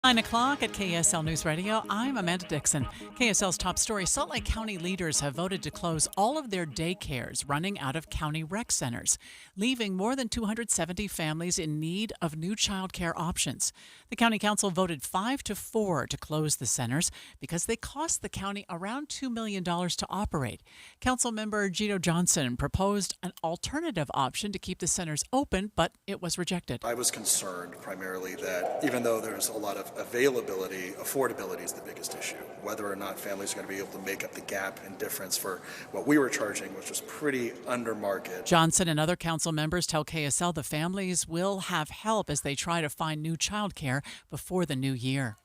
9 o'clock at KSL News Radio. I'm Amanda Dixon. KSL's top story: Salt Lake County leaders have voted to close all of their daycares running out of county rec centers, leaving more than 270 families in need of new child care options. The county council voted 5-4 to close the centers because they cost the county around $2 million to operate. Council member Gito Johnson proposed an alternative option to keep the centers open, but it was rejected. I was concerned primarily that even though there's a lot of availability, affordability is the biggest issue. Whether or not families are going to be able to make up the gap in difference for what we were charging, which was pretty under market. Johnson and other council members tell KSL the families will have help as they try to find new child care before the new year.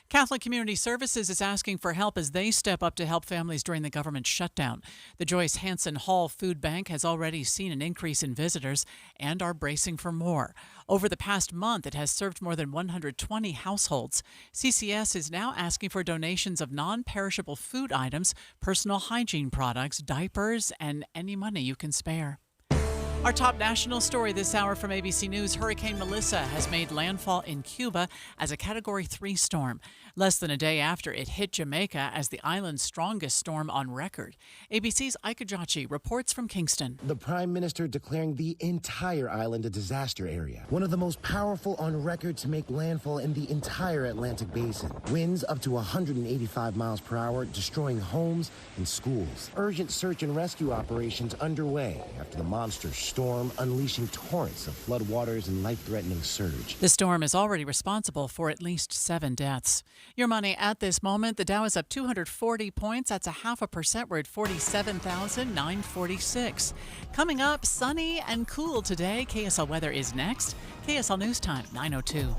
Catholic Community Services is asking for help as they step up to help families during the government shutdown. The Joyce Hanson Hall Food Bank has already seen an increase in visitors and are bracing for more. Over the past month, it has served more than 120 households. CCS is now asking for donations of non-perishable food items, personal hygiene products, diapers, and any money you can spare. Our top national story this hour from ABC News: Hurricane Melissa has made landfall in Cuba as a Category 3 storm, less than a day after it hit Jamaica as the island's strongest storm on record. ABC's Ika Jachi reports from Kingston. The Prime Minister declaring the entire island a disaster area, one of the most powerful on record to make landfall in the entire Atlantic Basin. Winds up to 185 miles per hour, destroying homes and schools. Urgent search and rescue operations underway after the monster storm unleashing torrents of floodwaters and life-threatening surge. The storm is already responsible for at least 7 deaths. Your money at this moment: the Dow is up 240 points. That's 0.5%. We're at 47,946. Coming up, sunny and cool today. KSL weather is next. KSL News Time, 9:02.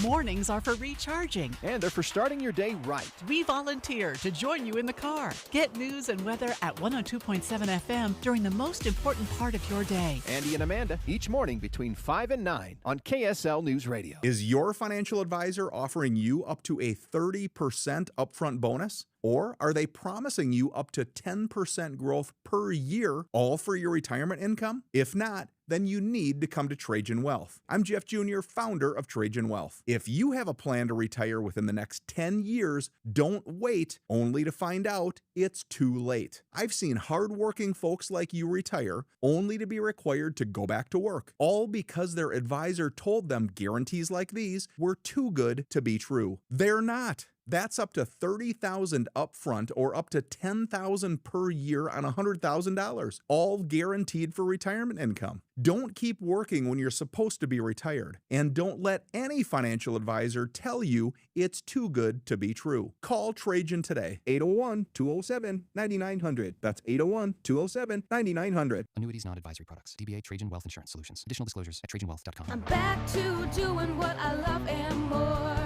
Mornings are for recharging. And they're for starting your day right. We volunteer to join you in the car. Get news and weather at 102.7 FM during the most important part of your day. Andy and Amanda, each morning between 5 and 9 on KSL News Radio. Is your financial advisor offering you up to a 30% upfront bonus? Or are they promising you up to 10% growth per year, all for your retirement income? If not, then you need to come to Trajan Wealth. I'm Jeff Jr., founder of Trajan Wealth. If you have a plan to retire within the next 10 years, don't wait only to find out it's too late. I've seen hardworking folks like you retire only to be required to go back to work, all because their advisor told them guarantees like these were too good to be true. They're not. That's up to $30,000 upfront or up to $10,000 per year on $100,000, all guaranteed for retirement income. Don't keep working when you're supposed to be retired, and don't let any financial advisor tell you it's too good to be true. Call Trajan today, 801-207-9900. That's 801-207-9900. Annuities, non-advisory products. DBA Trajan Wealth Insurance Solutions. Additional disclosures at TrajanWealth.com. I'm back to doing what I love and more,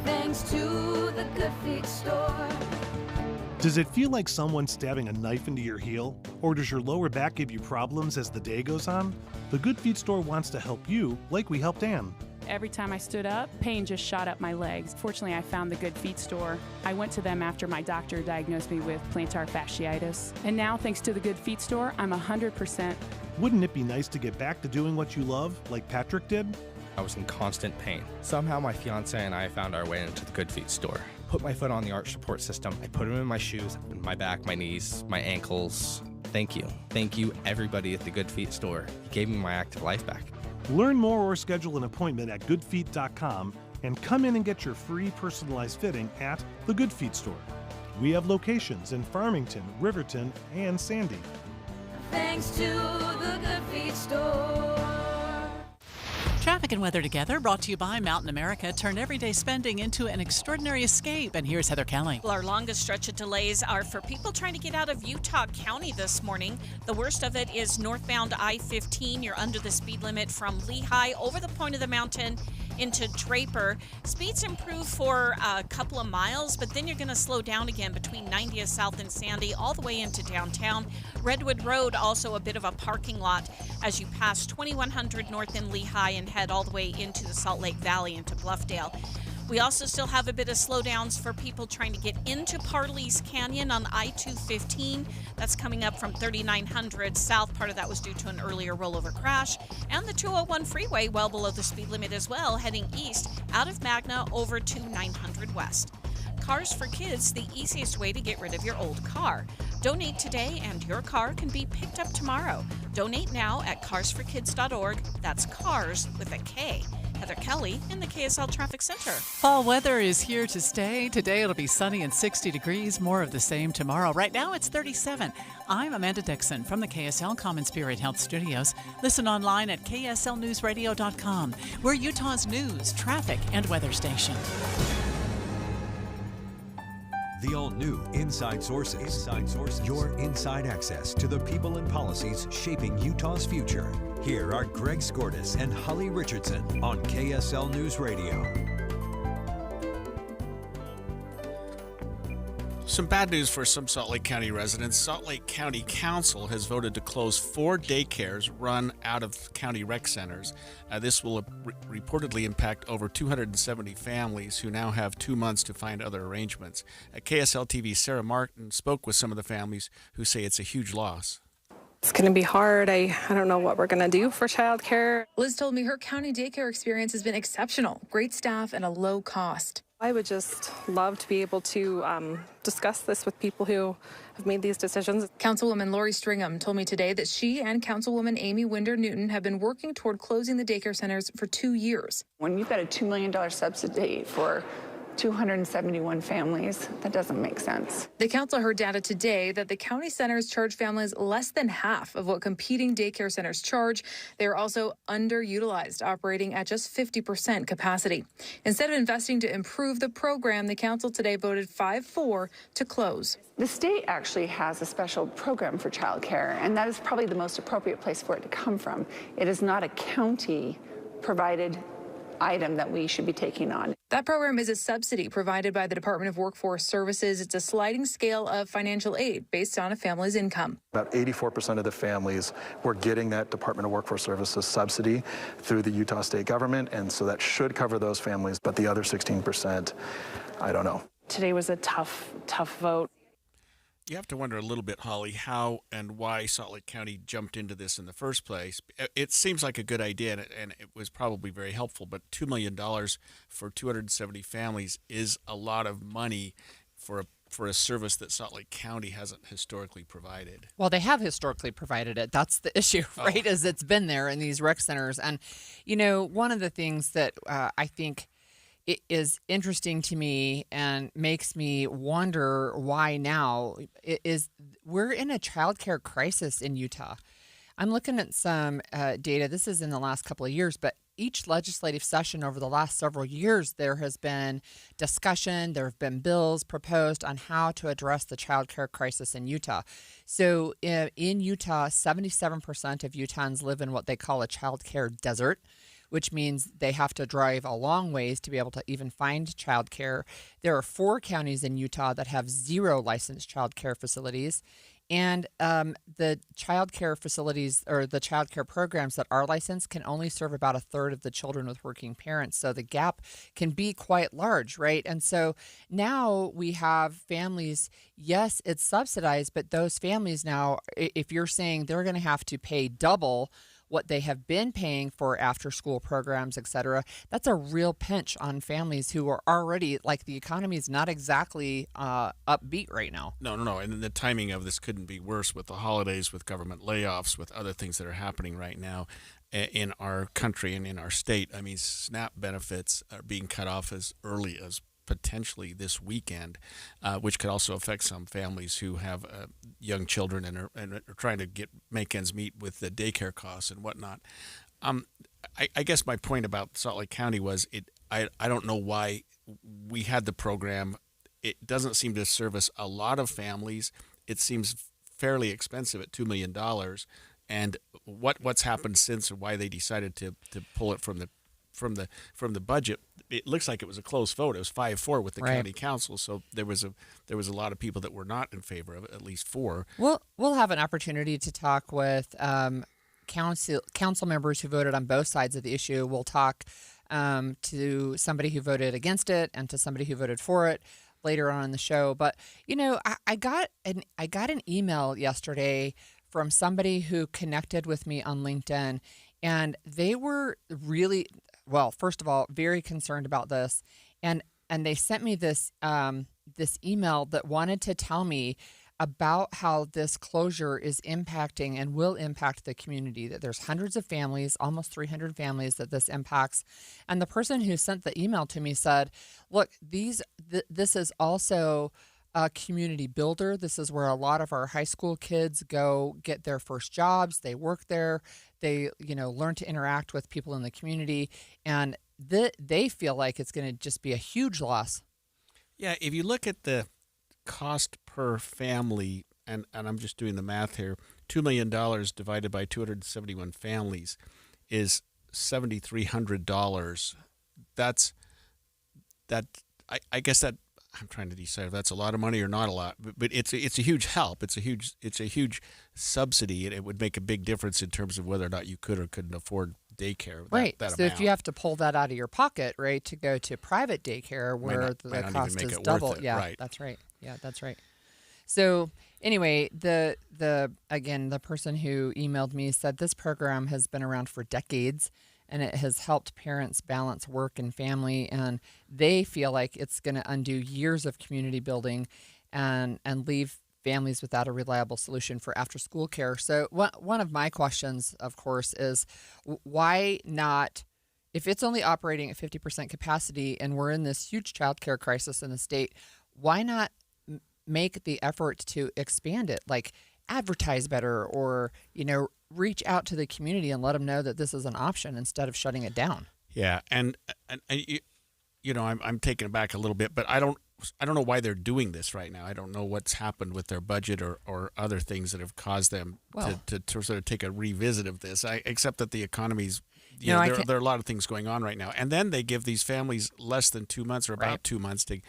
thanks to the Good Feet store. Does it feel like someone's stabbing a knife into your heel? Or does your lower back give you problems as the day goes on? The Good Feet store wants to help you like we helped Ann. Every time I stood up, pain just shot up my legs. Fortunately, I found the Good Feet store. I went to them after my doctor diagnosed me with plantar fasciitis. And now, thanks to the Good Feet store, I'm 100%. Wouldn't it be nice to get back to doing what you love, like Patrick did? I was in constant pain. Somehow my fiance and I found our way into the Good Feet store. Put my foot on the arch support system. I put them in my shoes, my back, my knees, my ankles. Thank you. Thank you, everybody at the Good Feet store. You gave me my active life back. Learn more or schedule an appointment at goodfeet.com and come in and get your free personalized fitting at the Good Feet store. We have locations in Farmington, Riverton, and Sandy. Thanks to the Good Feet store. Traffic and weather together, brought to you by Mountain America. Turn everyday spending into an extraordinary escape. And here's Heather Kelly. Our longest stretch of delays are for people trying to get out of Utah County this morning. The worst of it is northbound I-15. You're under the speed limit from Lehigh over the point of the mountain into Draper. Speeds improve for a couple of miles, but then you're going to slow down again between 90th South and Sandy all the way into downtown. Redwood Road, also a bit of a parking lot as you pass 2100 north in Lehigh and head all the way into the Salt Lake Valley into Bluffdale. We also still have a bit of slowdowns for people trying to get into Parley's Canyon on I-215. That's coming up from 3900 south. Part of that was due to an earlier rollover crash. And the 201 freeway well below the speed limit as well, heading east out of Magna over to 900 west. Cars for Kids, the easiest way to get rid of your old car. Donate today and your car can be picked up tomorrow. Donate now at carsforkids.org. That's cars with a K. Heather Kelly in the KSL Traffic Center. Fall weather is here to stay. Today it'll be sunny and 60 degrees. More of the same tomorrow. Right now it's 37. I'm Amanda Dixon from the KSL Common Spirit Health Studios. Listen online at kslnewsradio.com. We're Utah's news, traffic, and weather station. The all-new Inside Sources. Your inside access to the people and policies shaping Utah's future. Here are Greg Skordas and Holly Richardson on KSL News Radio. Some bad news for some Salt Lake County residents. Salt Lake County Council has voted to close 4 daycares run out of county rec centers. This will reportedly impact over 270 families who now have 2 months to find other arrangements. KSL TV's Sarah Martin spoke with some of the families who say it's a huge loss. It's going to be hard. I don't know what we're going to do for childcare. Liz told me her county daycare experience has been exceptional. Great staff and a low cost. I would just love to be able to discuss this with people who have made these decisions. Councilwoman Lori Stringham told me today that she and Councilwoman Amy Winder Newton have been working toward closing the daycare centers for 2 years. When you've got a $2 million subsidy for 271 families, that doesn't make sense. The council heard data today that the county centers charge families less than half of what competing daycare centers charge. They are also underutilized, operating at just 50% capacity. Instead of investing to improve the program, the council today voted 5-4 to close. The state actually has a special program for childcare, and that is probably the most appropriate place for it to come from. It is not a county-provided item that we should be taking on. That program is a subsidy provided by the Department of Workforce Services. It's a sliding scale of financial aid based on a family's income. About 84% of the families were getting that Department of Workforce Services subsidy through the Utah state government, and so that should cover those families, but the other 16%, I don't know. Today was a tough vote. You have to wonder a little bit, Holly, how and why Salt Lake County jumped into this in the first place. It seems like a good idea, and it was probably very helpful, but $2 million for 270 families is a lot of money for a service that Salt Lake County hasn't historically provided. Well, they have historically provided it. That's the issue, right? Is it's been there in these rec centers. And, you know, one of the things that I think it is interesting to me and makes me wonder why now is we're in a childcare crisis in Utah. I'm looking at some data. This is in the last couple of years, but each legislative session over the last several years, there has been discussion, there have been bills proposed on how to address the childcare crisis in Utah. So in Utah, 77% of Utahns live in what they call a childcare desert, which means they have to drive a long ways to be able to even find childcare. There are 4 counties in Utah that have 0 licensed childcare facilities. And the childcare facilities or the childcare programs that are licensed can only serve about 1/3 of the children with working parents. So the gap can be quite large, right? And so now we have families, yes, it's subsidized, but those families now, if you're saying they're going to have to pay double what they have been paying for after school programs, et cetera, that's a real pinch on families who are already, like, the economy is not exactly upbeat right now. No. And the timing of this couldn't be worse with the holidays, with government layoffs, with other things that are happening right now in our country and in our state. I mean, SNAP benefits are being cut off as early as potentially this weekend, which could also affect some families who have young children and are trying to make ends meet with the daycare costs and whatnot. I guess my point about Salt Lake County was I don't know why we had the program. It doesn't seem to service a lot of families. It seems fairly expensive at $2 million. And what's happened since, or why they decided to pull it from the budget? It looks like it was a close vote. It was 5-4 with the county council. So there was a lot of people that were not in favor of it, at least 4. We'll have an opportunity to talk with council members who voted on both sides of the issue. We'll talk to somebody who voted against it and to somebody who voted for it later on in the show. But I got an email yesterday from somebody who connected with me on LinkedIn, and they were really, well, first of all, very concerned about this, and they sent me this this email that wanted to tell me about how this closure is impacting and will impact the community, that there's hundreds of families, almost 300 families that this impacts. And the person who sent the email to me said, look, this is also a community builder. This is where a lot of our high school kids go get their first jobs. They work there. They, learn to interact with people in the community. And they feel like it's going to just be a huge loss. Yeah, if you look at the cost per family, and I'm just doing the math here, $2 million divided by 271 families is $7,300. I guess that I'm trying to decide if that's a lot of money or not a lot, but it's a huge help. It's a huge subsidy, and it would make a big difference in terms of whether or not you could or couldn't afford daycare. Right. That So amount. if you have to pull that out of your pocket, right, to go to private daycare where the cost is double. Yeah, right. That's right. Yeah, that's right. So anyway, the person who emailed me said this program has been around for decades, and it has helped parents balance work and family, and they feel like it's going to undo years of community building and leave families without a reliable solution for after-school care. So one of my questions, of course, is why not, if it's only operating at 50% capacity and we're in this huge child care crisis in the state, why not make the effort to expand it, like advertise better or, reach out to the community and let them know that this is an option instead of shutting it down? Yeah, and I'm taken aback a little bit, but I don't know why they're doing this right now. I don't know what's happened with their budget or other things that have caused them to sort of take a revisit of this. Except that the economy's, there are a lot of things going on right now, and then they give these families less than 2 months or about 2 months to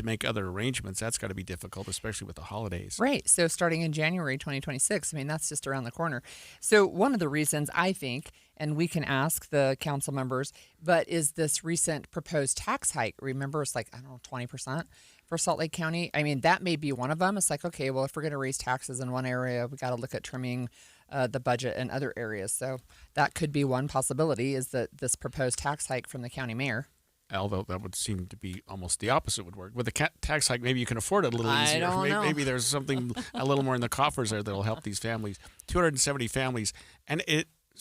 make other arrangements. That's got to be difficult, especially with the holidays. Right. So starting in January 2026, that's just around the corner. So one of the reasons I think, and we can ask the council members, but is this recent proposed tax hike. Remember, it's like, 20% for Salt Lake County. That may be one of them. It's like, okay, well, if we're going to raise taxes in one area, we got to look at trimming the budget in other areas. So that could be one possibility, is that this proposed tax hike from the county mayor. Although that would seem to be almost the opposite would work. With the tax hike, maybe you can afford it a little easier. I don't know. Maybe there's something a little more in the coffers there that'll help these families. 270 families. And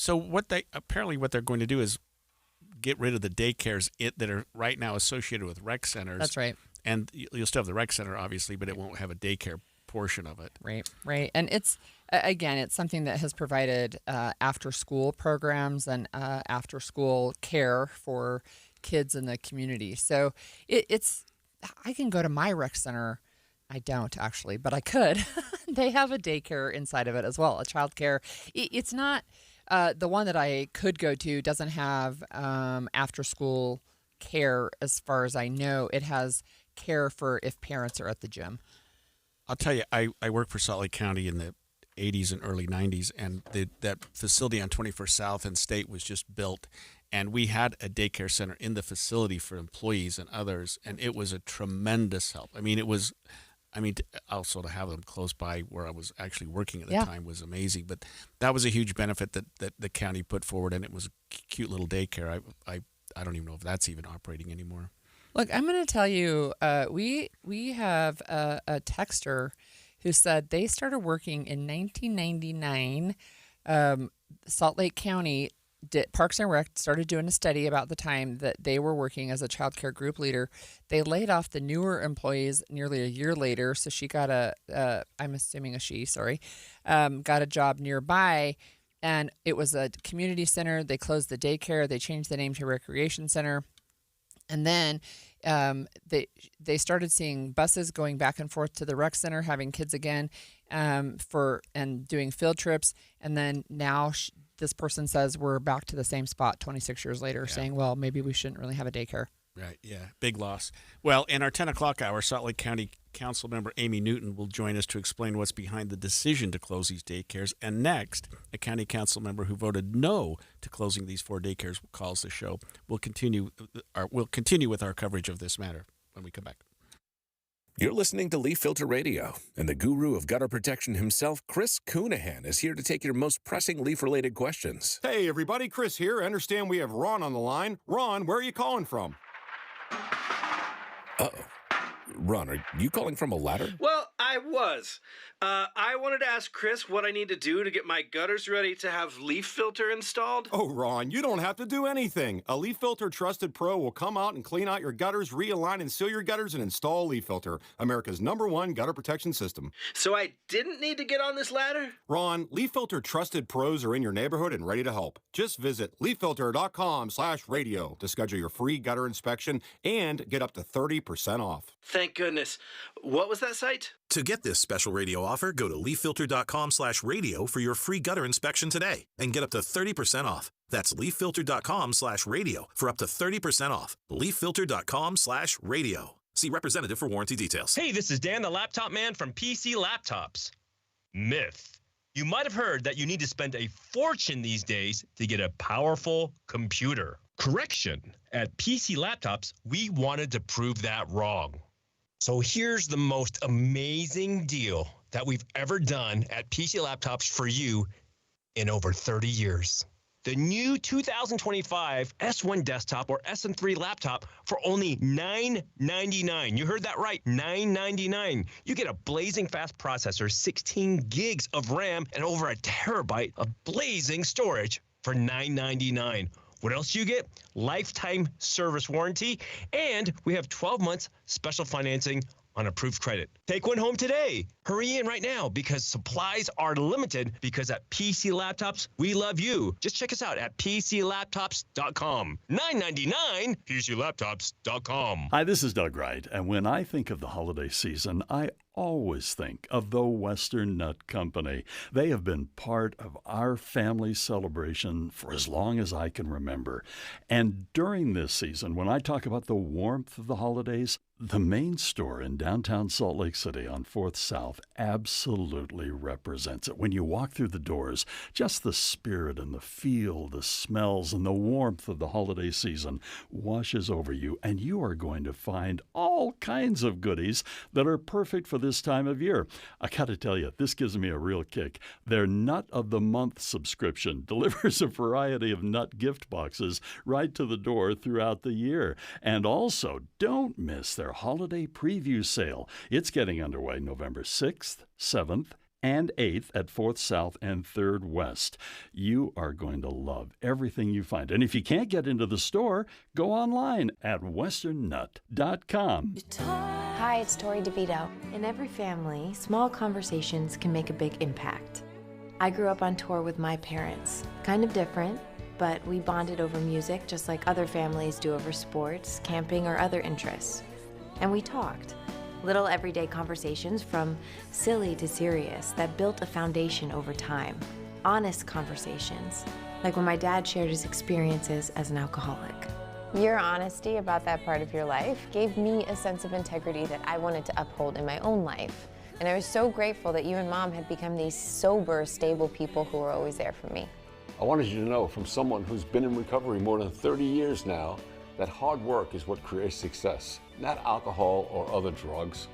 what they're going to do is get rid of the daycares that are right now associated with rec centers. That's right. And you'll still have the rec center, obviously, but it won't have a daycare portion of it. Right. And it's something that has provided after-school programs and after-school care for kids in the community. So I can go to my rec center. I don't actually, but I could. They have a daycare inside of it as well, a child care. It's not the one that I could go to doesn't have after-school care as far as I know. It has care for if parents are at the gym. I'll tell you, I worked for Salt Lake County in the 80s and early 90s, and that facility on 21st South and State was just built, and we had a daycare center in the facility for employees and others, and it was a tremendous help. Also to have them close by where I was actually working at the time was amazing, but that was a huge benefit that the county put forward, and it was a cute little daycare. I don't even know if that's even operating anymore. Look, I'm going to tell you, we have a texter who said they started working in 1999. Salt Lake County Parks and Rec started doing a study about the time that they were working as a child care group leader. They laid off the newer employees nearly a year later, so she got I'm assuming a she, sorry, got a job nearby, and it was a community center. They closed the daycare. They changed the name to Recreation Center. And then they started seeing buses going back and forth to the rec center, having kids again, and doing field trips. And then now this person says we're back to the same spot 26 years later, saying, well, maybe we shouldn't really have a daycare. Right, yeah, big loss. Well, in our 10 o'clock hour, Salt Lake County Council member Amy Newton will join us to explain what's behind the decision to close these daycares. And next, a county council member who voted no to closing these 4 daycares calls the show. We'll continue with our coverage of this matter when we come back. You're listening to Leaf Filter Radio, and the guru of gutter protection himself, Chris Coonahan, is here to take your most pressing leaf-related questions. Hey, everybody, Chris here. I understand we have Ron on the line. Ron, where are you calling from? Uh-oh. Ron, are you calling from a ladder? Well, I was. I wanted to ask Chris what I need to do to get my gutters ready to have Leaf Filter installed. Oh, Ron, you don't have to do anything. A Leaf Filter Trusted Pro will come out and clean out your gutters, realign and seal your gutters, and install Leaf Filter, America's #1 gutter protection system. So I didn't need to get on this ladder? Ron, Leaf Filter Trusted Pros are in your neighborhood and ready to help. Just visit leaffilter.com/radio to schedule your free gutter inspection and get up to 30% off. Thank goodness. What was that site? To get this special radio offer, go to leaffilter.com/radio for your free gutter inspection today and get up to 30% off. That's leaffilter.com/radio for up to 30% off. leaffilter.com/radio. See representative for warranty details. Hey, this is Dan, the laptop man from PC Laptops. Myth. You might have heard that you need to spend a fortune these days to get a powerful computer. Correction. At PC Laptops, we wanted to prove that wrong. So here's the most amazing deal that we've ever done at PC Laptops for you in over 30 years. The new 2025 S1 desktop or SM3 laptop for only $999. You heard that right, $999. You get a blazing fast processor, 16 gigs of RAM, and over a terabyte of blazing storage for $999. What else do you get? Lifetime service warranty, and we have 12 months special financing on approved credit. Take one home today. Hurry in right now because supplies are limited, because at PC Laptops, we love you. Just check us out at PCLaptops.com. $999, PCLaptops.com. Hi, this is Doug Wright, and when I think of the holiday season, I always think of the Western Nut Company. They have been part of our family celebration for as long as I can remember. And during this season, when I talk about the warmth of the holidays, the main store in downtown Salt Lake City on 4th South absolutely represents it. When you walk through the doors, just the spirit and the feel, the smells and the warmth of the holiday season washes over you, and you are going to find all kinds of goodies that are perfect for this time of year. I got to tell you, this gives me a real kick. Their Nut of the Month subscription delivers a variety of nut gift boxes right to the door throughout the year. And also, don't miss their holiday preview sale. It's getting underway November 6th, 7th, and 8th at 4th South and 3rd West. You are going to love everything you find. And if you can't get into the store, go online at westernnut.com. Hi, it's Tori DeVito. In every family, small conversations can make a big impact. I grew up on tour with my parents. Kind of different, but we bonded over music just like other families do over sports, camping, or other interests. And we talked. Little everyday conversations from silly to serious that built a foundation over time. Honest conversations, like when my dad shared his experiences as an alcoholic. Your honesty about that part of your life gave me a sense of integrity that I wanted to uphold in my own life. And I was so grateful that you and Mom had become these sober, stable people who were always there for me. I wanted you to know, from someone who's been in recovery more than 30 years now, that hard work is what creates success, not alcohol or other drugs,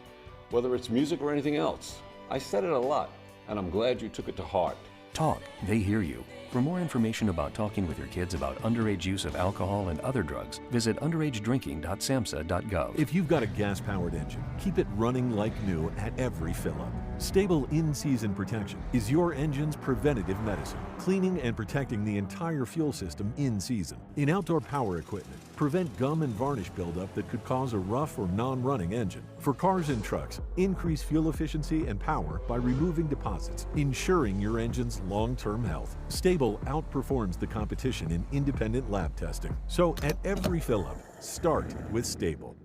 whether it's music or anything else. I said it a lot, and I'm glad you took it to heart. Talk, they hear you. For more information about talking with your kids about underage use of alcohol and other drugs, visit underagedrinking.samhsa.gov. If you've got a gas-powered engine, keep it running like new at every fill-up. Stable in-season protection is your engine's preventative medicine, cleaning and protecting the entire fuel system in season. In outdoor power equipment, prevent gum and varnish buildup that could cause a rough or non-running engine. For cars and trucks, increase fuel efficiency and power by removing deposits, ensuring your engine's long-term health. Stable outperforms the competition in independent lab testing. So at every fill-up, start with Stable.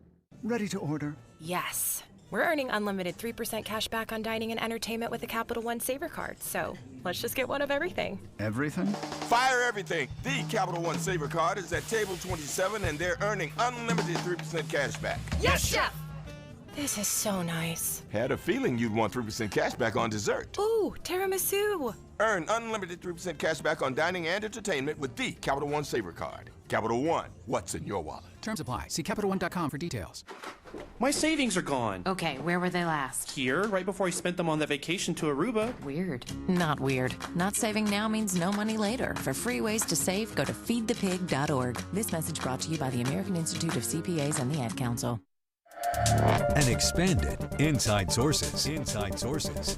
Ready to order? Yes. We're earning unlimited 3% cash back on dining and entertainment with a Capital One Saver card, so let's just get one of everything. Everything? Fire everything! The Capital One Saver card is at table 27, and they're earning unlimited 3% cash back. Yes, Chef! This is so nice. Had a feeling you'd want 3% cash back on dessert. Ooh, tiramisu! Earn unlimited 3% cash back on dining and entertainment with the Capital One Saver card. Capital One, what's in your wallet? Terms apply. See CapitalOne.com for details. My savings are gone. Okay, where were they last? Here, right before I spent them on the vacation to Aruba. Weird. Not weird. Not saving now means no money later. For free ways to save, go to feedthepig.org. This message brought to you by the American Institute of CPAs and the Ad Council. And expanded Inside Sources. Inside Sources.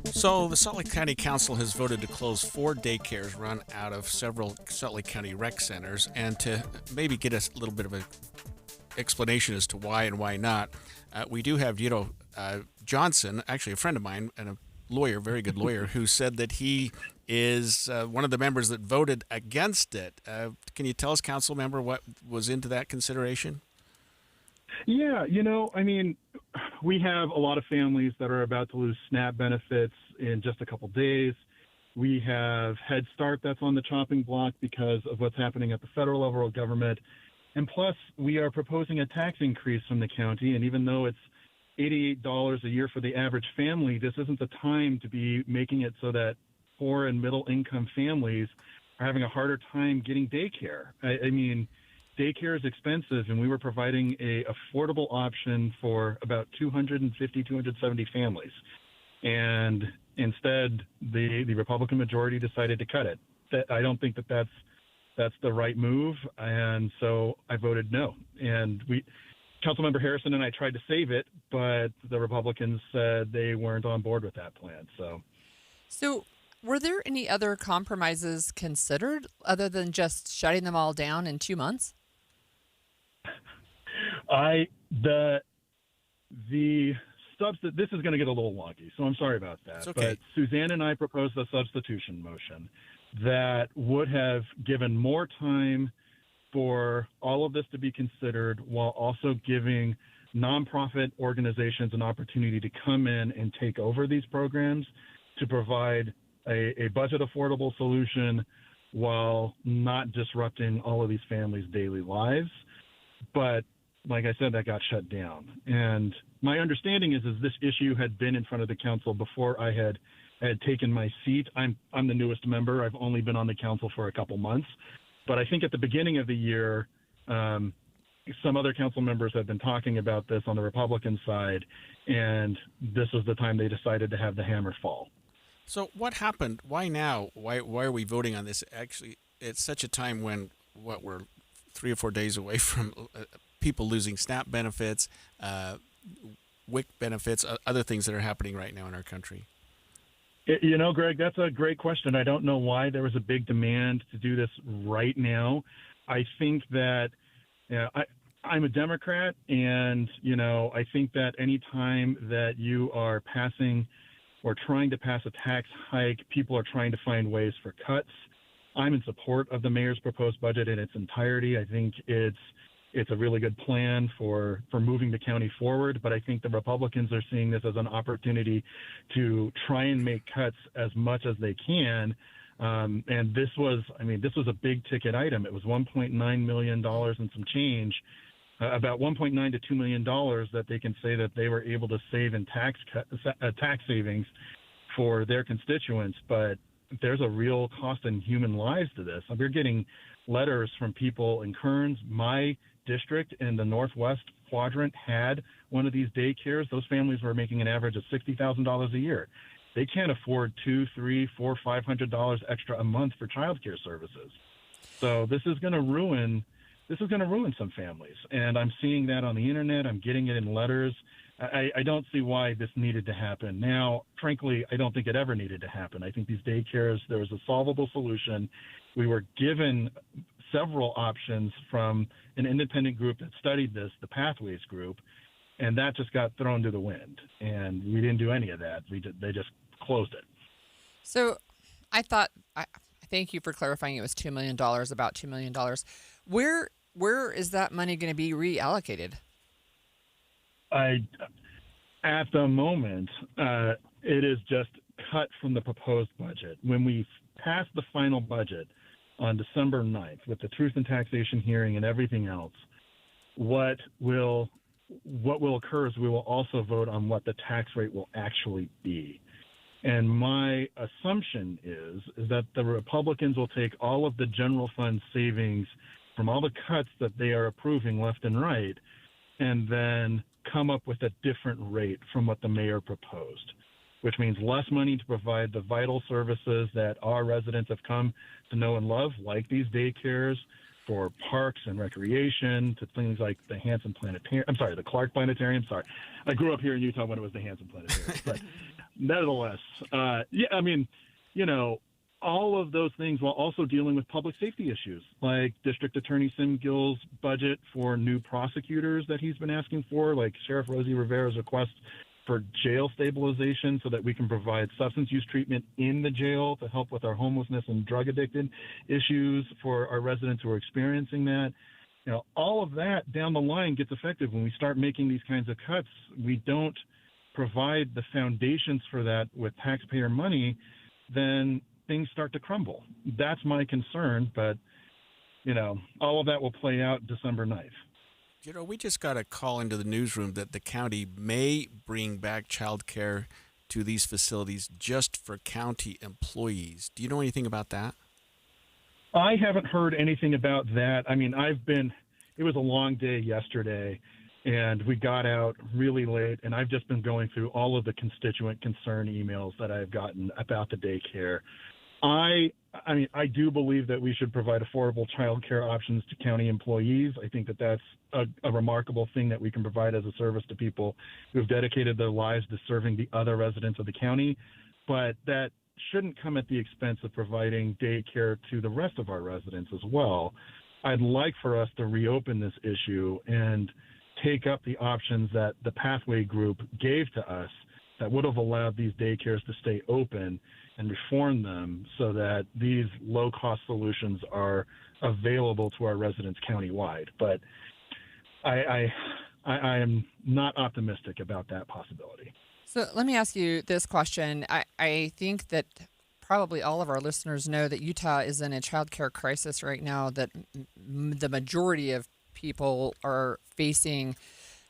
So the Salt Lake County Council has voted to close 4 daycares run out of several Salt Lake County rec centers, and to maybe get us a little bit of an explanation as to why and why not, we do have Johnson, actually a friend of mine and a lawyer, very good lawyer, who said that he is one of the members that voted against it. Can you tell us, council member, what was into that consideration? Yeah, we have a lot of families that are about to lose SNAP benefits in just a couple days. We have Head Start that's on the chopping block because of what's happening at the federal level of government. And plus, we are proposing a tax increase from the county. And even though it's $88 a year for the average family, this isn't the time to be making it so that poor and middle income families are having a harder time getting daycare. I mean, daycare is expensive, and we were providing a affordable option for about 270 families. And instead, the Republican majority decided to cut it. I don't think that's the right move, and so I voted no. And Councilmember Harrison and I tried to save it, but the Republicans said they weren't on board with that plan. So were there any other compromises considered other than just shutting them all down in 2 months? This is going to get a little wonky, so I'm sorry about that. Okay. But Suzanne and I proposed a substitution motion that would have given more time for all of this to be considered, while also giving nonprofit organizations an opportunity to come in and take over these programs to provide a budget affordable solution while not disrupting all of these families' daily lives. But like I said, that got shut down. And my understanding is this issue had been in front of the council before I had taken my seat. I'm the newest member. I've only been on the council for a couple months. But I think at the beginning of the year, some other council members had been talking about this on the Republican side, and this was the time they decided to have the hammer fall. So what happened? Why now? Why are we voting on this? Actually, it's such a time when we're 3 or 4 days away from people losing SNAP benefits, WIC benefits, other things that are happening right now in our country. Greg, that's a great question. I don't know why there was a big demand to do this right now. I think that I'm a Democrat, and, I think that any time that you are passing or trying to pass a tax hike, people are trying to find ways for cuts. I'm in support of the mayor's proposed budget in its entirety. I think it's a really good plan for moving the county forward, but I think the Republicans are seeing this as an opportunity to try and make cuts as much as they can. And this was a big ticket item. It was $1.9 million and some change, about $1.9 to $2 million that they can say that they were able to save in tax savings for their constituents. But there's a real cost in human lives to this. We're getting letters from people in Kearns. My district in the Northwest quadrant had one of these daycares. Those families were making an average of $60,000 a year. They can't afford $200, $300, $400, $500 extra a month for childcare services. So this is going to ruin some families, and I'm seeing that on the internet. I'm getting it in letters. I don't see why this needed to happen. Now, frankly, I don't think it ever needed to happen. I think these daycares, there was a solvable solution. We were given several options from an independent group that studied this, the Pathways Group, and that just got thrown to the wind. And we didn't do any of that. They just closed it. So I thank you for clarifying it was $2 million, about $2 million. Where is that money going to be reallocated? At the moment, it is just cut from the proposed budget. When we pass the final budget on December 9th with the Truth in Taxation hearing and everything else, what will occur is we will also vote on what the tax rate will actually be. And my assumption is that the Republicans will take all of the general fund savings from all the cuts that they are approving left and right, and then come up with a different rate from what the mayor proposed, which means less money to provide the vital services that our residents have come to know and love, like these daycares, for parks and recreation, to things like the Hanson Planetarium. I'm sorry, the Clark Planetarium. Sorry. I grew up here in Utah when it was the Hanson Planetarium. But nevertheless, all of those things while also dealing with public safety issues, like District Attorney Sim Gill's budget for new prosecutors that he's been asking for, like Sheriff Rosie Rivera's request for jail stabilization so that we can provide substance use treatment in the jail to help with our homelessness and drug addicted issues for our residents who are experiencing that. All of that down the line gets effective when we start making these kinds of cuts. We don't provide the foundations for that with taxpayer money, then things start to crumble. That's my concern, but all of that will play out December 9th. We just got a call into the newsroom that the county may bring back child care to these facilities just for county employees. Do you know anything about that? I haven't heard anything about that. I mean, it was a long day yesterday, and we got out really late, and I've just been going through all of the constituent concern emails that I've gotten about the daycare. I do believe that we should provide affordable child care options to county employees. I think that that's a remarkable thing that we can provide as a service to people who have dedicated their lives to serving the other residents of the county. But that shouldn't come at the expense of providing daycare to the rest of our residents as well. I'd like for us to reopen this issue and take up the options that the Pathway Group gave to us that would have allowed these daycares to stay open and reform them so that these low-cost solutions are available to our residents countywide. But I am not optimistic about that possibility. So let me ask you this question. I think that probably all of our listeners know that Utah is in a child care crisis right now, that the majority of people are facing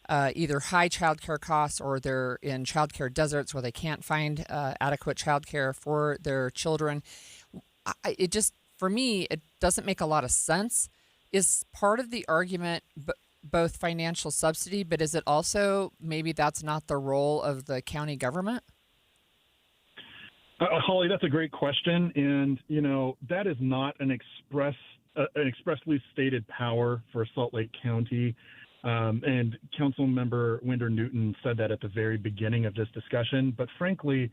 either high child care costs or they're in child care deserts where they can't find adequate child care for their children. For me, it doesn't make a lot of sense. Is part of the argument both financial subsidy, but is it also maybe that's not the role of the county government? Holly, that's a great question. And, that is not an expressly stated power for Salt Lake County. And Council Member Winder Newton said that at the very beginning of this discussion. But frankly,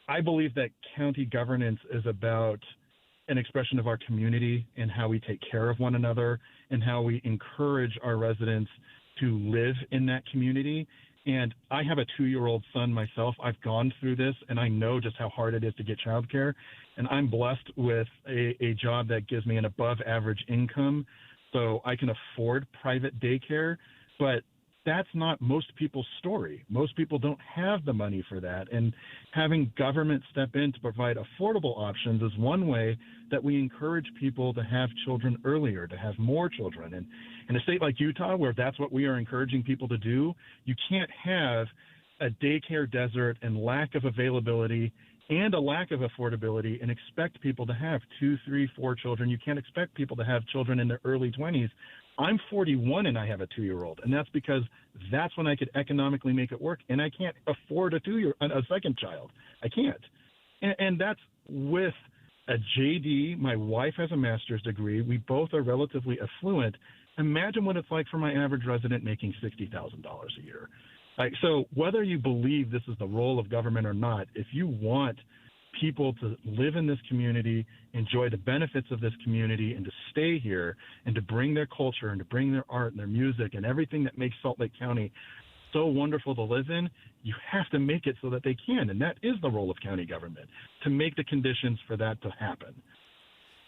I believe that county governance is about an expression of our community and how we take care of one another and how we encourage our residents to live in that community. And I have a 2-year-old son myself. I've gone through this, and I know just how hard it is to get childcare. And I'm blessed with a job that gives me an above-average income, so I can afford private daycare. But that's not most people's story. Most people don't have the money for that. And having government step in to provide affordable options is one way that we encourage people to have children earlier, to have more children. And in a state like Utah, where that's what we are encouraging people to do, you can't have a daycare desert and lack of availability and a lack of affordability and expect people to have 2, 3, 4 children. You can't expect people to have children in their early 20s. I'm 41 and I have a 2-year-old, and that's because that's when I could economically make it work, and I can't afford a second child. I can't. And that's with a JD. My wife has a master's degree. We both are relatively affluent. Imagine what it's like for my average resident making $60,000 a year. So whether you believe this is the role of government or not, if you want people to live in this community, enjoy the benefits of this community, and to stay here and to bring their culture and to bring their art and their music and everything that makes Salt Lake County so wonderful to live in, you have to make it so that they can. And that is the role of county government, to make the conditions for that to happen.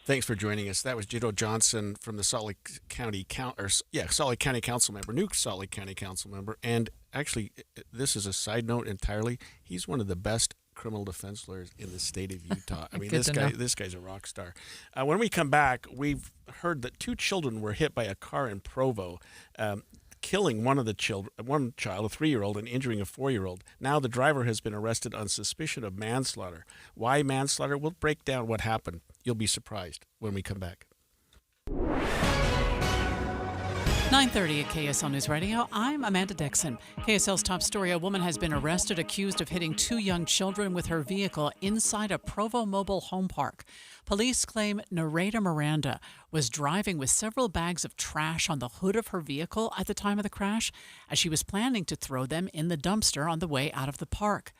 Thanks for joining us. That was Jito Johnson from the Salt Lake County Salt Lake County Council member, new Salt Lake County Council member. And actually, this is a side note entirely. He's one of the best criminal defense lawyers in the state of Utah. I mean, this guy's a rock star. When we come back, we've heard that 2 children were hit by a car in Provo, killing one child, a 3-year-old, and injuring a 4-year-old. Now the driver has been arrested on suspicion of manslaughter. Why manslaughter? We'll break down what happened. You'll be surprised when we come back. 9:30 at KSL News Radio. I'm Amanda Dixon. KSL's top story: a woman has been arrested accused of hitting 2 young children with her vehicle inside a Provo mobile home park. Police claim Nareda Miranda was driving with several bags of trash on the hood of her vehicle at the time of the crash, as she was planning to throw them in the dumpster on the way out of the park.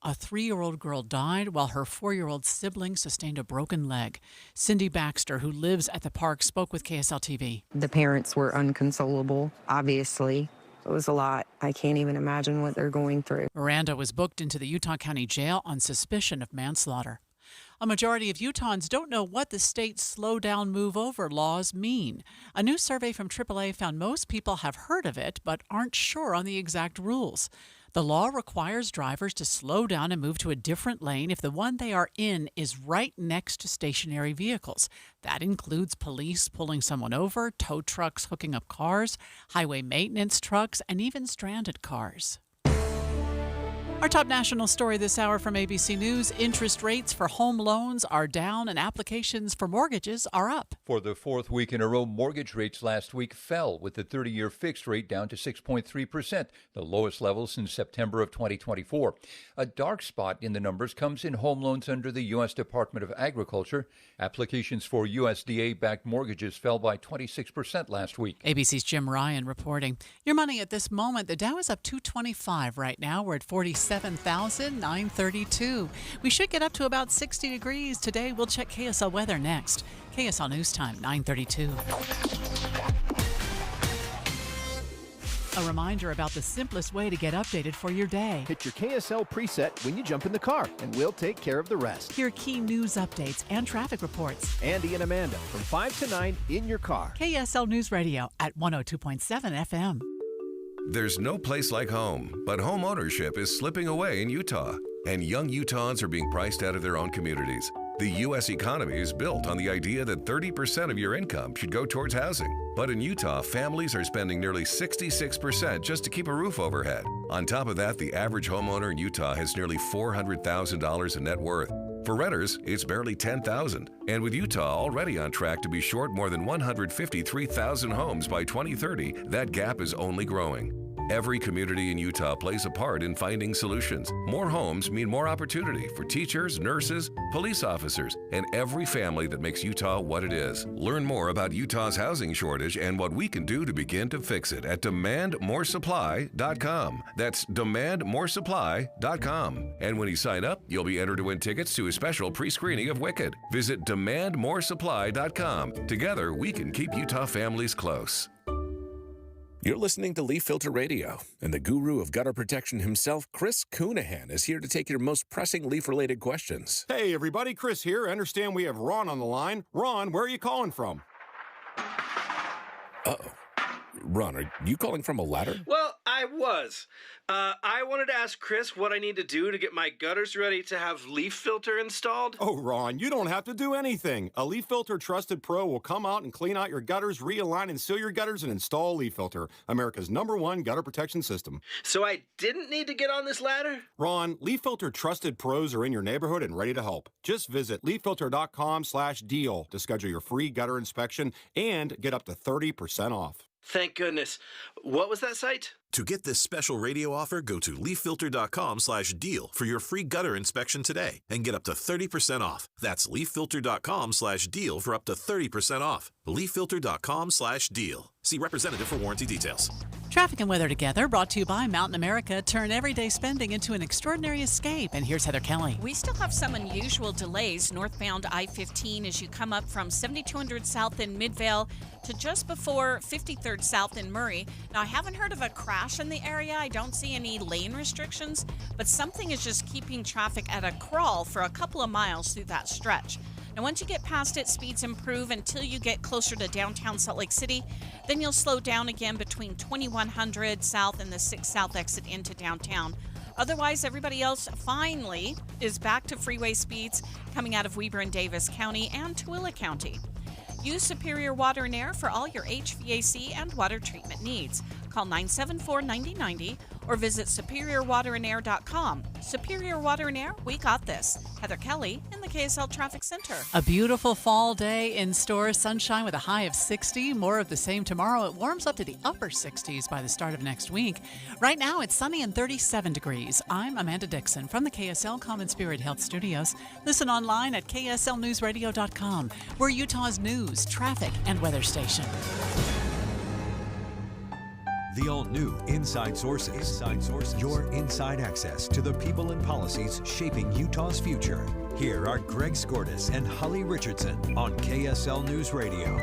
A 3-year-old girl died while her 4-year-old sibling sustained a broken leg. Cindy Baxter, who lives at the park, spoke with KSL TV. The parents were unconsolable, obviously. It was a lot. I can't even imagine what they're going through. Miranda was booked into the Utah County Jail on suspicion of manslaughter. A majority of Utahns don't know what the state's slow down, move over laws mean. A new survey from AAA found most people have heard of it but aren't sure on the exact rules. The law requires drivers to slow down and move to a different lane if the one they are in is right next to stationary vehicles. That includes police pulling someone over, tow trucks hooking up cars, highway maintenance trucks, and even stranded cars. Our top national story this hour from ABC News: interest rates for home loans are down and applications for mortgages are up. For the 4th week in a row, mortgage rates last week fell, with the 30-year fixed rate down to 6.3%, the lowest level since September of 2024. A dark spot in the numbers comes in home loans under the U.S. Department of Agriculture. Applications for USDA-backed mortgages fell by 26% last week. ABC's Jim Ryan reporting. Your money at this moment, the Dow is up 225 right now. We're at 47,932. We should get up to about 60 degrees today. We'll check KSL weather next. KSL News Time, 9:32. A reminder about the simplest way to get updated for your day. Hit your KSL preset when you jump in the car, and we'll take care of the rest. Hear key news updates and traffic reports. Andy and Amanda from 5 to 9 in your car. KSL News Radio at 102.7 FM. There's no place like home, but home ownership is slipping away in Utah, and young Utahns are being priced out of their own communities. The U.S. economy is built on the idea that 30% of your income should go towards housing. But in Utah, families are spending nearly 66% just to keep a roof overhead. On top of that, the average homeowner in Utah has nearly $400,000 in net worth. For renters, it's barely $10,000. And with Utah already on track to be short more than 153,000 homes by 2030, that gap is only growing. Every community in Utah plays a part in finding solutions. More homes mean more opportunity for teachers, nurses, police officers, and every family that makes Utah what it is. Learn more about Utah's housing shortage and what we can do to begin to fix it at demandmoresupply.com. That's demandmoresupply.com. And when you sign up, you'll be entered to win tickets to a special pre-screening of Wicked. Visit demandmoresupply.com. Together, we can keep Utah families close. You're listening to Leaf Filter Radio, and the guru of gutter protection himself, Chris Cunahan, is here to take your most pressing leaf-related questions. Hey, everybody, Chris here. I understand we have Ron on the line. Ron, where are you calling from? Uh-oh. Ron, are you calling from a ladder? Well, I was. I wanted to ask Chris what I need to do to get my gutters ready to have Leaf Filter installed. Oh, Ron, you don't have to do anything. A Leaf Filter Trusted Pro will come out and clean out your gutters, realign and seal your gutters, and install Leaf Filter, America's #1 gutter protection system. So I didn't need to get on this ladder? Ron, Leaf Filter Trusted Pros are in your neighborhood and ready to help. Just visit leaffilter.com/deal to schedule your free gutter inspection and get up to 30% off. Thank goodness. What was that site? To get this special radio offer, go to leaffilter.com/deal for your free gutter inspection today and get up to 30% off. That's leaffilter.com/deal for up to 30% off. leaffilter.com/deal. See representative for warranty details. Traffic and weather together, brought to you by Mountain America. Turn everyday spending into an extraordinary escape. And here's Heather Kelly. We still have some unusual delays northbound I-15 as you come up from 7200 South in Midvale to just before 53rd South in Murray. Now, I haven't heard of a crash in the area. I don't see any lane restrictions, but something is just keeping traffic at a crawl for a couple of miles through that stretch. Now, once you get past it, speeds improve until you get closer to downtown Salt Lake City. Then you'll slow down again between 2100 South and the 6 South exit into downtown. Otherwise, everybody else finally is back to freeway speeds coming out of Weber and Davis County and Tooele County. Use Superior Water and Air for all your HVAC and water treatment needs. Call 974-9090 or visit superiorwaterandair.com. Superior Water and Air, we got this. Heather Kelly in the KSL Traffic Center. A beautiful fall day in store. Sunshine with a high of 60. More of the same tomorrow. It warms up to the upper 60s by the start of next week. Right now, it's sunny and 37 degrees. I'm Amanda Dixon from the KSL Common Spirit Health Studios. Listen online at kslnewsradio.com. We're Utah's news, traffic, and weather station. The all-new Inside Sources. Inside Sources. Your inside access to the people and policies shaping Utah's future. Here are Greg Skordas and Holly Richardson on KSL News Radio.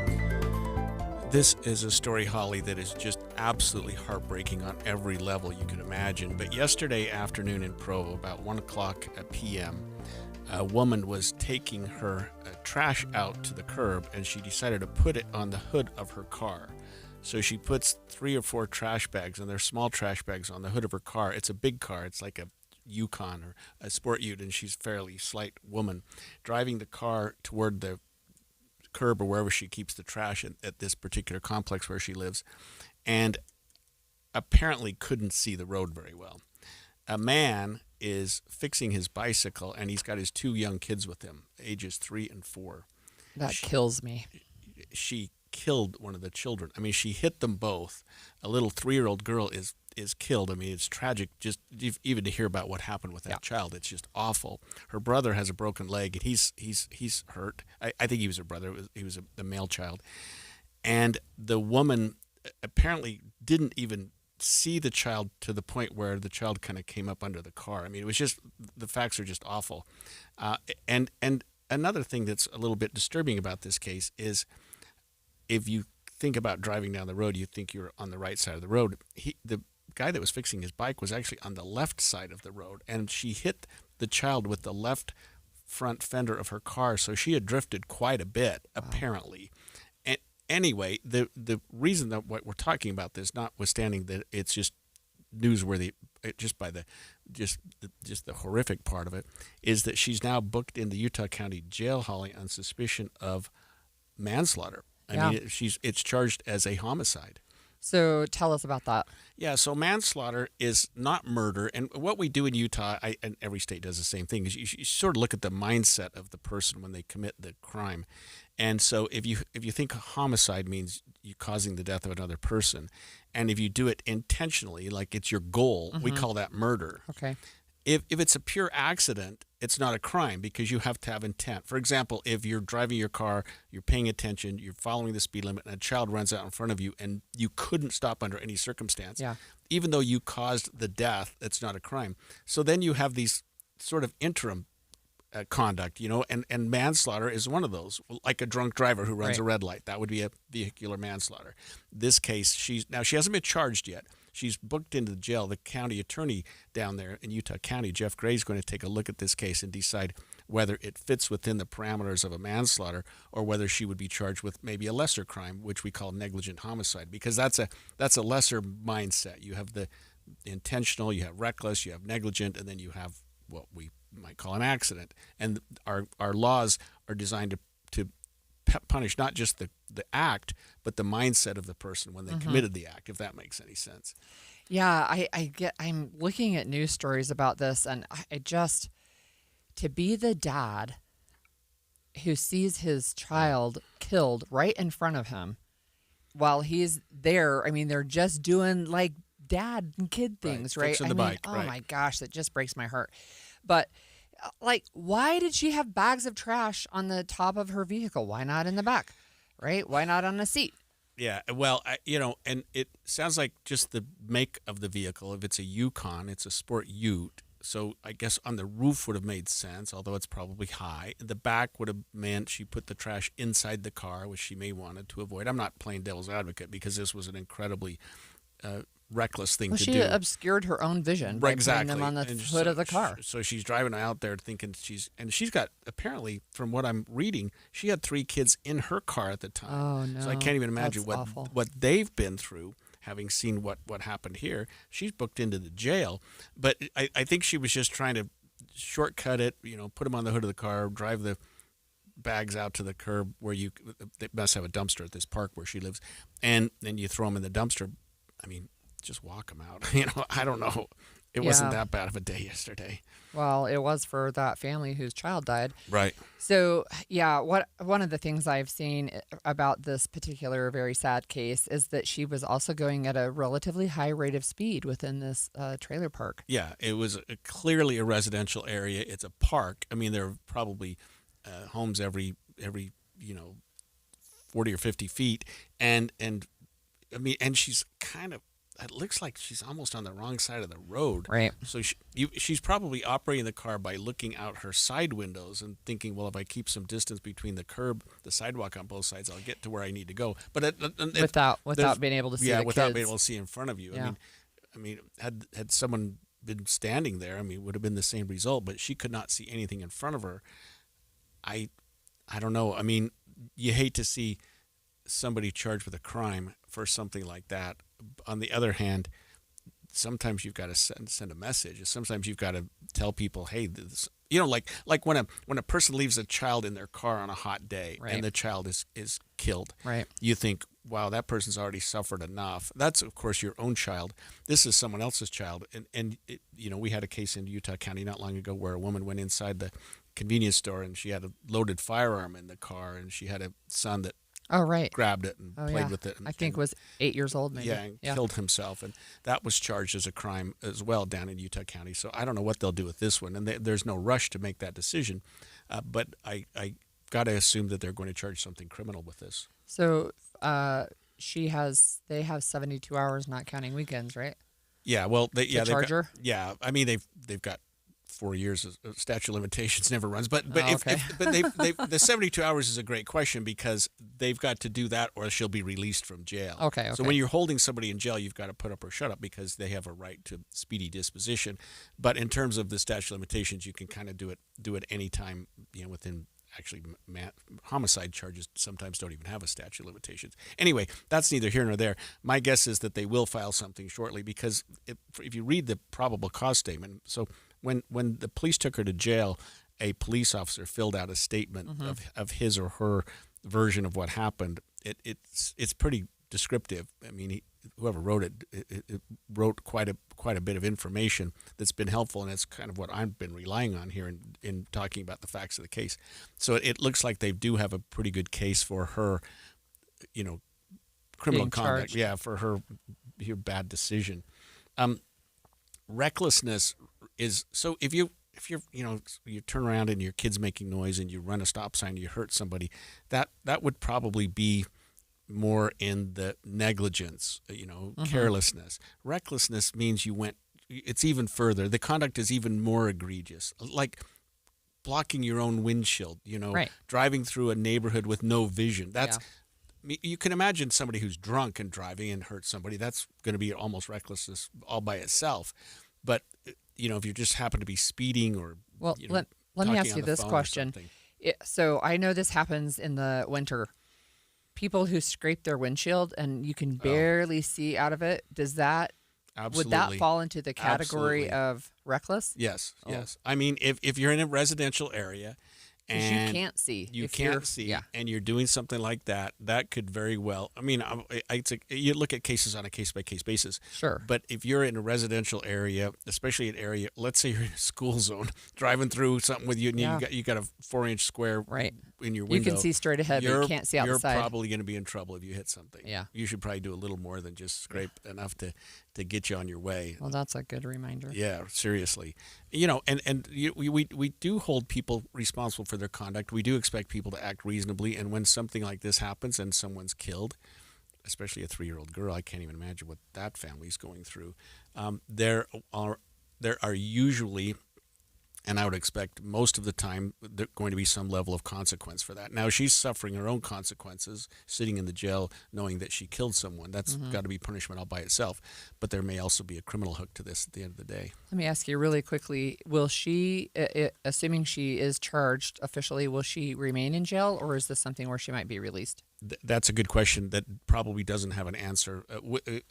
This is a story, Holly, that is just absolutely heartbreaking on every level you can imagine. But yesterday afternoon in Provo, about 1 o'clock p.m., a woman was taking her trash out to the curb, and she decided to put it on the hood of her car. So she puts 3 or 4 trash bags, and they're small trash bags, on the hood of her car. It's a big car. It's like a Yukon or a Sport Ute, and she's a fairly slight woman, driving the car toward the curb or wherever she keeps the trash at this particular complex where she lives, and apparently couldn't see the road very well. A man is fixing his bicycle, and he's got his 2 young kids with him, ages 3 and 4. That kills me. She killed one of the children. I mean, she hit them both. A little 3-year-old girl is killed. I mean, it's tragic just even to hear about what happened with that child. It's just awful. Her brother has a broken leg, and he's hurt. I think he was her brother. He was a male child. And the woman apparently didn't even see the child to the point where the child kind of came up under the car. I mean, it was just, the facts are just awful. And another thing that's a little bit disturbing about this case is, if you think about driving down the road, you think you're on the right side of the road. The guy that was fixing his bike was actually on the left side of the road, and she hit the child with the left front fender of her car, so she had drifted quite a bit, apparently. And anyway, the reason that what we're talking about this, notwithstanding that it's just newsworthy, just by the horrific part of it, is that she's now booked in the Utah County Jail, Holly, on suspicion of manslaughter. I mean, it's charged as a homicide. So tell us about that. Yeah, so manslaughter is not murder. And what we do in Utah, and every state does the same thing, is you sort of look at the mindset of the person when they commit the crime. And so if you think homicide means you causing the death of another person, and if you do it intentionally, like it's your goal, we call that murder. Okay. If it's a pure accident, it's not a crime because you have to have intent. For example, if you're driving your car, you're paying attention, you're following the speed limit, and a child runs out in front of you and you couldn't stop under any circumstance, even though you caused the death, it's not a crime. So then you have these sort of interim conduct, and manslaughter is one of those, like a drunk driver who runs a red light. That would be a vehicular manslaughter. This case, she hasn't been charged yet. She's booked into the jail. The county attorney down there in Utah County, Jeff Gray, is going to take a look at this case and decide whether it fits within the parameters of a manslaughter or whether she would be charged with maybe a lesser crime, which we call negligent homicide, because that's a lesser mindset. You have the intentional, you have reckless, you have negligent, and then you have what we might call an accident. And our laws are designed to punish not just the act, but the mindset of the person when they committed the act, if that makes any sense. Yeah, I'm looking at news stories about this, and I just, to be the dad who sees his child killed right in front of him while he's there. I mean, they're just doing like dad and kid things, right? Fixing the bike, oh right. my gosh, that just breaks my heart. But like, why did she have bags of trash on the top of her vehicle? Why not in the back, right? Why not on the seat? Yeah, well, and it sounds like just the make of the vehicle. If it's a Yukon, it's a Sport Ute. So I guess on the roof would have made sense, although it's probably high. The back would have meant she put the trash inside the car, which she may wanted to avoid. I'm not playing devil's advocate because this was an incredibly reckless thing Well, to she do. obscured her own vision by putting them on the And hood of the car. So she's driving out there thinking she's got, apparently, from what I'm reading, she had 3 kids in her car at the time. Oh, no. So I can't even imagine That's awful. what they've been through, having seen what happened here. She's booked into the jail. But I think she was just trying to shortcut it, put them on the hood of the car, drive the bags out to the curb where they must have a dumpster at this park where she lives, and then you throw them in the dumpster. I mean, just walk them out. I don't know. It wasn't that bad of a day yesterday. Well, it was for that family whose child died. Right. So, one of the things I've seen about this particular very sad case is that she was also going at a relatively high rate of speed within this trailer park. Yeah, it was clearly a residential area. It's a park. I mean, there are probably homes every 40 or 50 feet, and I mean, and she's kind of, it looks like she's almost on the wrong side of the road. Right. So she's probably operating the car by looking out her side windows and thinking, well, if I keep some distance between the curb, the sidewalk on both sides, I'll get to where I need to go. But without being able to see the without kids. being able to see in front of you. Yeah. I mean, had someone been standing there, I mean, it would have been the same result. But she could not see anything in front of her. I don't know. I mean, you hate to see somebody charged with a crime for something like that. On the other hand, sometimes you've got to send a message. Sometimes you've got to tell people, hey, this, like when a person leaves a child in their car on a hot day, right, and the child is killed. Right. You think, wow, that person's already suffered enough. That's, of course, your own child. This is someone else's child. And we had a case in Utah County not long ago where a woman went inside the convenience store and she had a loaded firearm in the car, and she had a son that grabbed it and played with it. And, I think was 8 years old, maybe. Yeah, and killed himself. And that was charged as a crime as well down in Utah County. So I don't know what they'll do with this one. And there's no rush to make that decision. But I got to assume that they're going to charge something criminal with this. So they have 72 hours, not counting weekends, right? Yeah, well, they've charge got, her? yeah, I mean they've got 4 years of statute of limitations never runs, but okay. The 72 hours is a great question because they've got to do that or she'll be released from jail. Okay. So when you're holding somebody in jail, you've got to put up or shut up because they have a right to speedy disposition. But in terms of the statute of limitations, you can kind of do it any time, within. Actually, homicide charges sometimes don't even have a statute of limitations. Anyway, that's neither here nor there. My guess is that they will file something shortly because if you read the probable cause statement, so when the police took her to jail, a police officer filled out a statement of his or her version of what happened. It's pretty descriptive. I mean, whoever wrote it wrote quite a bit of information that's been helpful, and it's kind of what I've been relying on here in talking about the facts of the case. So it looks like they do have a pretty good case for her, criminal conduct. Yeah, for her bad decision. Recklessness is so if you turn around and your kid's making noise and you run a stop sign and you hurt somebody, that would probably be more in the negligence, carelessness. Recklessness means it's even further. The conduct is even more egregious, like blocking your own windshield, driving through a neighborhood with no vision. You can imagine somebody who's drunk and driving and hurts somebody. That's going to be almost recklessness all by itself. But, if you just happen to be speeding or, let me ask you this question. So I know this happens in the winter. People who scrape their windshield and you can barely see out of it, would that fall into the category of reckless? Yes, yes. I mean, if you're in a residential area and you can't see, and you're doing something like that, that could very well. I mean, you look at cases on a case-by-case basis. Sure. But if you're in a residential area, especially an area, let's say you're in a school zone, driving through something with you, and you got a 4-inch square in your window. You can see straight ahead, but you can't see outside. You're probably going to be in trouble if you hit something. Yeah. You should probably do a little more than just scrape enough to get you on your way. Well, that's a good reminder. Yeah, seriously. We do hold people responsible for their conduct. We do expect people to act reasonably, and when something like this happens and someone's killed, especially a 3-year-old girl, I can't even imagine what that family's going through. There are usually And I would expect most of the time there's going to be some level of consequence for that. Now, she's suffering her own consequences, sitting in the jail knowing that she killed someone. That's got to be punishment all by itself. But there may also be a criminal hook to this at the end of the day. Let me ask you really quickly, will she, assuming she is charged officially, will she remain in jail, or is this something where she might be released? That's a good question that probably doesn't have an answer.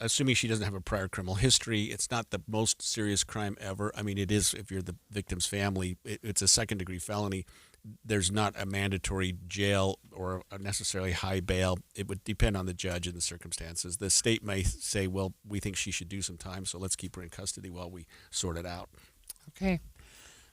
Assuming she doesn't have a prior criminal history, it's not the most serious crime ever. I mean, it is if you're the victim's family. It's a second-degree felony. There's not a mandatory jail or a necessarily high bail. It would depend on the judge and the circumstances. The state may say, well, we think she should do some time, so let's keep her in custody while we sort it out. Okay.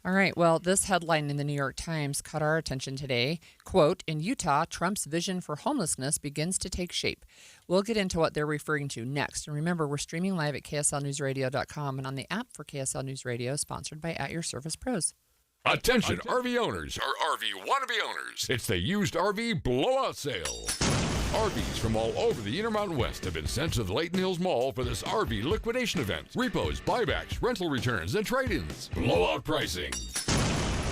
All right. Well, this headline in the New York Times caught our attention today. Quote, in Utah, Trump's vision for homelessness begins to take shape. We'll get into what they're referring to next. And remember, we're streaming live at KSLNewsRadio.com and on the app for KSL News Radio, sponsored by At Your Service Pros. Attention RV owners or RV wannabe owners. It's the used RV blowout sale. RVs from all over the Intermountain West have been sent to the Layton Hills Mall for this RV liquidation event. Repos, buybacks, rental returns, and trade-ins. Blowout pricing.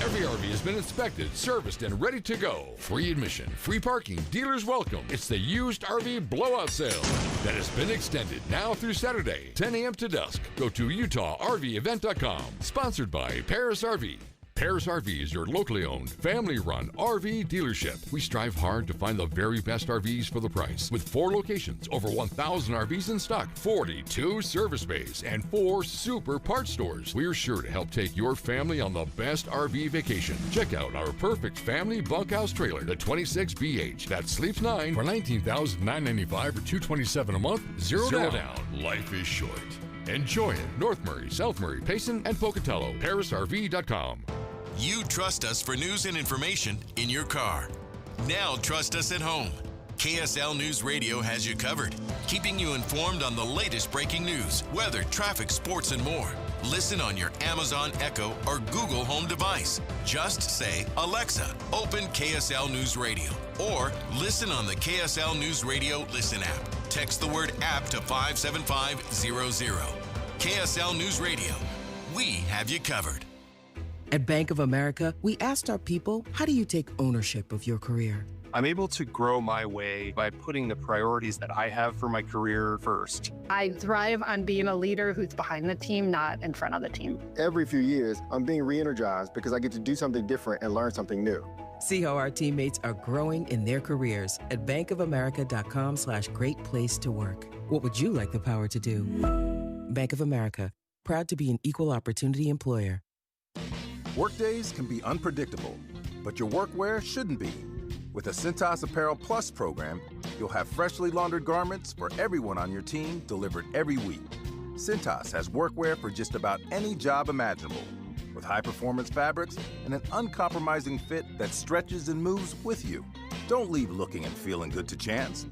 Every RV has been inspected, serviced, and ready to go. Free admission, free parking, dealers welcome. It's the used RV blowout sale that has been extended now through Saturday, 10 a.m. to dusk. Go to UtahRVEvent.com. Sponsored by Paris RV. Paris RV is your locally owned, family-run RV dealership. We strive hard to find the very best RVs for the price. With 4 locations, over 1,000 RVs in stock, 42 service bays, and 4 super parts stores. We're sure to help take your family on the best RV vacation. Check out our perfect family bunkhouse trailer, the 26BH. That sleeps 9 for $19,995 or $227 a month. Zero down. Life is short. Enjoy it. North Murray, South Murray, Payson, and Pocatello. ParisRV.com. You trust us for news and information in your car. Now trust us at home. KSL News Radio has you covered, keeping you informed on the latest breaking news, weather, traffic, sports, and more. Listen on your Amazon Echo or Google Home device. Just say, Alexa, open KSL News Radio. Or listen on the KSL News Radio Listen app. Text the word app to 57500. KSL News Radio. We have you covered. At Bank of America, we asked our people, how do you take ownership of your career? I'm able to grow my way by putting the priorities that I have for my career first. I thrive on being a leader who's behind the team, not in front of the team. Every few years, I'm being re-energized because I get to do something different and learn something new. See how our teammates are growing in their careers at bankofamerica.com/great place to work. What would you like the power to do? Bank of America, proud to be an equal opportunity employer. Workdays can be unpredictable, but your workwear shouldn't be. With the Cintas Apparel Plus program, you'll have freshly laundered garments for everyone on your team delivered every week. Cintas has workwear for just about any job imaginable, with high-performance fabrics and an uncompromising fit that stretches and moves with you. Don't leave looking and feeling good to chance.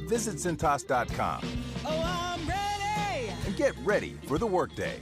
Visit Cintas.com. Oh, I'm ready! And get ready for the workday.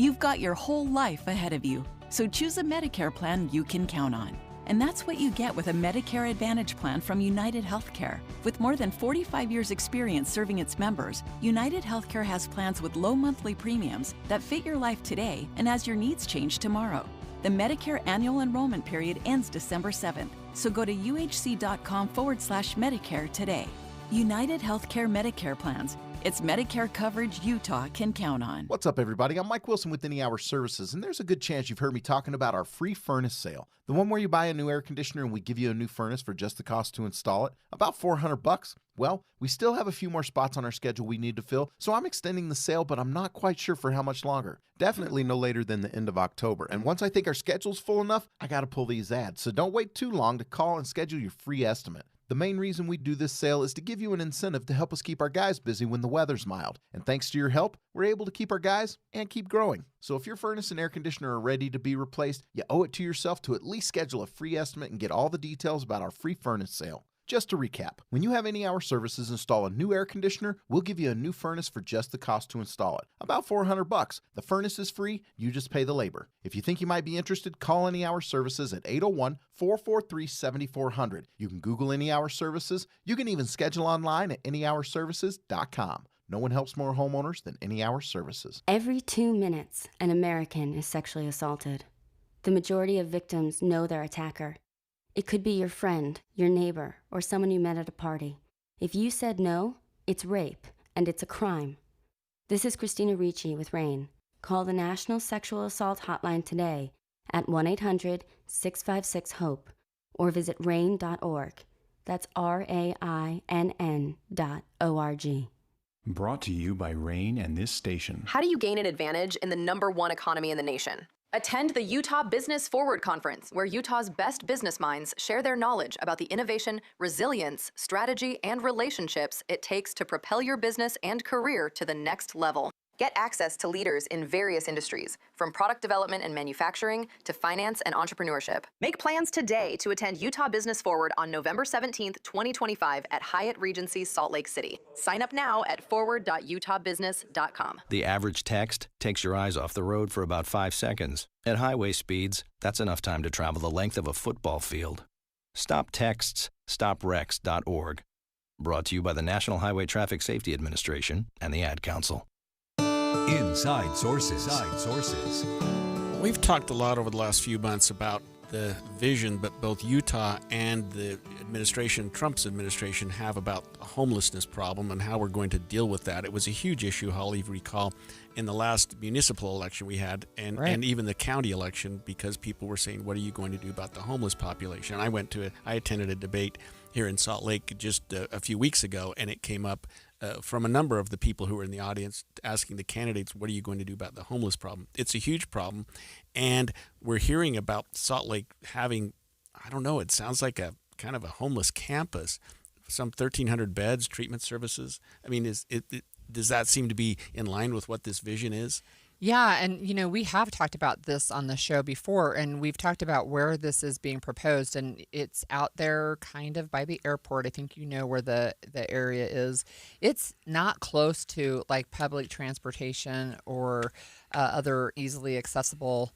You've got your whole life ahead of you, so choose a Medicare plan you can count on. And that's what you get with a Medicare Advantage plan from United Healthcare. With more than 45 years' experience serving its members, United Healthcare has plans with low monthly premiums that fit your life today and as your needs change tomorrow. The Medicare annual enrollment period ends December 7th, so go to uhc.com/Medicare today. United Healthcare Medicare plans. It's Medicare coverage Utah can count on. What's up, everybody? I'm Mike Wilson with Any Hour Services, and there's a good chance you've heard me talking about our free furnace sale. The one where you buy a new air conditioner and we give you a new furnace for just the cost to install it. About $400. Well, we still have a few more spots on our schedule we need to fill, so I'm extending the sale, but I'm not quite sure for how much longer. Definitely no later than the end of October. And once I think our schedule's full enough, I got to pull these ads. So don't wait too long to call and schedule your free estimate. The main reason we do this sale is to give you an incentive to help us keep our guys busy when the weather's mild. And thanks to your help, we're able to keep our guys and keep growing. So if your furnace and air conditioner are ready to be replaced, you owe it to yourself to at least schedule a free estimate and get all the details about our free furnace sale. Just to recap, when you have Any Hour Services install a new air conditioner, we'll give you a new furnace for just the cost to install it. About $400. The furnace is free, you just pay the labor. If you think you might be interested, call Any Hour Services at 801-443-7400. You can Google Any Hour Services. You can even schedule online at anyhourservices.com. No one helps more homeowners than Any Hour Services. Every 2 minutes, an American is sexually assaulted. The majority of victims know their attacker. It could be your friend, your neighbor, or someone you met at a party. If you said no, it's rape, and it's a crime. This is Christina Ricci with RAINN. Call the National Sexual Assault Hotline today at 1-800-656-HOPE or visit rainn.org. That's RAINN.org. Brought to you by RAINN and this station. How do you gain an advantage in the #1 economy in the nation? Attend the Utah Business Forward Conference, where Utah's best business minds share their knowledge about the innovation, resilience, strategy, and relationships it takes to propel your business and career to the next level. Get access to leaders in various industries, from product development and manufacturing to finance and entrepreneurship. Make plans today to attend Utah Business Forward on November 17th, 2025 at Hyatt Regency Salt Lake City. Sign up now at forward.utahbusiness.com. The average text takes your eyes off the road for about 5 seconds. At highway speeds, that's enough time to travel the length of a football field. Stop texts, stopwrecks.org. Brought to you by the National Highway Traffic Safety Administration and the Ad Council. Inside Sources. We've talked a lot over the last few months about the vision but both Utah and the administration, Trump's administration, have about the homelessness problem and how we're going to deal with that. It was a huge issue, Holly, if you recall, in the last municipal election we had and even the county election, because people were saying, what are you going to do about the homeless population? I attended a debate here in Salt Lake just a few weeks ago, and it came up from a number of the people who were in the audience asking the candidates, what are you going to do about the homeless problem? It's a huge problem. And we're hearing about Salt Lake having, I don't know, it sounds like a kind of a homeless campus, some 1,300 beds, treatment services. I mean, does that seem to be in line with what this vision is? Yeah, and we have talked about this on the show before, and we've talked about where this is being proposed, and it's out there kind of by the airport. I think you know where the area is. It's not close to like public transportation or other easily accessible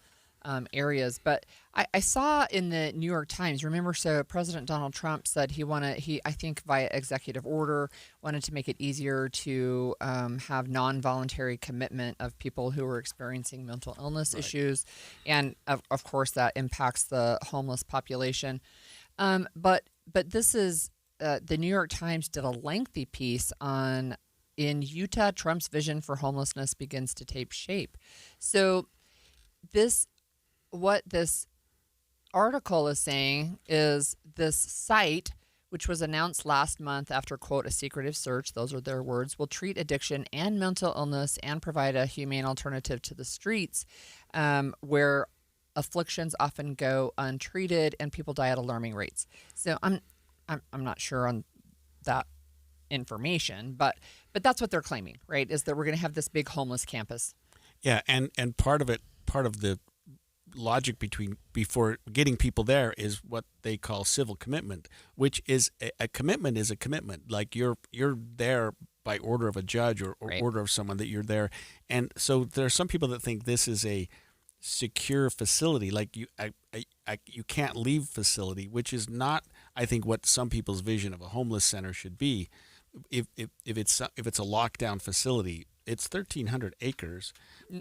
areas. But I saw in the New York Times, remember, so President Donald Trump said I think via executive order, wanted to make it easier to have non-voluntary commitment of people who are experiencing mental illness issues. And of course that impacts the homeless population. But this is, the New York Times did a lengthy piece on, in Utah, Trump's vision for homelessness begins to take shape. So what this article is saying is this site, which was announced last month after, quote, a secretive search, those are their words, will treat addiction and mental illness and provide a humane alternative to the streets, where afflictions often go untreated and people die at alarming rates. So I'm not sure on that information, but that's what they're claiming, right? Is that we're going to have this big homeless campus. Yeah, and part of the logic before getting people there is what they call civil commitment, which is a commitment is a commitment. Like you're there by order of a judge or order of someone that you're there. And so there are some people that think this is a secure facility, like you can't leave facility, which is not, I think, what some people's vision of a homeless center should be. If it's a lockdown facility, it's 1,300 acres.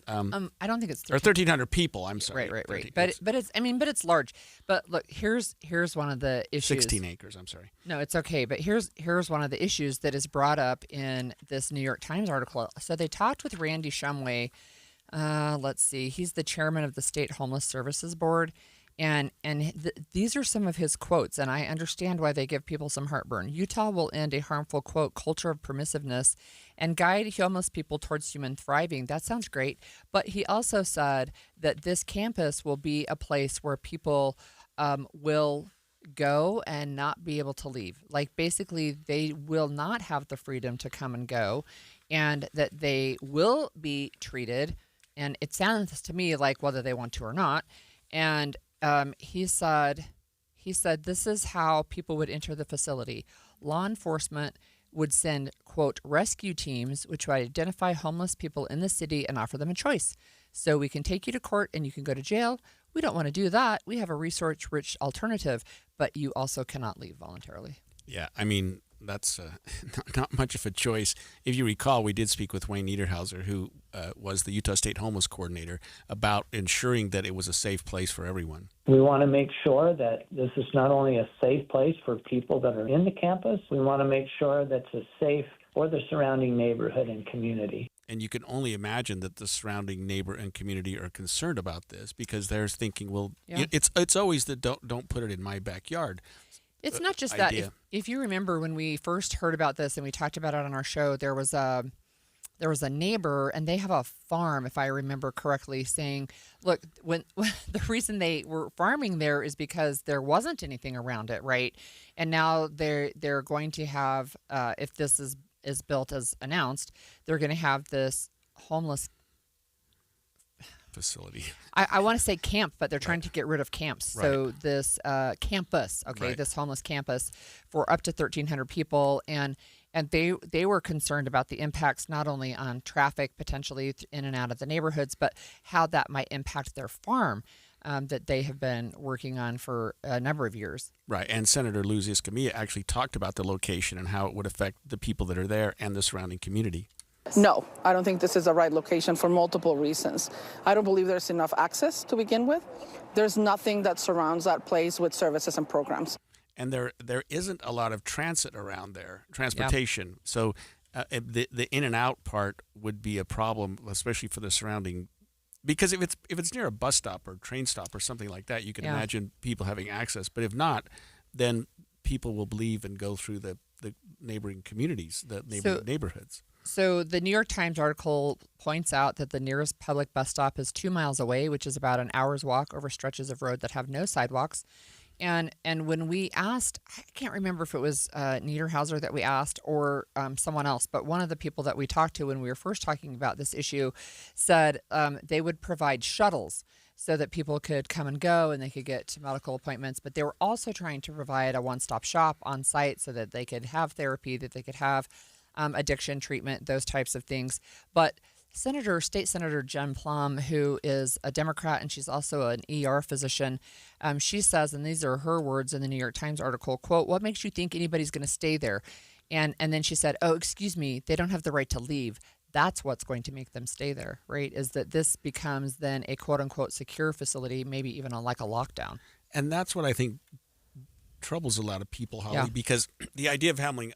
I don't think it's 1,300 people. I'm sorry. Right. But it's large. But look, here's one of the issues. 16 acres. I'm sorry. No, it's okay. But here's one of the issues that is brought up in this New York Times article. So they talked with Randy Shumway. Let's see. He's the chairman of the State Homeless Services Board. And these are some of his quotes, and I understand why they give people some heartburn. Utah will end a harmful, quote, culture of permissiveness and guide homeless people towards human thriving. That sounds great. But he also said that this campus will be a place where people will go and not be able to leave. Like, basically, they will not have the freedom to come and go, and that they will be treated. And it sounds to me like whether they want to or not. And he said this is how people would enter the facility. Law enforcement would send, quote, rescue teams, which would identify homeless people in the city and offer them a choice. So we can take you to court and you can go to jail. We don't want to do that. We have a resource-rich alternative, but you also cannot leave voluntarily. Yeah, I mean, that's not much of a choice. If you recall, we did speak with Wayne Niederhauser, who was the Utah State Homeless Coordinator, about ensuring that it was a safe place for everyone. We want to make sure that this is not only a safe place for people that are in the campus, we want to make sure that it's safe for the surrounding neighborhood and community. And you can only imagine that the surrounding neighbor and community are concerned about this, because they're thinking, well, it's always the don't put it in my backyard. It's not just idea. that. If you remember when we first heard about this and we talked about it on our show, there was a neighbor, and they have a farm, if I remember correctly, saying, look, when the reason they were farming there is because there wasn't anything around it, right? And now they're going to have, if this is built as announced, they're going to have this homeless facility. I want to say camp, but they're trying to get rid of camps. Right. So this campus, this homeless campus for up to 1,300 people, and they were concerned about the impacts not only on traffic potentially in and out of the neighborhoods, but how that might impact their farm that they have been working on for a number of years. Right, and Senator Luz Escamilla actually talked about the location and how it would affect the people that are there and the surrounding community. No, I don't think this is the right location for multiple reasons. I don't believe there's enough access to begin with. There's nothing that surrounds that place with services and programs. And there isn't a lot of transit around there, transportation. Yeah. So the in and out part would be a problem, especially for the surrounding. Because if it's near a bus stop or train stop or something like that, you can imagine people having access. But if not, then people will leave and go through the neighboring communities, the neighborhoods. So the New York Times article points out that the nearest public bus stop is 2 miles away, which is about an hour's walk over stretches of road that have no sidewalks. And when we asked, I can't remember if it was Niederhauser that we asked or someone else, but one of the people that we talked to when we were first talking about this issue said they would provide shuttles so that people could come and go and they could get to medical appointments. But they were also trying to provide a one-stop shop on site so that they could have therapy, that they could have addiction treatment, those types of things. But State Senator Jen Plum, who is a Democrat and she's also an ER physician, she says, and these are her words in the New York Times article, quote, "What makes you think anybody's going to stay there?" And then she said, "Oh, excuse me, they don't have the right to leave." That's what's going to make them stay there, right? Is that this becomes then a quote unquote secure facility, maybe even like a lockdown. And that's what I think troubles a lot of people, Holly, because the idea of having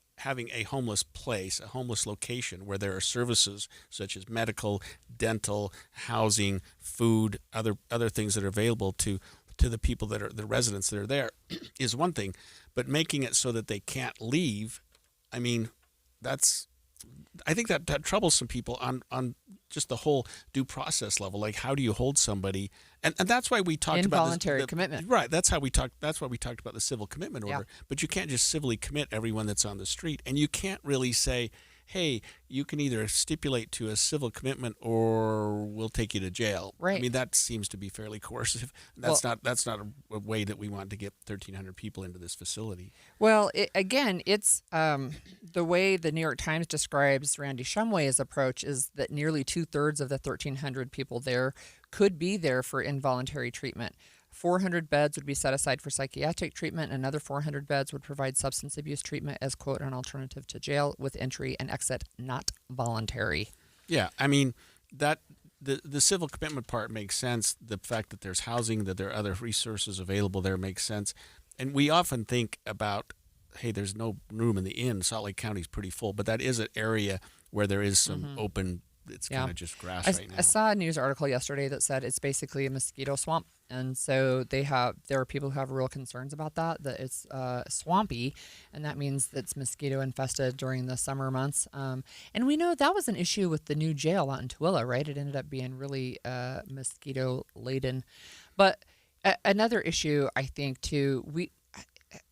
a homeless place, a homeless location where there are services such as medical, dental, housing, food, other things that are available to the people that are the residents that are there is one thing, but making it so that they can't leave, I mean, I think that troubles some people on just the whole due process level. Like, how do you hold somebody? And that's why we talked about involuntary commitment. Right. That's why we talked about the civil commitment order. Yeah. But you can't just civilly commit everyone that's on the street, and you can't really say, hey, you can either stipulate to a civil commitment or we'll take you to jail. Right. I mean, that seems to be fairly coercive. That's not a way that we want to get 1,300 people into this facility. Well, it's the way the New York Times describes Randy Shumway's approach is that nearly 2/3 of the 1,300 people there could be there for involuntary treatment. 400 beds would be set aside for psychiatric treatment. Another 400 beds would provide substance abuse treatment as, quote, an alternative to jail with entry and exit not voluntary. Yeah, I mean, that the civil commitment part makes sense. The fact that there's housing, that there are other resources available there makes sense. And we often think about, hey, there's no room in the inn. Salt Lake County is pretty full, but that is an area where there is some open, it's kind of just grass right now. I saw a news article yesterday that said it's basically a mosquito swamp. And so there are people who have real concerns about that it's swampy, and that means it's mosquito infested during the summer months. And we know that was an issue with the new jail out in Tooele, right? It ended up being really mosquito laden. But another issue, I think, too,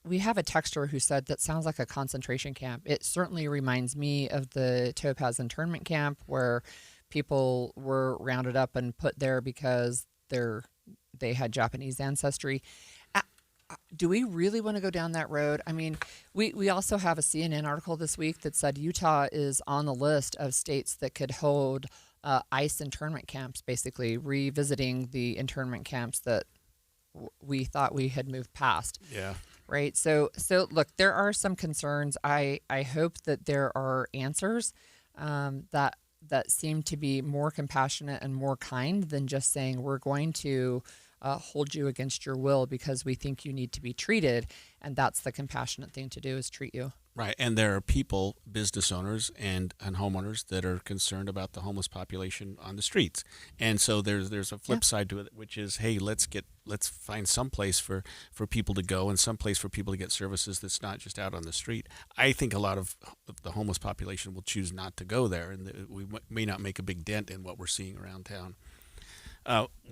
we have a texter who said that sounds like a concentration camp. It certainly reminds me of the Topaz internment camp where people were rounded up and put there because they had Japanese ancestry. Do we really want to go down that road? I mean, we also have a CNN article this week that said Utah is on the list of states that could hold ICE internment camps, basically revisiting the internment camps that we thought we had moved past. Yeah. right? So look, there are some concerns. I hope that there are answers that seem to be more compassionate and more kind than just saying we're going to hold you against your will because we think you need to be treated, and that's the compassionate thing to do, is treat you. Right, and there are people, business owners and homeowners that are concerned about the homeless population on the streets, and so there's a flip side to it, which is, hey, let's find some place for people to go and some place for people to get services that's not just out on the street. I think a lot of the homeless population will choose not to go there, and we may not make a big dent in what we're seeing around town.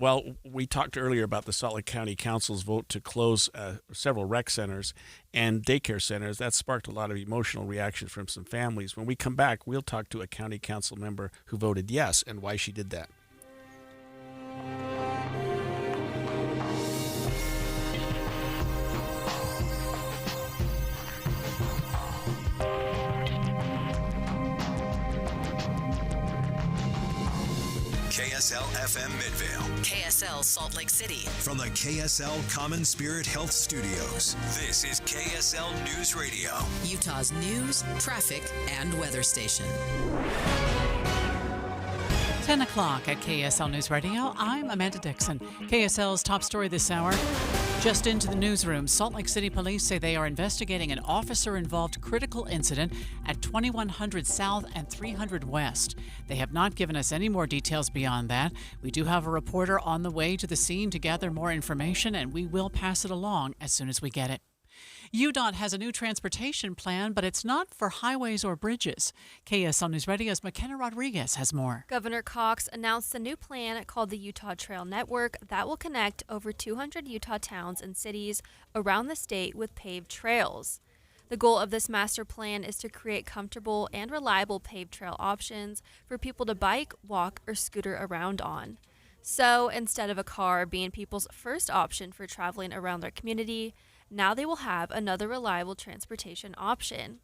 Well, we talked earlier about the Salt Lake County Council's vote to close several rec centers and daycare centers. That sparked a lot of emotional reactions from some families. When we come back, we'll talk to a county council member who voted yes and why she did that. KSL FM Midvale. KSL Salt Lake City. From the KSL Common Spirit Health Studios, this is KSL News Radio. Utah's news, traffic, and weather station. 10 o'clock at KSL News Radio. I'm Amanda Dixon. KSL's top story this hour. Just into the newsroom, Salt Lake City police say they are investigating an officer-involved critical incident at 2100 South and 300 West. They have not given us any more details beyond that. We do have a reporter on the way to the scene to gather more information, and we will pass it along as soon as we get it. UDOT has a new transportation plan, but it's not for highways or bridges. KSL News Radio's McKenna Rodriguez has more. Governor Cox announced a new plan called the Utah Trail Network that will connect over 200 Utah towns and cities around the state with paved trails. The goal of this master plan is to create comfortable and reliable paved trail options for people to bike, walk, or scooter around on. So instead of a car being people's first option for traveling around their community, now they will have another reliable transportation option.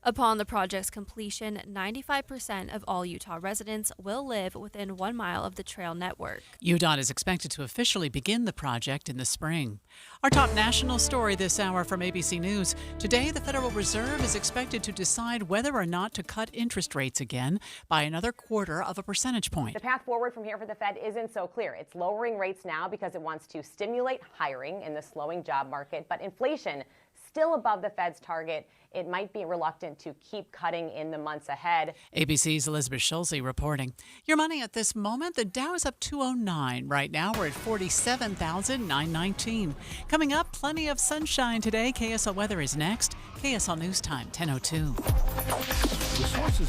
Upon the project's completion, 95% of all Utah residents will live within 1 mile of the trail network. UDOT is expected to officially begin the project in the spring. Our top national story this hour from ABC News. Today, the Federal Reserve is expected to decide whether or not to cut interest rates again by another 1/4 percentage point. The path forward from here for the Fed isn't so clear. It's lowering rates now because it wants to stimulate hiring in the slowing job market, but inflation still above the Fed's target. It might be reluctant to keep cutting in the months ahead. ABC's Elizabeth Schulze reporting. Your money at this moment, the Dow is up 209. Right now, we're at 47,919. Coming up, plenty of sunshine today. KSL weather is next. KSL News Time, 10:02. The sources.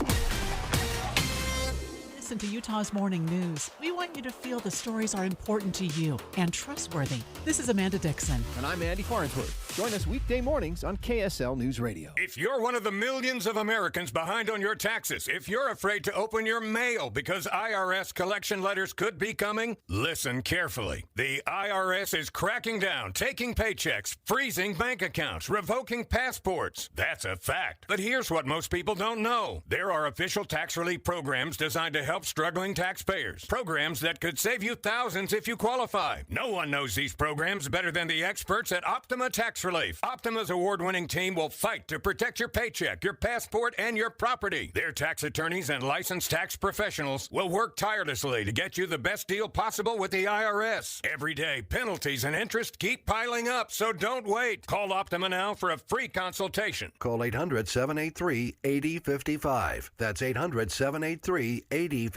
Listen to Utah's Morning News. We want you to feel the stories are important to you and trustworthy. This is Amanda Dixon. And I'm Andy Farnsworth. Join us weekday mornings on KSL News Radio. If you're one of the millions of Americans behind on your taxes, if you're afraid to open your mail because IRS collection letters could be coming, listen carefully. The IRS is cracking down, taking paychecks, freezing bank accounts, revoking passports. That's a fact. But here's what most people don't know. There are official tax relief programs designed to help struggling taxpayers. Programs that could save you thousands if you qualify. No one knows these programs better than the experts at Optima Tax Relief. Optima's award-winning team will fight to protect your paycheck, your passport, and your property. Their tax attorneys and licensed tax professionals will work tirelessly to get you the best deal possible with the IRS. Every day, penalties and interest keep piling up, so don't wait. Call Optima now for a free consultation. Call 800-783-8055. That's 800-783-8055.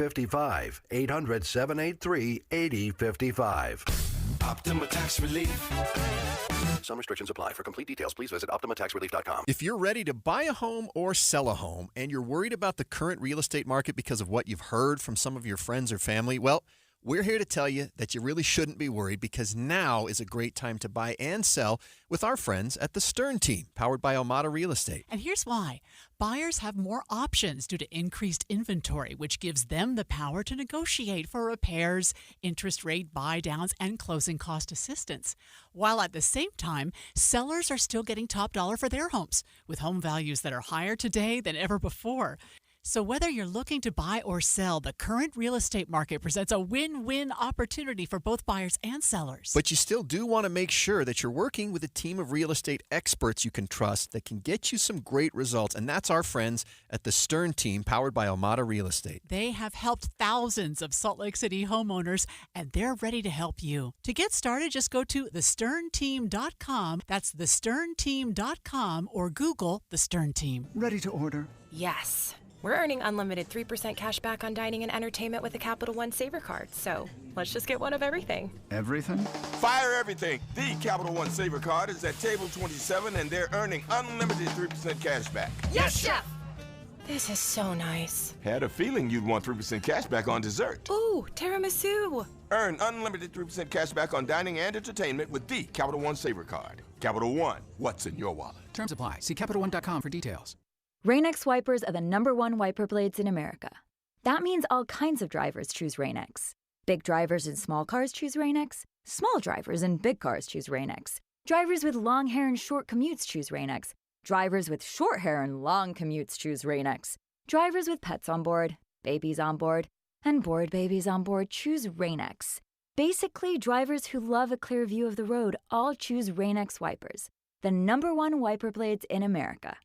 800-783-8055. Optima Tax Relief. Some restrictions apply. For complete details, please visit OptimaTaxRelief.com. If you're ready to buy a home or sell a home and you're worried about the current real estate market because of what you've heard from some of your friends or family, well, we're here to tell you that you really shouldn't be worried because now is a great time to buy and sell with our friends at the Stern Team, powered by Almada Real Estate. And here's why. Buyers have more options due to increased inventory, which gives them the power to negotiate for repairs, interest rate buy-downs, and closing cost assistance. While at the same time, sellers are still getting top dollar for their homes, with home values that are higher today than ever before. So whether you're looking to buy or sell, the current real estate market presents a win-win opportunity for both buyers and sellers. But you still do want to make sure that you're working with a team of real estate experts you can trust that can get you some great results. And that's our friends at the Stern Team, powered by Almada Real Estate. They have helped thousands of Salt Lake City homeowners, and they're ready to help you. To get started, just go to thesternteam.com. That's thesternteam.com, or Google The Stern Team. Ready to order? Yes. We're earning unlimited 3% cash back on dining and entertainment with a Capital One Saver card. So let's just get one of everything. Everything? Fire everything. The Capital One Saver card is at table 27, and they're earning unlimited 3% cash back. Yes, Chef! This is so nice. Had a feeling you'd want 3% cash back on dessert. Ooh, tiramisu. Earn unlimited 3% cash back on dining and entertainment with the Capital One Saver card. Capital One, what's in your wallet? Terms apply. See CapitalOne.com for details. Rain-X wipers are the #1 wiper blades in America. That means all kinds of drivers choose Rain-X. Big drivers in small cars choose Rain-X. Small drivers in big cars choose Rain-X. Drivers with long hair and short commutes choose Rain-X. Drivers with short hair and long commutes choose Rain-X. Drivers with pets on board, babies on board, and bored babies on board choose Rain-X. Basically, drivers who love a clear view of the road all choose Rain-X wipers, the #1 wiper blades in America.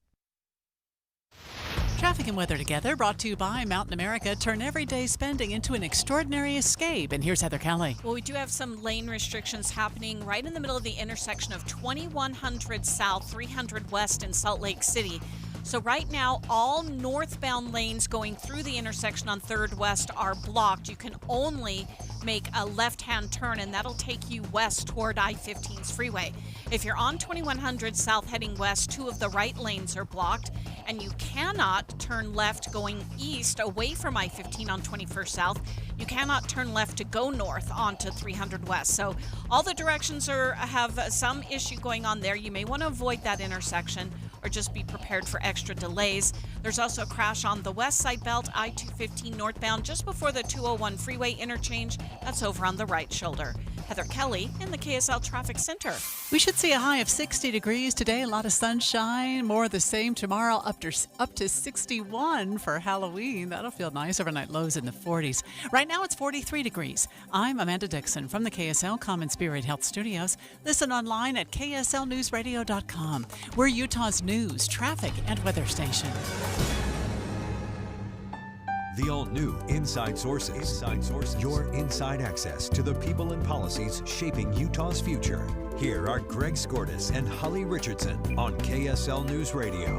Traffic and weather together, brought to you by Mountain America. Turn everyday spending into an extraordinary escape. And here's Heather Kelly. Well, we do have some lane restrictions happening right in the middle of the intersection of 2100 South, 300 West in Salt Lake City. So right now, all northbound lanes going through the intersection on 3rd West are blocked. You can only make a left-hand turn, and that'll take you west toward I-15's freeway. If you're on 2100 South heading west, 2 of the right lanes are blocked, and you cannot turn left going east away from I-15 on 21st South. You cannot turn left to go north onto 300 West. So all the directions have some issue going on there. You may want to avoid that intersection or just be prepared for extra delays. There's also a crash on the west side belt, I-215 northbound, just before the 201 freeway interchange. That's over on the right shoulder. Heather Kelly in the KSL Traffic Center. We should see a high of 60 degrees today, a lot of sunshine, more of the same tomorrow, up to 61 for Halloween. That'll feel nice. Overnight lows in the 40s. Right now it's 43 degrees. I'm Amanda Dixon from the KSL Common Spirit Health Studios. Listen online at kslnewsradio.com. We're Utah's news, traffic, and weather station. The all-new Inside Sources. Your inside access to the people and policies shaping Utah's future. Here are Greg Skordas and Holly Richardson on KSL News Radio.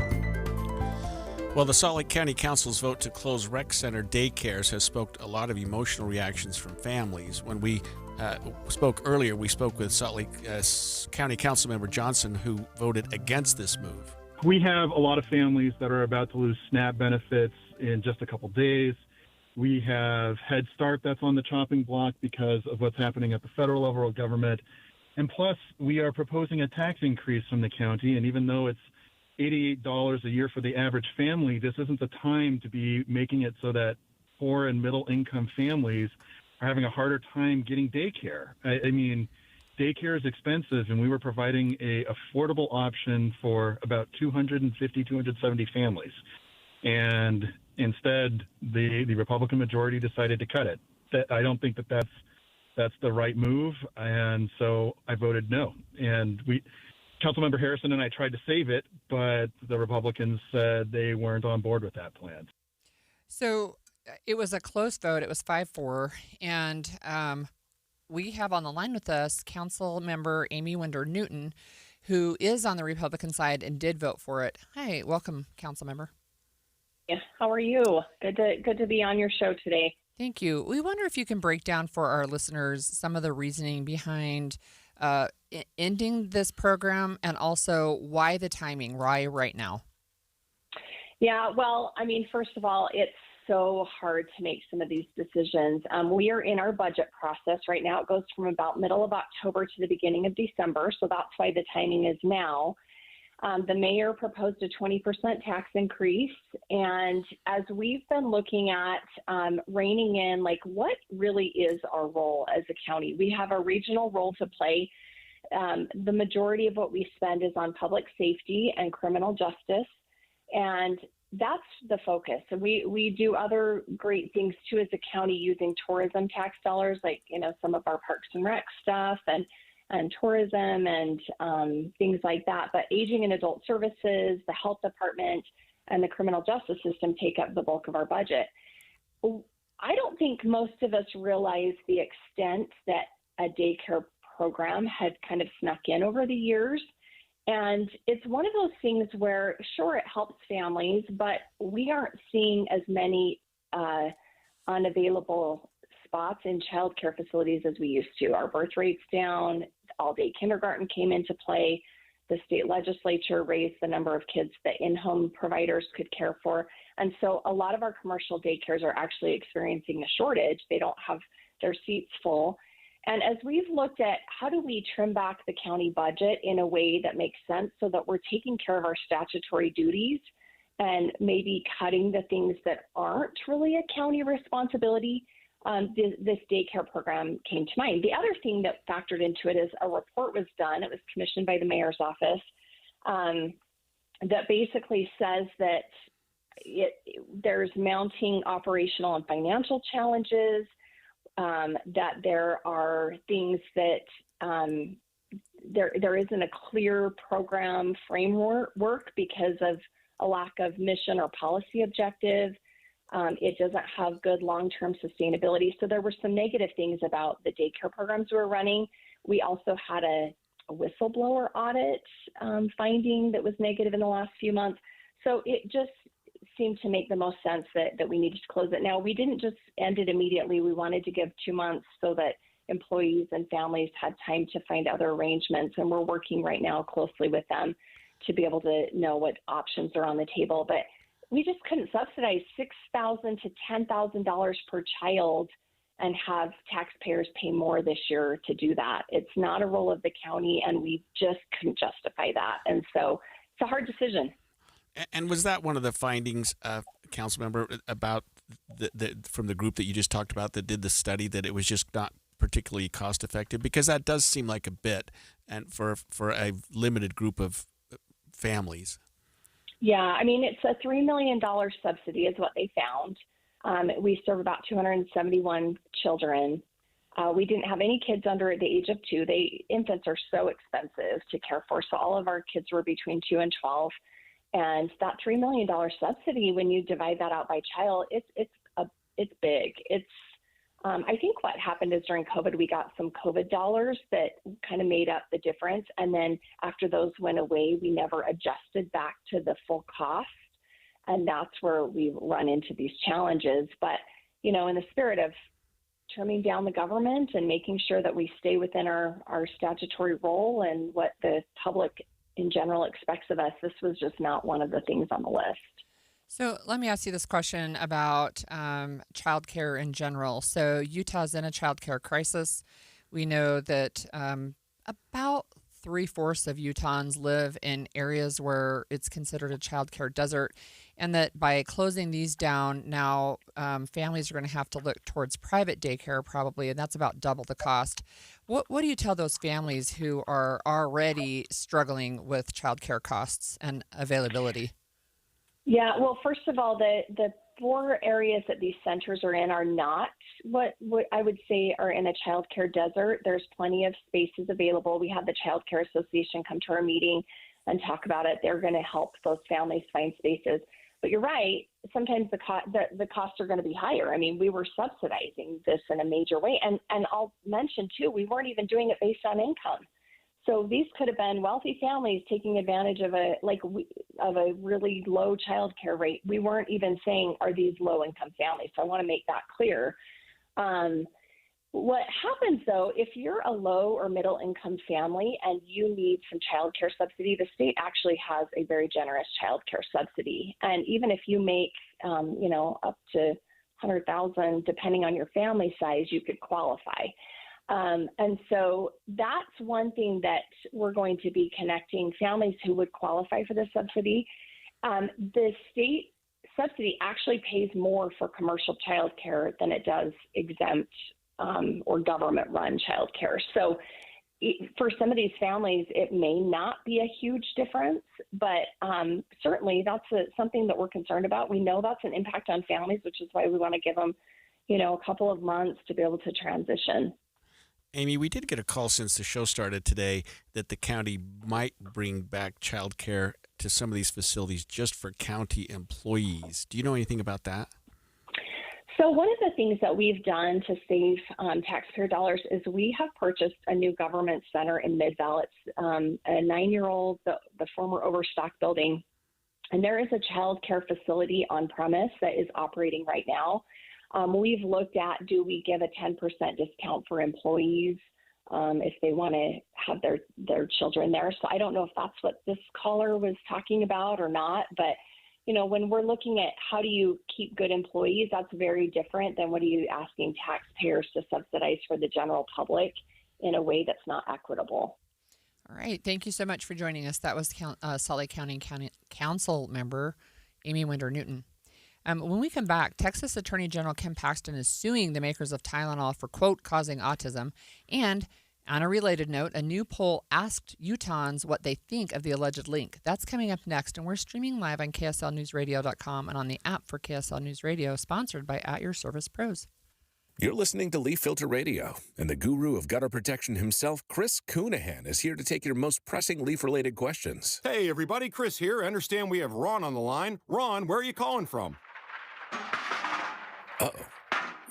Well, the Salt Lake County Council's vote to close rec center daycares has stoked a lot of emotional reactions from families. When we spoke earlier, we spoke with Salt Lake County Councilmember Johnson, who voted against this move. We have a lot of families that are about to lose SNAP benefits in just a couple days. We have Head Start that's on the chopping block because of what's happening at the federal level of government. And plus, we are proposing a tax increase from the county. And even though it's $88 a year for the average family, this isn't the time to be making it so that poor and middle income families are having a harder time getting daycare. I mean, daycare is expensive, and we were providing a affordable option for about 270 families. And instead, the Republican majority decided to cut it. I don't think that's the right move, and so I voted no. And Councilmember Harrison and I tried to save it, but the Republicans said they weren't on board with that plan. So it was a close vote. It was 5-4, and we have on the line with us Council Member Amy Winder Newton, who is on the Republican side and did vote for it. Hi, welcome, Council Member. How are you? Good to be on your show today. Thank you. We wonder if you can break down for our listeners some of the reasoning behind ending this program, and also why the timing, why right now? Yeah, well, I mean, first of all, it's so hard to make some of these decisions. We are in our budget process right now. It goes from about middle of October to the beginning of December, so that's why the timing is now. The mayor proposed a 20% tax increase, and as we've been looking at reining in, like, what really is our role as a county? We have a regional role to play. The majority of what we spend is on public safety and criminal justice, and that's the focus. And we do other great things too as a county using tourism tax dollars, like, some of our Parks and Rec stuff and tourism and things like that. But aging and adult services, the health department, and the criminal justice system take up the bulk of our budget. I don't think most of us realize the extent that a daycare program had kind of snuck in over the years. And it's one of those things where, sure, it helps families, but we aren't seeing as many unavailable spots in child care facilities as we used to. Our birth rate's down. All-day kindergarten came into play. The state legislature raised the number of kids that in-home providers could care for. And so a lot of our commercial daycares are actually experiencing a shortage. They don't have their seats full. And as we've looked at how do we trim back the county budget in a way that makes sense so that we're taking care of our statutory duties and maybe cutting the things that aren't really a county responsibility, this daycare program came to mind. The other thing that factored into it is a report was done. It was commissioned by the mayor's office that basically says that there's mounting operational and financial challenges, that there are things that there isn't a clear program framework because of a lack of mission or policy objective. It doesn't have good long-term sustainability. So there were some negative things about the daycare programs we were running. We also had a whistleblower audit finding that was negative in the last few months. So it just seemed to make the most sense that we needed to close it. Now, we didn't just end it immediately. We wanted to give 2 months so that employees and families had time to find other arrangements. And we're working right now closely with them to be able to know what options are on the table. But we just couldn't subsidize $6,000 to $10,000 per child and have taxpayers pay more this year to do that. It's not a role of the county, and we just couldn't justify that. And so it's a hard decision. And was that one of the findings, council member, about from the group that you just talked about that did the study, that it was just not particularly cost effective? Because that does seem like a bit, and for a limited group of families. Yeah, I mean, it's a $3 million subsidy is what they found. We serve about 271 children. We didn't have any kids under the age of 2. Infants are so expensive to care for, so all of our kids were between 2 and 12. And that $3 million subsidy, when you divide that out by child, it's big. I think what happened is during COVID, we got some COVID dollars that kind of made up the difference. And then after those went away, we never adjusted back to the full cost. And that's where we run into these challenges. But, in the spirit of trimming down the government and making sure that we stay within our statutory role and what the public in general expects of us, this was just not one of the things on the list. So let me ask you this question about childcare in general. So Utah's in a childcare crisis. We know that about 3/4 of Utahns live in areas where it's considered a childcare desert, and that by closing these down now, families are going to have to look towards private daycare probably, and that's about double the cost. What do you tell those families who are already struggling with childcare costs and availability? Yeah, well, first of all, the 4 areas that these centers are in are not what I would say are in a childcare desert. There's plenty of spaces available. We had the Child Care Association come to our meeting and talk about it. They're going to help those families find spaces. But you're right, sometimes the costs are going to be higher. I mean, we were subsidizing this in a major way. And I'll mention, too, we weren't even doing it based on income. So these could have been wealthy families taking advantage of a really low child care rate. We weren't even saying, are these low-income families? So I want to make that clear. What happens, though, if you're a low or middle-income family and you need some child care subsidy, the state actually has a very generous child care subsidy. And even if you make, up to $100,000, depending on your family size, you could qualify. And so that's one thing that we're going to be connecting families who would qualify for the subsidy. The state subsidy actually pays more for commercial childcare than it does exempt or government-run childcare. So for some of these families, it may not be a huge difference, but certainly that's something that we're concerned about. We know that's an impact on families, which is why we want to give them, a couple of months to be able to transition. Amy, we did get a call since the show started today that the county might bring back childcare to some of these facilities just for county employees. Do you know anything about that? So one of the things that we've done to save taxpayer dollars is we have purchased a new government center in Midvale. It's a 9-year-old, the former Overstock building. And there is a child care facility on premise that is operating right now. We've looked at, do we give a 10% discount for employees if they want to have their children there? So I don't know if that's what this caller was talking about or not, but when we're looking at how do you keep good employees, that's very different than what are you asking taxpayers to subsidize for the general public in a way that's not equitable. All right. Thank you so much for joining us. That was Salt Lake County Council member Amy Winder-Newton. When we come back, Texas Attorney General Ken Paxton is suing the makers of Tylenol for, quote, causing autism. And on a related note, a new poll asked Utahns what they think of the alleged link. That's coming up next, and we're streaming live on KSLNewsRadio.com and on the app for KSL News Radio, sponsored by At Your Service Pros. You're listening to Leaf Filter Radio, and the guru of gutter protection himself, Chris Coonahan, is here to take your most pressing leaf-related questions. Hey, everybody, Chris here. I understand we have Ron on the line. Ron, where are you calling from? Uh-oh.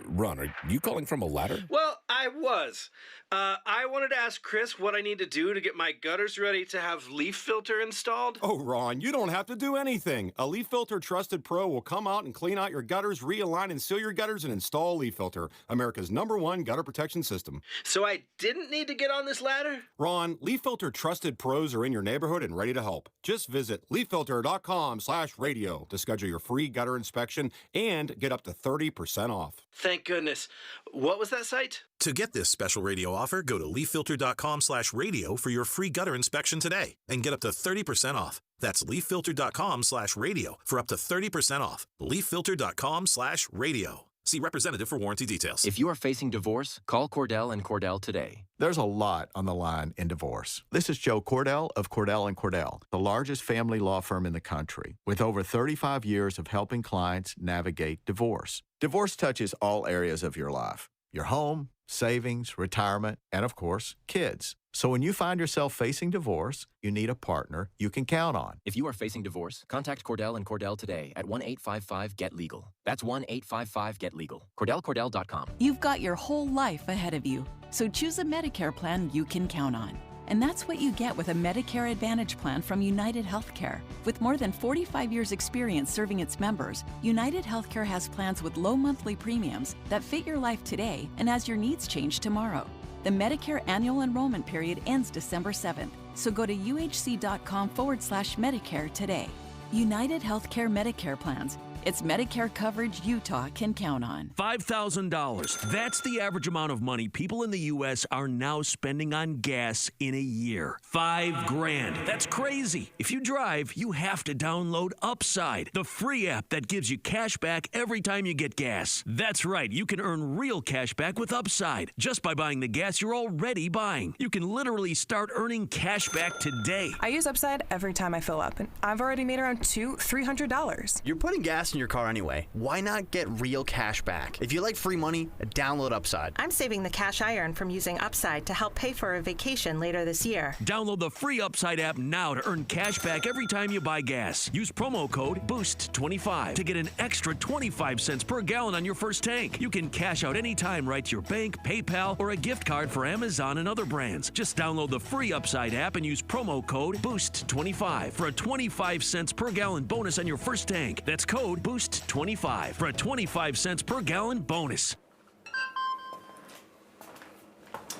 Ron, are you calling from a ladder? Well, I was. I wanted to ask Chris what I need to do to get my gutters ready to have Leaf Filter installed. Oh, Ron, you don't have to do anything. A Leaf Filter Trusted Pro will come out and clean out your gutters, realign and seal your gutters, and install Leaf Filter, America's #1 gutter protection system. So I didn't need to get on this ladder? Ron, Leaf Filter Trusted Pros are in your neighborhood and ready to help. Just visit leaffilter.com/radio to schedule your free gutter inspection and get up to 30% off. Thank goodness. What was that site? To get this special radio offer, go to leaffilter.com/radio for your free gutter inspection today and get up to 30% off. That's leaffilter.com/radio for up to 30% off. leaffilter.com/radio. See representative for warranty details. If you are facing divorce, call Cordell and Cordell today. There's a lot on the line in divorce. This is Joe Cordell of Cordell & Cordell, the largest family law firm in the country, with over 35 years of helping clients navigate divorce. Divorce touches all areas of your life: your home, savings, retirement, and of course, kids. So when you find yourself facing divorce, you need a partner you can count on. If you are facing divorce, contact Cordell and Cordell today at 1-855-GET-LEGAL. That's 1-855-GET-LEGAL. CordellCordell.com. You've got your whole life ahead of you, so choose a Medicare plan you can count on. And that's what you get with a Medicare Advantage plan from United Healthcare. With more than 45 years' experience serving its members, United Healthcare has plans with low monthly premiums that fit your life today and as your needs change tomorrow. The Medicare annual enrollment period ends December 7th, so go to uhc.com/Medicare today. United Healthcare Medicare plans. It's Medicare coverage Utah can count on. $5,000. That's the average amount of money people in the U.S. are now spending on gas in a year. $5,000. That's crazy. If you drive, you have to download Upside, the free app that gives you cash back every time you get gas. That's right. You can earn real cash back with Upside just by buying the gas you're already buying. You can literally start earning cash back today. I use Upside every time I fill up, and I've already made around $300. You're putting gas in your car anyway. Why not get real cash back? If you like free money, download Upside. I'm saving the cash I earn from using Upside to help pay for a vacation later this year. Download the free Upside app now to earn cash back every time you buy gas. Use promo code BOOST25 to get an extra 25 cents per gallon on your first tank. You can cash out anytime right to your bank, PayPal, or a gift card for Amazon and other brands. Just download the free Upside app and use promo code BOOST25 for a 25 cents per gallon bonus on your first tank. That's code BOOST25 for a 25 cents per gallon bonus.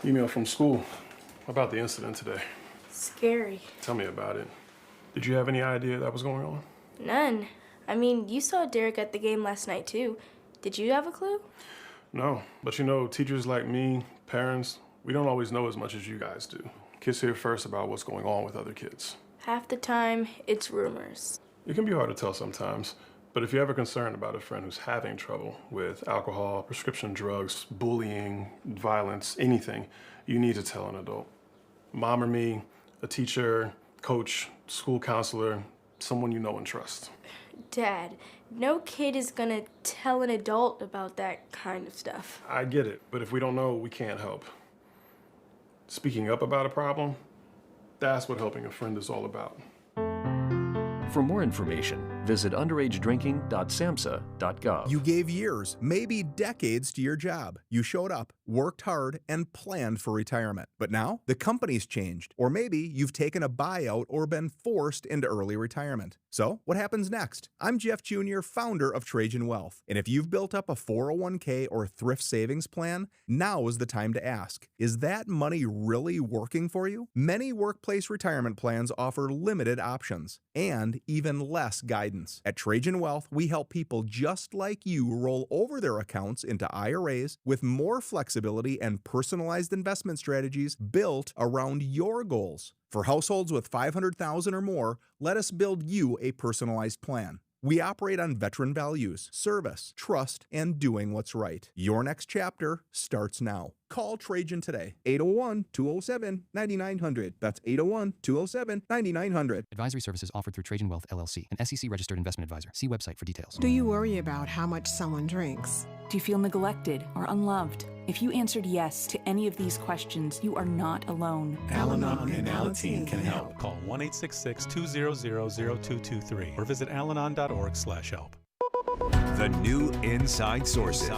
Email from school about the incident today. Scary. Tell me about it. Did you have any idea that was going on? None. I mean, you saw Derek at the game last night, too. Did you have a clue? No, but teachers like me, parents, we don't always know as much as you guys do. Kids hear first about what's going on with other kids. Half the time, it's rumors. It can be hard to tell sometimes. But if you're ever concerned about a friend who's having trouble with alcohol, prescription drugs, bullying, violence, anything, you need to tell an adult. Mom or me, a teacher, coach, school counselor, someone you know and trust. Dad, no kid is gonna tell an adult about that kind of stuff. I get it, but if we don't know, we can't help. Speaking up about a problem, that's what helping a friend is all about. For more information, visit underagedrinking.samhsa.gov. You gave years, maybe decades to your job. You showed up, worked hard, and planned for retirement. But now, the company's changed. Or maybe you've taken a buyout or been forced into early retirement. So, what happens next? I'm Jeff Jr., founder of Trajan Wealth. And if you've built up a 401k or thrift savings plan, now is the time to ask, is that money really working for you? Many workplace retirement plans offer limited options and even less guidance. At Trajan Wealth, we help people just like you roll over their accounts into IRAs with more flexibility and personalized investment strategies built around your goals. For households with $500,000 or more, let us build you a personalized plan. We operate on veteran values, service, trust, and doing what's right. Your next chapter starts now. Call Trajan today. 801-207-9900. That's 801-207-9900. Advisory services offered through Trajan Wealth, LLC, an SEC-registered investment advisor. See website for details. Do you worry about how much someone drinks? Do you feel neglected or unloved? If you answered yes to any of these questions, you are not alone. Al-Anon and Alateen can help. Call 1-866-200-0223 or visit alanon.org/help. The new Inside Sources.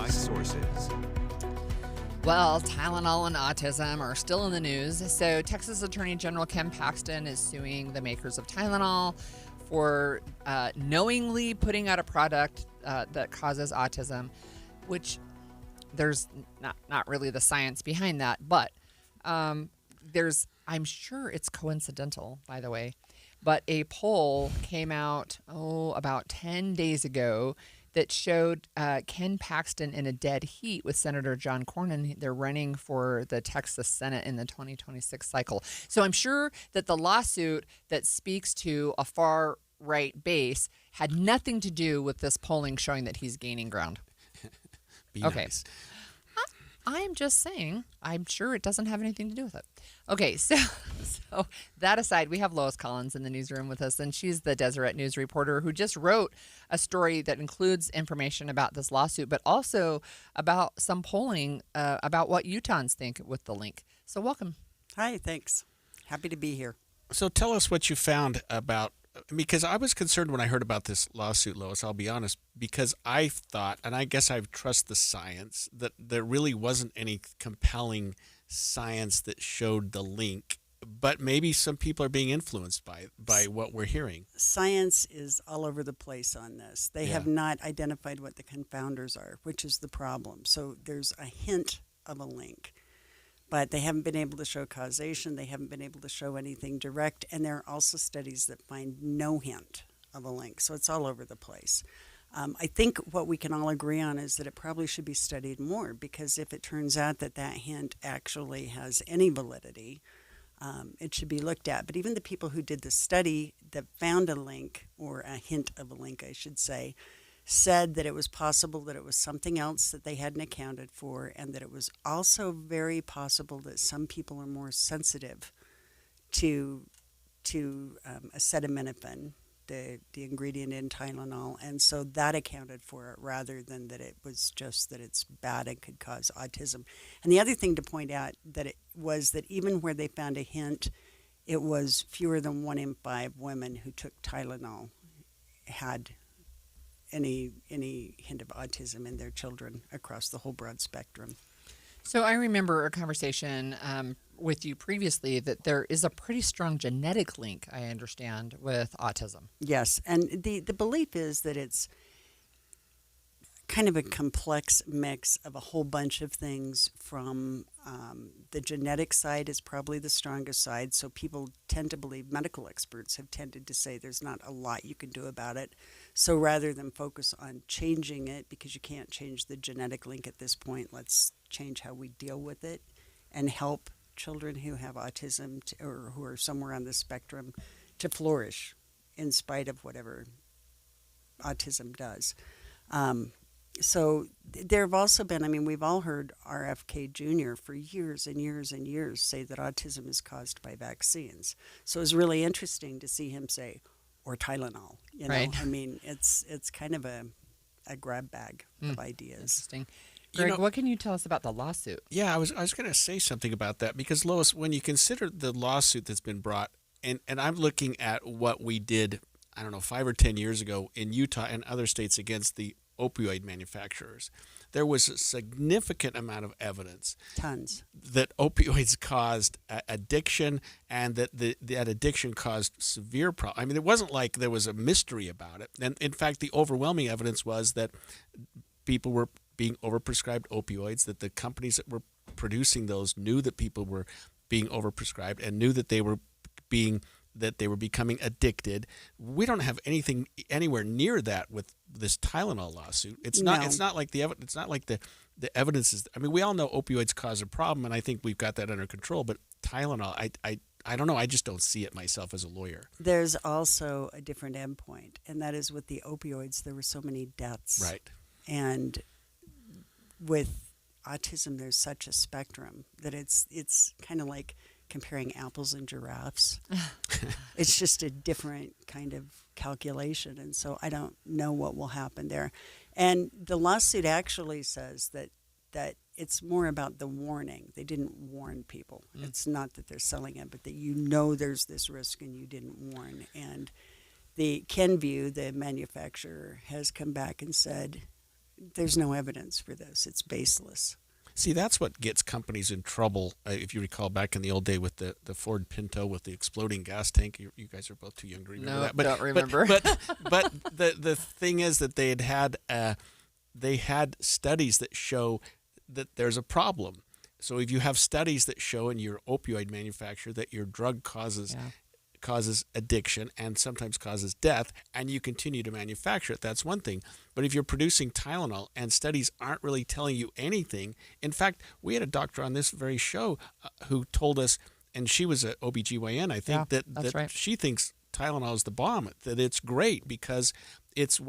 Well, Tylenol and autism are still in the news. So Texas Attorney General Ken Paxton is suing the makers of Tylenol for knowingly putting out a product that causes autism, which there's not really the science behind that. But I'm sure it's coincidental, by the way, but a poll came out, about 10 days ago that showed Ken Paxton in a dead heat with Senator John Cornyn. They're running for the Texas Senate in the 2026 cycle. So I'm sure that the lawsuit that speaks to a far-right base had nothing to do with this polling showing that he's gaining ground. Okay. Nice. I am just saying, I'm sure it doesn't have anything to do with it. Okay, so that aside, we have Lois Collins in the newsroom with us, and she's the Deseret News reporter who just wrote a story that includes information about this lawsuit, but also about some polling about what Utahns think with the link. So welcome. Hi, thanks. Happy to be here. So tell us what you found about, because I was concerned when I heard about this lawsuit, Lois, I'll be honest, because I thought, and I guess I trust the science, that there really wasn't any compelling science that showed the link, but maybe some people are being influenced by what we're hearing. Science is all over the place on this. They have not identified what the confounders are, which is the problem. So there's a hint of a link, but they haven't been able to show causation. They haven't been able to show anything direct. And there are also studies that find no hint of a link. So it's all over the place. I think what we can all agree on is that it probably should be studied more, because if it turns out that that hint actually has any validity, it should be looked at. But even the people who did the study that found a link, or a hint of a link, I should say, said that it was possible that it was something else that they hadn't accounted for, and that it was also very possible that some people are more sensitive to acetaminophen, the ingredient in Tylenol, and so that accounted for it rather than that it was just that it's bad and could cause autism. And the other thing to point out that it was that even where they found a hint, it was fewer than 1 in 5 women who took Tylenol had any hint of autism in their children across the whole broad spectrum. So I remember a conversation with you previously that there is a pretty strong genetic link, I understand, with autism. Yes, and the belief is that it's kind of a complex mix of a whole bunch of things. From the genetic side is probably the strongest side, so people tend to believe, medical experts have tended to say there's not a lot you can do about it. So rather than focus on changing it, because you can't change the genetic link at this point, let's change how we deal with it and help children who have autism or who are somewhere on the spectrum to flourish in spite of whatever autism does. So there have also been, I mean, we've all heard RFK Jr. for years and years and years say that autism is caused by vaccines. So it was really interesting to see him say, or Tylenol. You know, Right. I mean, it's kind of a grab bag of ideas. Interesting. Greg, what can you tell us about the lawsuit? Yeah, I was going to say something about that because, Lois, when you consider the lawsuit that's been brought, and I'm looking at what we did, I don't know, 5 or 10 years ago in Utah and other states against the opioid manufacturers, there was a significant amount of evidence Tons. that opioids caused addiction and that that addiction caused severe problems. I mean, it wasn't like there was a mystery about it. And in fact, the overwhelming evidence was that people were being overprescribed opioids, that the companies that were producing those knew that people were being overprescribed and knew that they were becoming addicted. We don't have anything anywhere near that with this Tylenol lawsuit. It's not like the evidence is. I mean, we all know opioids cause a problem, and I think we've got that under control. But Tylenol, I don't know. I just don't see it myself as a lawyer. There's also a different endpoint, and that is with the opioids, there were so many deaths. Right. And with autism, there's such a spectrum that it's kind of like comparing apples and giraffes. It's just a different kind of calculation, and so I don't know what will happen there. And the lawsuit actually says that it's more about the warning. They didn't warn people. It's not that they're selling it, but that there's this risk and you didn't warn. And the Kenvue, the manufacturer, has come back and said there's no evidence for this. It's baseless. See, that's what gets companies in trouble. If you recall back in the old day with the Ford Pinto with the exploding gas tank, you guys are both too young to remember that. But don't remember. But the thing is that they had studies that show that there's a problem. So if you have studies that show in your opioid manufacturer that your drug causes addiction and sometimes causes death, and you continue to manufacture it, that's one thing. But if you're producing Tylenol and studies aren't really telling you anything, in fact, we had a doctor on this very show who told us, and she was an OBGYN, I think, that right. She thinks Tylenol is the bomb, that it's great because it's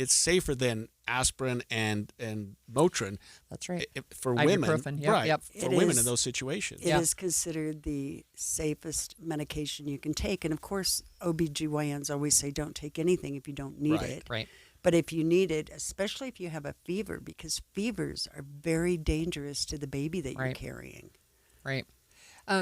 safer than aspirin and Motrin. That's right. For women, Ibuprofen, yep, right? yep. For women in those situations, it is considered the safest medication you can take, and of course, OBGYNs always say don't take anything if you don't need it. Right. But if you need it, especially if you have a fever, because fevers are very dangerous to the baby that you're carrying. Right.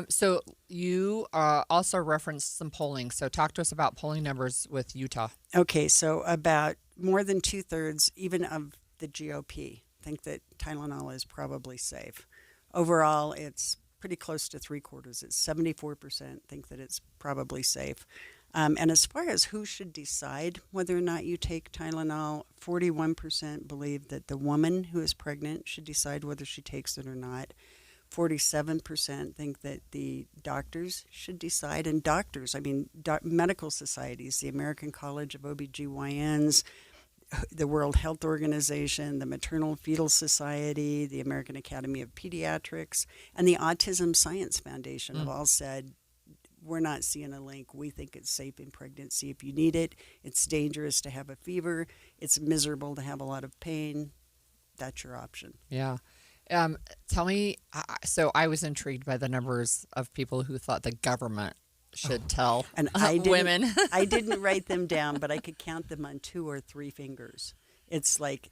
So you also referenced some polling. So talk to us about polling numbers with Utah. Okay, so about more than 2/3, even of the GOP, think that Tylenol is probably safe. Overall, it's pretty close to 3/4. It's 74% think that it's probably safe. And as far as who should decide whether or not you take Tylenol, 41% believe that the woman who is pregnant should decide whether she takes it or not. 47% think that the doctors should decide. And doctors, I mean, medical societies, the American College of OBGYNs, the World Health Organization, the Maternal Fetal Society, the American Academy of Pediatrics, and the Autism Science Foundation have all said, we're not seeing a link. We think it's safe in pregnancy if you need it. It's dangerous to have a fever. It's miserable to have a lot of pain. That's your option. Yeah. Tell me, so I was intrigued by the numbers of people who thought the government should tell and women. I didn't write them down, but I could count them on 2 or 3 fingers. It's like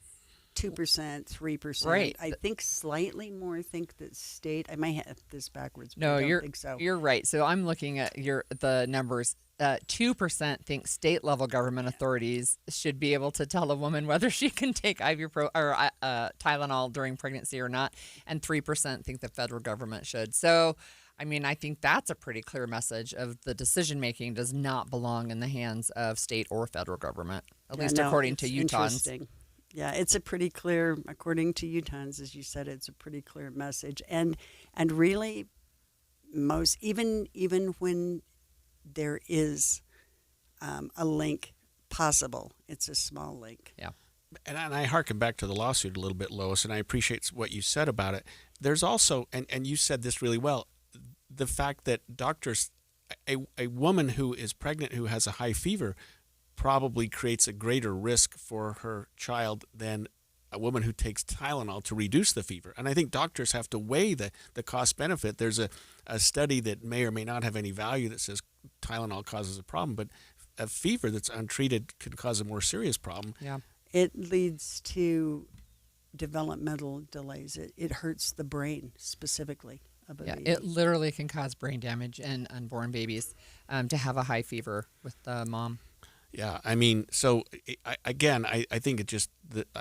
2%, 3%. Right. I think slightly more think that state. I might have this backwards. But No, I don't think so. You're right. So I'm looking at the numbers. 2% think state level government authorities should be able to tell a woman whether she can take Tylenol during pregnancy or not, and 3% think the federal government should. So, I mean, I think that's a pretty clear message of the decision making does not belong in the hands of state or federal government, at least according to Utahns. Interesting. Yeah, it's a pretty clear, according to Utahns, as you said, it's a pretty clear message, and really, most even when there is a link possible, it's a small link. Yeah. And I harken back to the lawsuit a little bit, Lois, and I appreciate what you said about it. There's also, and you said this really well, the fact that doctors, a woman who is pregnant who has a high fever, probably creates a greater risk for her child than a man who is pregnant who has a low fever. And I think that a woman who takes Tylenol to reduce the fever. And I think doctors have to weigh the cost benefit. There's a study that may or may not have any value that says Tylenol causes a problem, but a fever that's untreated could cause a more serious problem. Yeah. It leads to developmental delays. It hurts the brain specifically. Yeah, it literally can cause brain damage in unborn babies to have a high fever with the mom. Yeah, I mean, so I think it just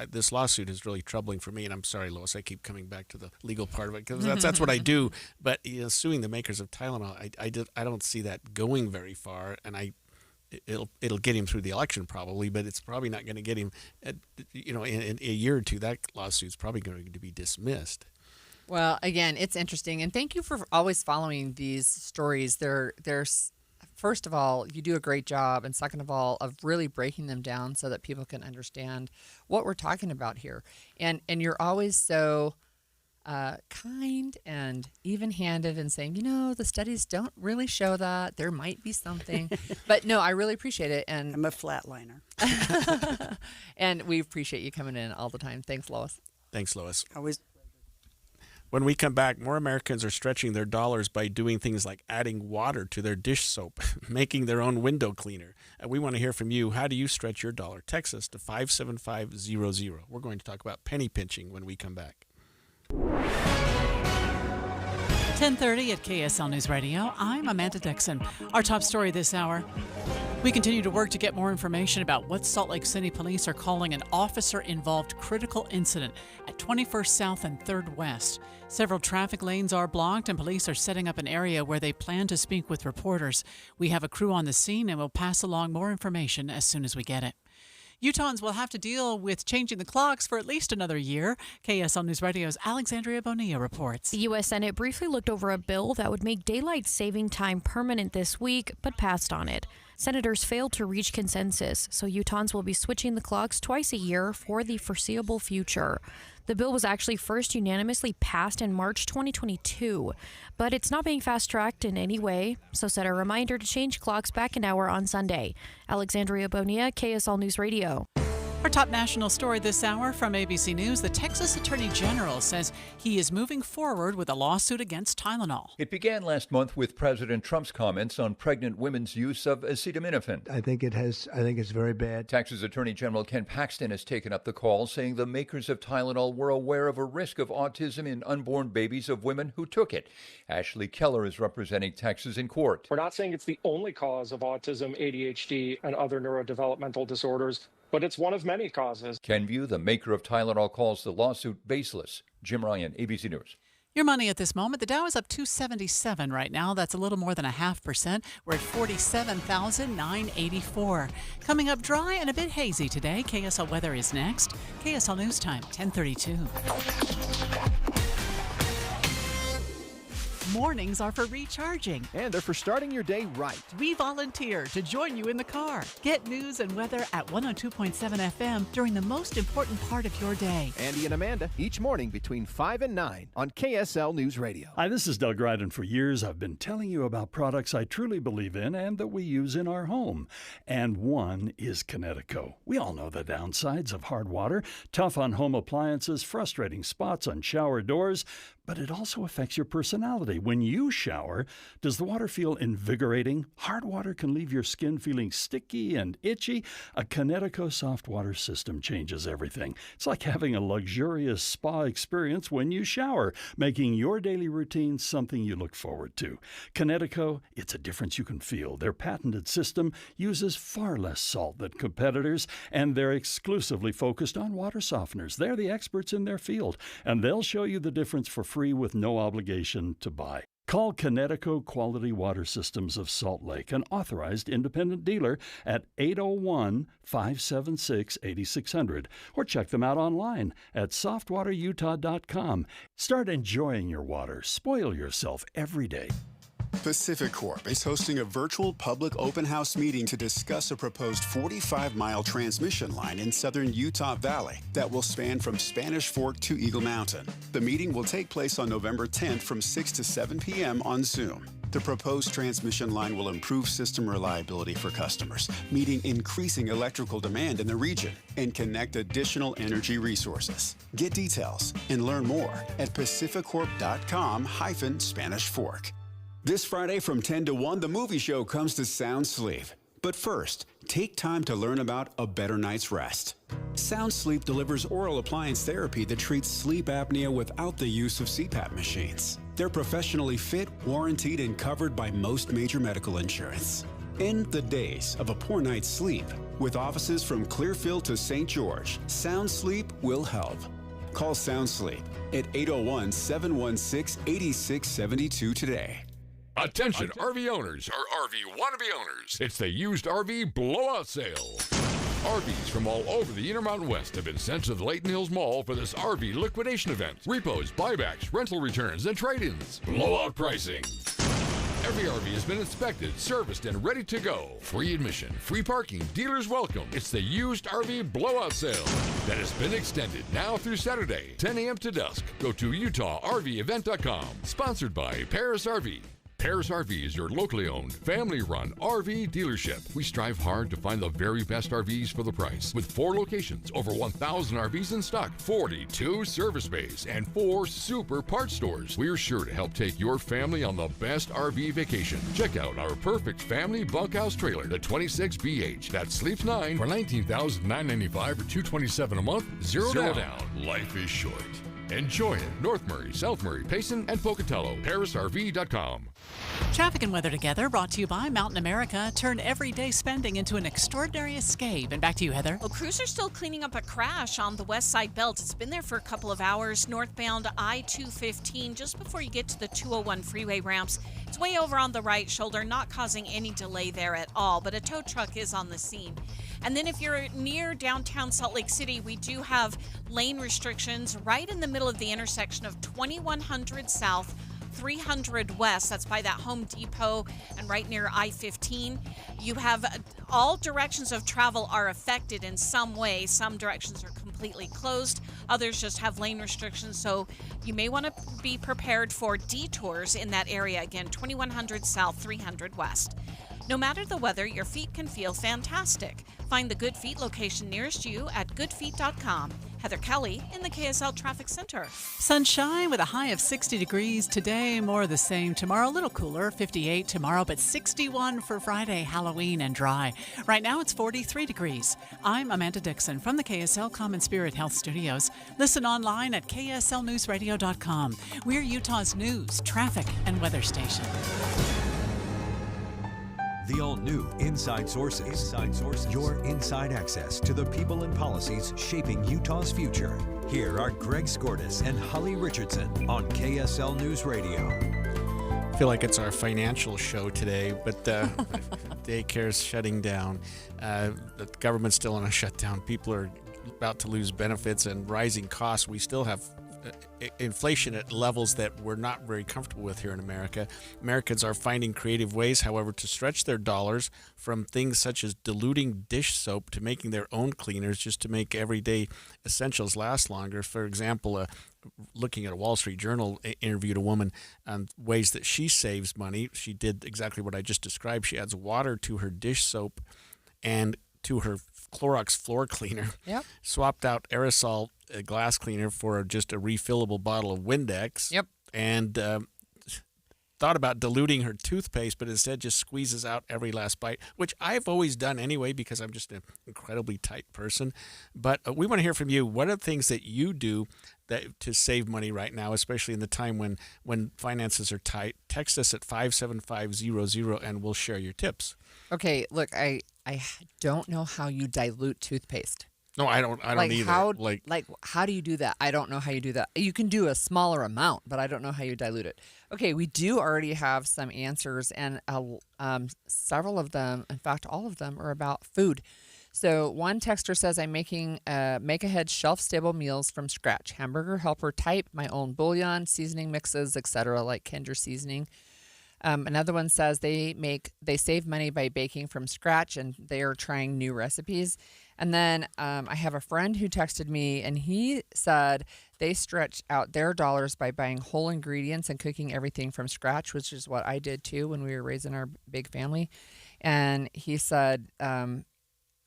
this lawsuit is really troubling for me, and I'm sorry, Lois, I keep coming back to the legal part of it because that's what I do. But suing the makers of Tylenol, I don't see that going very far, and it'll get him through the election probably, but it's probably not going to get him. In a year or two, that lawsuit's probably going to be dismissed. Well, again, it's interesting, and thank you for always following these stories. There's first of all, you do a great job, and second of all, of really breaking them down so that people can understand what we're talking about here. And you're always so kind and even-handed in saying, the studies don't really show that. There might be something. But no, I really appreciate it. And I'm a flatliner. And we appreciate you coming in all the time. Thanks, Lois. Thanks, Lois. Always. When we come back, more Americans are stretching their dollars by doing things like adding water to their dish soap, making their own window cleaner. And we want to hear from you. How do you stretch your dollar? Text us to 57500. We're going to talk about penny pinching when we come back. 10:30 at KSL News Radio. I'm Amanda Dixon. Our top story this hour. We continue to work to get more information about what Salt Lake City police are calling an officer-involved critical incident at 21st South and 3rd West. Several traffic lanes are blocked, and police are setting up an area where they plan to speak with reporters. We have a crew on the scene, and we'll pass along more information as soon as we get it. Utahns will have to deal with changing the clocks for at least another year. KSL News Radio's Alexandria Bonilla reports. The U.S. Senate briefly looked over a bill that would make daylight saving time permanent this week, but passed on it. Senators failed to reach consensus, so Utahns will be switching the clocks twice a year for the foreseeable future. The bill was actually first unanimously passed in March 2022, but it's not being fast-tracked in any way, so set a reminder to change clocks back an hour on Sunday. Alexandria Bonilla, KSL News Radio. Our top national story this hour from ABC News, the Texas Attorney General says he is moving forward with a lawsuit against Tylenol. It began last month with President Trump's comments on pregnant women's use of acetaminophen. I think it's very bad. Texas Attorney General Ken Paxton has taken up the call, saying the makers of Tylenol were aware of a risk of autism in unborn babies of women who took it. Ashley Keller is representing Texas in court. We're not saying it's the only cause of autism, ADHD, and other neurodevelopmental disorders, but it's one of many causes. Ken View, the maker of Tylenol, calls the lawsuit baseless. Jim Ryan, ABC News. Your money at this moment, the Dow is up 277 right now. That's a little more than 0.5%. We're at 47,984. Coming up dry and a bit hazy today. KSL weather is next. KSL News Time, 10:32. Mornings are for recharging. And they're for starting your day right. We volunteer to join you in the car. Get news and weather at 102.7 FM during the most important part of your day. Andy and Amanda, each morning between 5 and 9 on KSL News Radio. Hi, this is Doug Ryden. For years, I've been telling you about products I truly believe in and that we use in our home. And one is Kinetico. We all know the downsides of hard water, tough on home appliances, frustrating spots on shower doors, but it also affects your personality. When you shower, does the water feel invigorating? Hard water can leave your skin feeling sticky and itchy. A Kinetico soft water system changes everything. It's like having a luxurious spa experience when you shower, making your daily routine something you look forward to. Kinetico, it's a difference you can feel. Their patented system uses far less salt than competitors, and they're exclusively focused on water softeners. They're the experts in their field, and they'll show you the difference for free with no obligation to buy. Call Kinetico Quality Water Systems of Salt Lake, an authorized independent dealer, at 801-576-8600, or check them out online at softwaterutah.com. Start enjoying your water. Spoil yourself every day. Pacific Corp is hosting a virtual public open house meeting to discuss a proposed 45-mile transmission line in southern Utah Valley that will span from Spanish Fork to Eagle Mountain. The meeting will take place on November 10th from 6 to 7 p.m. on Zoom. The proposed transmission line will improve system reliability for customers, meeting increasing electrical demand in the region, and connect additional energy resources. Get details and learn more at pacificorp.com/Spanish Fork. This Friday from 10 to 1, the movie show comes to Sound Sleep. But first, take time to learn about a better night's rest. Sound Sleep delivers oral appliance therapy that treats sleep apnea without the use of CPAP machines. They're professionally fit, warranted, and covered by most major medical insurance. End the days of a poor night's sleep. With offices from Clearfield to St. George, Sound Sleep will help. Call Sound Sleep at 801-716-8672 today. Attention RV owners or RV wannabe owners. It's the used RV blowout sale. RVs from all over the Intermountain West have been sent to the Layton Hills Mall for this RV liquidation event. Repos, buybacks, rental returns, and trade-ins. Blowout pricing. Every RV has been inspected, serviced, and ready to go. Free admission, free parking, dealers welcome. It's the used RV blowout sale that has been extended now through Saturday, 10 a.m. to dusk. Go to UtahRVEvent.com. Sponsored by Paris RV. Paris RV is your locally owned, family-run RV dealership. We strive hard to find the very best RVs for the price. With 4 locations, over 1,000 RVs in stock, 42 service bays, and 4 super parts stores. We're sure to help take your family on the best RV vacation. Check out our perfect family bunkhouse trailer, the 26BH. That sleeps 9 for $19,995 or $227 a month. Zero down. Life is short. Enjoy it. North Murray, South Murray, Payson, and Pocatello. ParisRV.com. Traffic and weather together, brought to you by Mountain America. Turn everyday spending into an extraordinary escape. And back to you, Heather. Well, crews are still cleaning up a crash on the West Side Belt. It's been there for a couple of hours. Northbound I-215, just before you get to the 201 freeway ramps. It's way over on the right shoulder, not causing any delay there at all, but a tow truck is on the scene. And then if you're near downtown Salt Lake City, we do have lane restrictions right in the middle of the intersection of 2100 South, 300 West. That's by that Home Depot and right near I-15. You have all directions of travel are affected in some way. Some directions are completely closed. Others just have lane restrictions. So you may want to be prepared for detours in that area. Again, 2100 South, 300 West. No matter the weather, your feet can feel fantastic. Find the Good Feet location nearest you at goodfeet.com. Heather Kelly in the KSL Traffic Center. Sunshine with a high of 60 degrees today, more of the same tomorrow. A little cooler, 58 tomorrow, but 61 for Friday, Halloween, and dry. Right now it's 43 degrees. I'm Amanda Dixon from the KSL Common Spirit Health Studios. Listen online at kslnewsradio.com. We're Utah's news, traffic, and weather station. The all-new Inside Sources. Inside Sources. Your inside access to the people and policies shaping Utah's future. Here are Greg Skordas and Holly Richardson on KSL News Radio. I feel like it's our financial show today, but daycare's shutting down. The government's still on a shutdown. People are about to lose benefits and rising costs. We still have inflation at levels that we're not very comfortable with here in America. Americans are finding creative ways, however, to stretch their dollars from things such as diluting dish soap to making their own cleaners just to make everyday essentials last longer. For example, looking at a Wall Street Journal interviewed a woman on ways that she saves money. She did exactly what I just described. She adds water to her dish soap and to her Clorox floor cleaner. Yep. Swapped out aerosol glass cleaner for just a refillable bottle of Windex. Yep. And thought about diluting her toothpaste, but instead just squeezes out every last bite, which I've always done anyway because I'm just an incredibly tight person. But we want to hear from you. What are the things that you do to save money right now, especially in the time when finances are tight? Text us at 57500 and we'll share your tips. Okay, look, I don't know how you dilute toothpaste. No, I don't either. How do you do that? I don't know how you do that. You can do a smaller amount, but I don't know how you dilute it. Okay, we do already have some answers, and several of them, in fact, all of them are about food. So one texter says, I'm making make-ahead shelf-stable meals from scratch. Hamburger helper type, my own bouillon, seasoning mixes, etc., like Kinder seasoning. Another one says they save money by baking from scratch, and they are trying new recipes. And then I have a friend who texted me, and he said they stretch out their dollars by buying whole ingredients and cooking everything from scratch, which is what I did too when we were raising our big family. And he said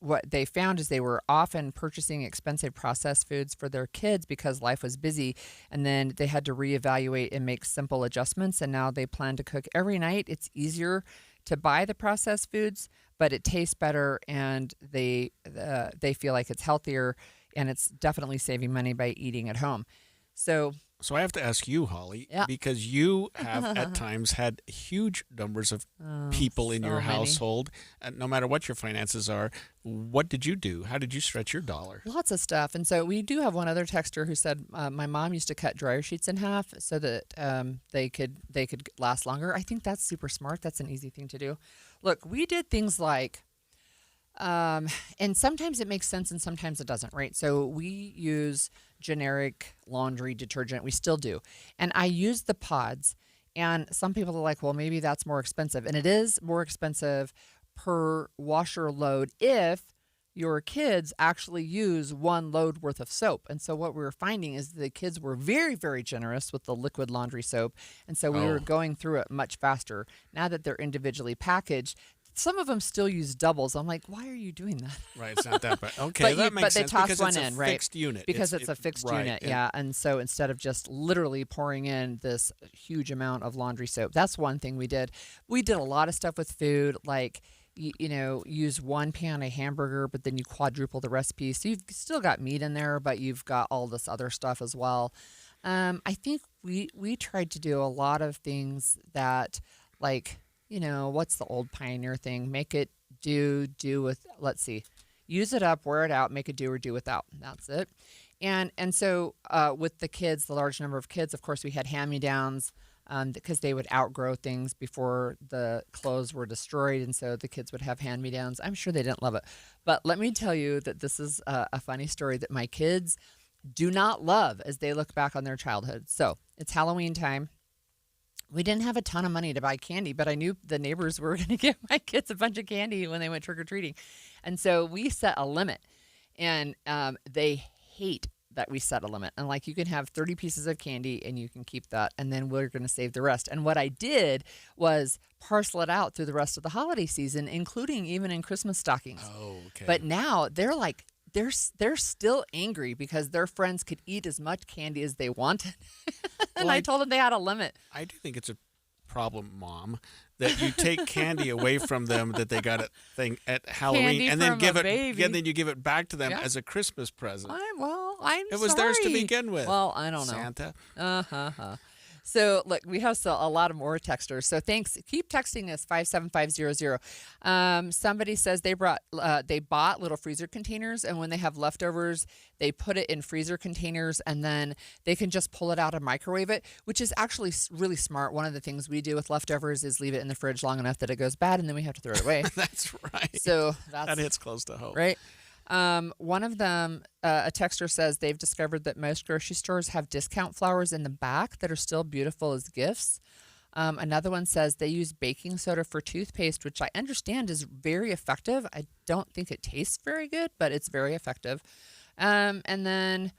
what they found is they were often purchasing expensive processed foods for their kids because life was busy, and then they had to reevaluate and make simple adjustments, and now they plan to cook every night. It's easier to buy the processed foods, but it tastes better, and they feel like it's healthier, and it's definitely saving money by eating at home. So I have to ask you, Holly, because you have at times had huge numbers of people in your household, and no matter what your finances are. What did you do? How did you stretch your dollar? Lots of stuff. And so we do have one other texter who said my mom used to cut dryer sheets in half so that they could last longer. I think that's super smart. That's an easy thing to do. Look, we did things like, and sometimes it makes sense and sometimes it doesn't, right? So we use generic laundry detergent. We still do. And I use the pods. And some people are like, well, maybe that's more expensive. And it is more expensive per washer load if your kids actually use one load worth of soap. And so what we were finding is the kids were very, very generous with the liquid laundry soap. And so we were going through it much faster. Now that they're individually packaged, some of them still use doubles. I'm like, why are you doing that? Right, it's not that bad. Okay, that makes sense. But they toss one it's in, a right? Fixed unit. Because it's a fixed unit, yeah. And so instead of just literally pouring in this huge amount of laundry soap, that's one thing we did. We did a lot of stuff with food, like, you know, use one pan of hamburger, but then you quadruple the recipe. So you've still got meat in there, but you've got all this other stuff as well. I think we tried to do a lot of things that, like, you know, what's the old Pioneer thing? Make it do with, let's see, use it up, wear it out, make it do or do without. That's it. And so with the kids, the large number of kids, of course, we had hand-me-downs because they would outgrow things before the clothes were destroyed. And so the kids would have hand-me-downs. I'm sure they didn't love it. But let me tell you that this is a funny story that my kids do not love as they look back on their childhood. So it's Halloween time. We didn't have a ton of money to buy candy, but I knew the neighbors were going to give my kids a bunch of candy when they went trick-or-treating. And so we set a limit. And they hate that we set a limit. And like, you can have 30 pieces of candy and you can keep that, and then we're going to save the rest. And what I did was parcel it out through the rest of the holiday season, including even in Christmas stockings. Oh, okay. But now they're like, they're still angry because their friends could eat as much candy as they wanted. And well, I told them they had a limit. I do think it's a problem, Mom, that you take candy away from them that they got at Halloween, candy and then then you give it back to them as a Christmas present. It was theirs to begin with. Well, I don't know. Santa. So, look, we have a lot of more texters. So, thanks. Keep texting us, 57500. Somebody says they bought little freezer containers, and when they have leftovers, they put it in freezer containers, and then they can just pull it out and microwave it, which is actually really smart. One of the things we do with leftovers is leave it in the fridge long enough that it goes bad, and then we have to throw it away. That's right. So that hits close to home. Right. One of them, a texter says they've discovered that most grocery stores have discount flowers in the back that are still beautiful as gifts. Another one says they use baking soda for toothpaste, which I understand is very effective. I don't think it tastes very good, but it's very effective. And then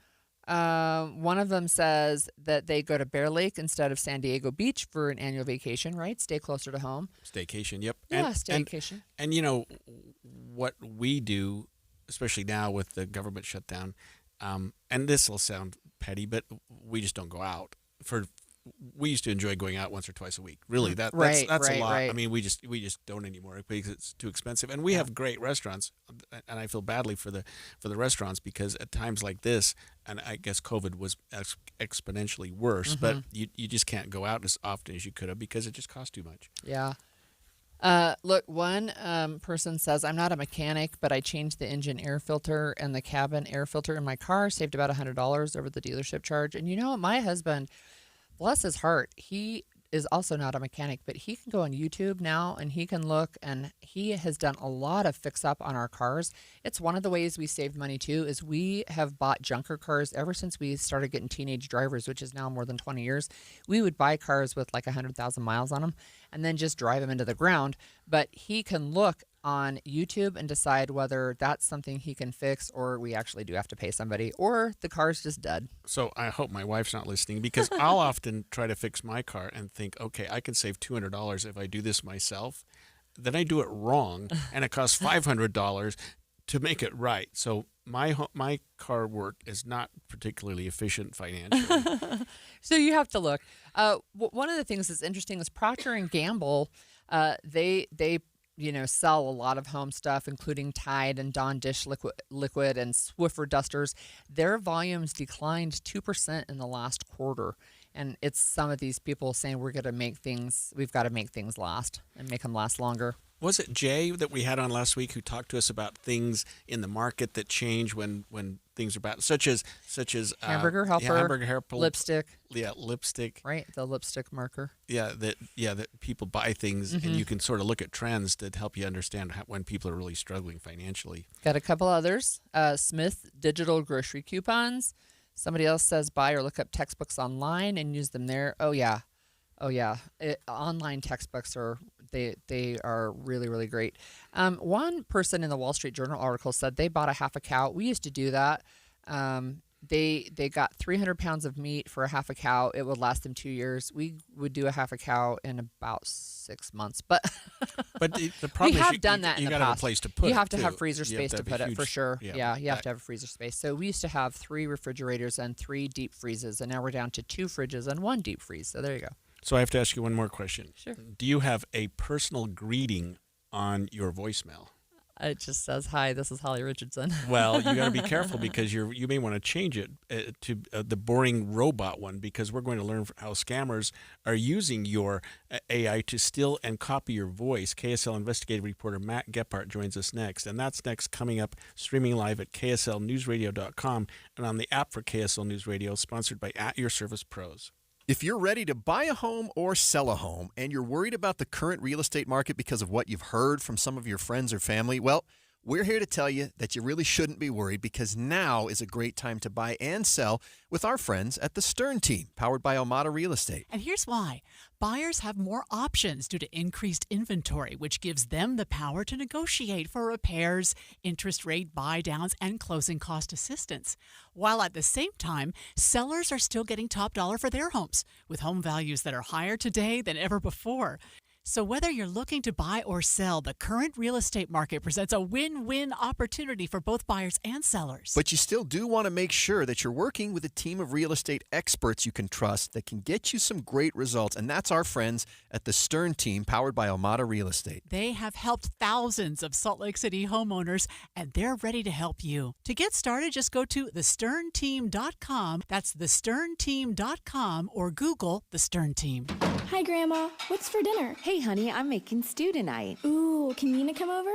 one of them says that they go to Bear Lake instead of San Diego Beach for an annual vacation, right? Stay closer to home. Staycation, yep. Yeah, staycation. And you know, what we do, especially now with the government shutdown, and this will sound petty, but we just don't go out. We used to enjoy going out once or twice a week. Really, that's a lot. Right. I mean, we just don't anymore because it's too expensive. And we have great restaurants, and I feel badly for the restaurants because at times like this, and I guess COVID was exponentially worse, but you just can't go out as often as you could have because it just costs too much. Yeah. Look, one person says, I'm not a mechanic, but I changed the engine air filter and the cabin air filter in my car, saved about $100 over the dealership charge. And you know, my husband, bless his heart, he is also not a mechanic, but he can go on YouTube now and he can look, and he has done a lot of fix up on our cars. It's one of the ways we saved money too, is we have bought junker cars ever since we started getting teenage drivers, which is now more than 20 years. We would buy cars with like 100,000 miles on them and then just drive them into the ground. But he can look on YouTube and decide whether that's something he can fix, or we actually do have to pay somebody, or the car's just dead. So I hope my wife's not listening, because I'll often try to fix my car and think, okay, I can save $200 if I do this myself. Then I do it wrong, and it costs $500 to make it right. So my car work is not particularly efficient financially. So you have to look. One of the things that's interesting is Procter & Gamble. They sell a lot of home stuff, including Tide and Dawn dish liquid and Swiffer dusters. Their volumes declined 2% in the last quarter. And it's some of these people saying we've got to make things last and make them last longer. Was it Jay that we had on last week who talked to us about things in the market that change when things are bad, such as hamburger helper, lipstick. Yeah, lipstick. Right, the lipstick marker. Yeah, that people buy things, and you can sort of look at trends that help you understand when people are really struggling financially. Got a couple others. Smith digital grocery coupons. Somebody else says buy or look up textbooks online and use them there. Oh yeah. Online textbooks they are really, really great. One person in the Wall Street Journal article said they bought a half a cow. We used to do that. They got 300 pounds of meat for a half a cow. It would last them 2 years. We would do a half a cow in about 6 months. But the problem we is have done that in the past. You got to have a place to put it. You have to too. have freezer space to put it, for sure. Yeah, you have to have a freezer space. So we used to have 3 refrigerators and 3 deep freezes, and now we're down to 2 fridges and 1 deep freeze. So there you go. So I have to ask you one more question. Sure. Do you have a personal greeting on your voicemail? It just says, "Hi, this is Holly Richardson." Well, you got to be careful, because you may want to change it to the boring robot one, because we're going to learn how scammers are using your AI to steal and copy your voice. KSL investigative reporter Matt Gephardt joins us next, and that's next, coming up, streaming live at kslnewsradio.com and on the app for KSL News Radio, sponsored by At Your Service Pros. If you're ready to buy a home or sell a home and you're worried about the current real estate market because of what you've heard from some of your friends or family, well, we're here to tell you that you really shouldn't be worried, because now is a great time to buy and sell with our friends at the Stern Team, powered by Almada Real Estate. And here's why. Buyers have more options due to increased inventory, which gives them the power to negotiate for repairs, interest rate buy-downs, and closing cost assistance. While at the same time, sellers are still getting top dollar for their homes, with home values that are higher today than ever before. So whether you're looking to buy or sell, the current real estate market presents a win-win opportunity for both buyers and sellers. But you still do want to make sure that you're working with a team of real estate experts you can trust that can get you some great results. And that's our friends at the Stern Team, powered by Almada Real Estate. They have helped thousands of Salt Lake City homeowners, and they're ready to help you. To get started, just go to thesternteam.com. That's thesternteam.com, or Google The Stern Team. Hi, Grandma. What's for dinner? Hey, honey, I'm making stew tonight. Ooh, can Nina come over?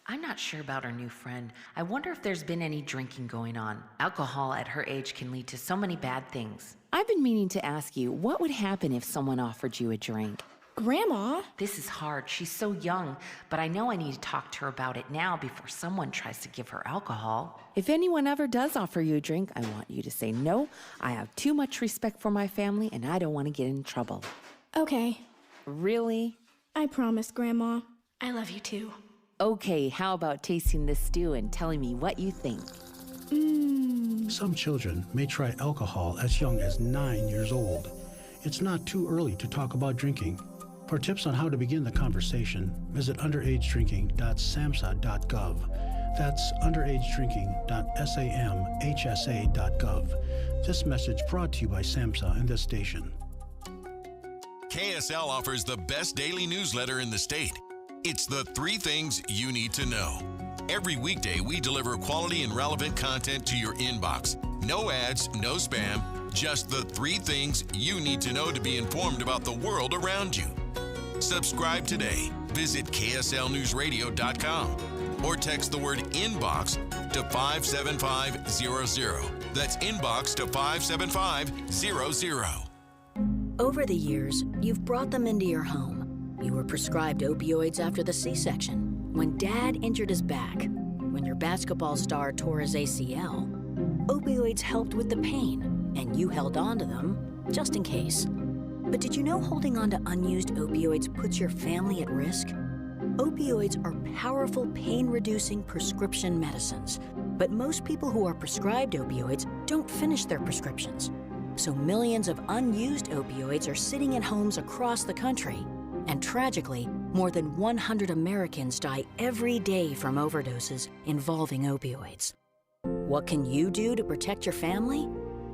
I'm not sure about our new friend. I wonder if there's been any drinking going on. Alcohol at her age can lead to so many bad things. I've been meaning to ask you, what would happen if someone offered you a drink? Grandma? This is hard. She's so young, but I know I need to talk to her about it now before someone tries to give her alcohol. If anyone ever does offer you a drink, I want you to say no. I have too much respect for my family, and I don't want to get in trouble. Okay. Really? I promise, Grandma. I love you too. Okay, how about tasting this stew and telling me what you think? Some children may try alcohol as young as 9 years old. It's not too early to talk about drinking. For tips on how to begin the conversation, visit underagedrinking.samhsa.gov. That's underagedrinking.samhsa.gov. This message brought to you by SAMHSA and this station. KSL offers the best daily newsletter in the state. It's the 3 things you need to know. Every weekday, we deliver quality and relevant content to your inbox. No ads, no spam, just the 3 things you need to know to be informed about the world around you. Subscribe today. Visit KSLNewsRadio.com or text the word inbox to 57500. That's inbox to 57500. Over the years, you've brought them into your home. You were prescribed opioids after the C-section, when Dad injured his back, when your basketball star tore his ACL. Opioids helped with the pain, and you held on to them just in case. But did you know holding on to unused opioids puts your family at risk? Opioids are powerful pain-reducing prescription medicines, but most people who are prescribed opioids don't finish their prescriptions. So millions of unused opioids are sitting in homes across the country. And tragically, more than 100 Americans die every day from overdoses involving opioids. What can you do to protect your family?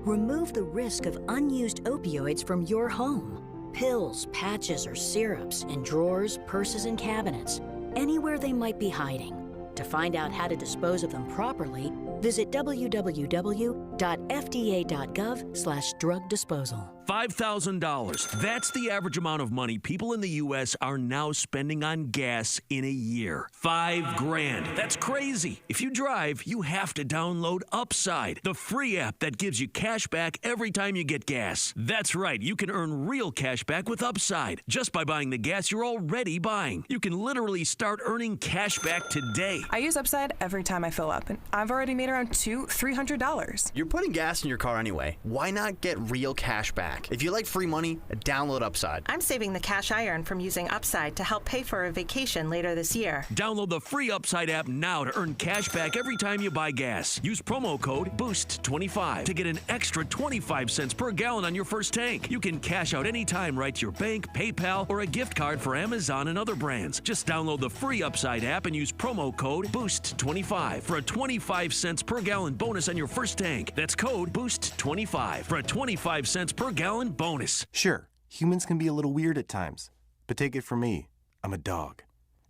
Remove the risk of unused opioids from your home. Pills, patches, or syrups in drawers, purses, and cabinets, anywhere they might be hiding. To find out how to dispose of them properly, visit www.fda.gov/drug disposal. $5,000. That's the average amount of money people in the U.S. are now spending on gas in a year. $5,000. That's crazy. If you drive, you have to download Upside, the free app that gives you cash back every time you get gas. That's right. You can earn real cash back with Upside just by buying the gas you're already buying. You can literally start earning cash back today. I use Upside every time I fill up, and I've already made around $300. You're putting gas in your car anyway. Why not get real cash back? If you like free money, download Upside. I'm saving the cash I earn from using Upside to help pay for a vacation later this year. Download the free Upside app now to earn cash back every time you buy gas. Use promo code BOOST25 to get an extra 25 cents per gallon on your first tank. You can cash out anytime right to your bank, PayPal, or a gift card for Amazon and other brands. Just download the free Upside app and use promo code BOOST25 for a 25 cents per gallon bonus on your first tank. That's code BOOST25 for a 25 cents per gallon bonus. Sure, humans can be a little weird at times, but take it from me, I'm a dog.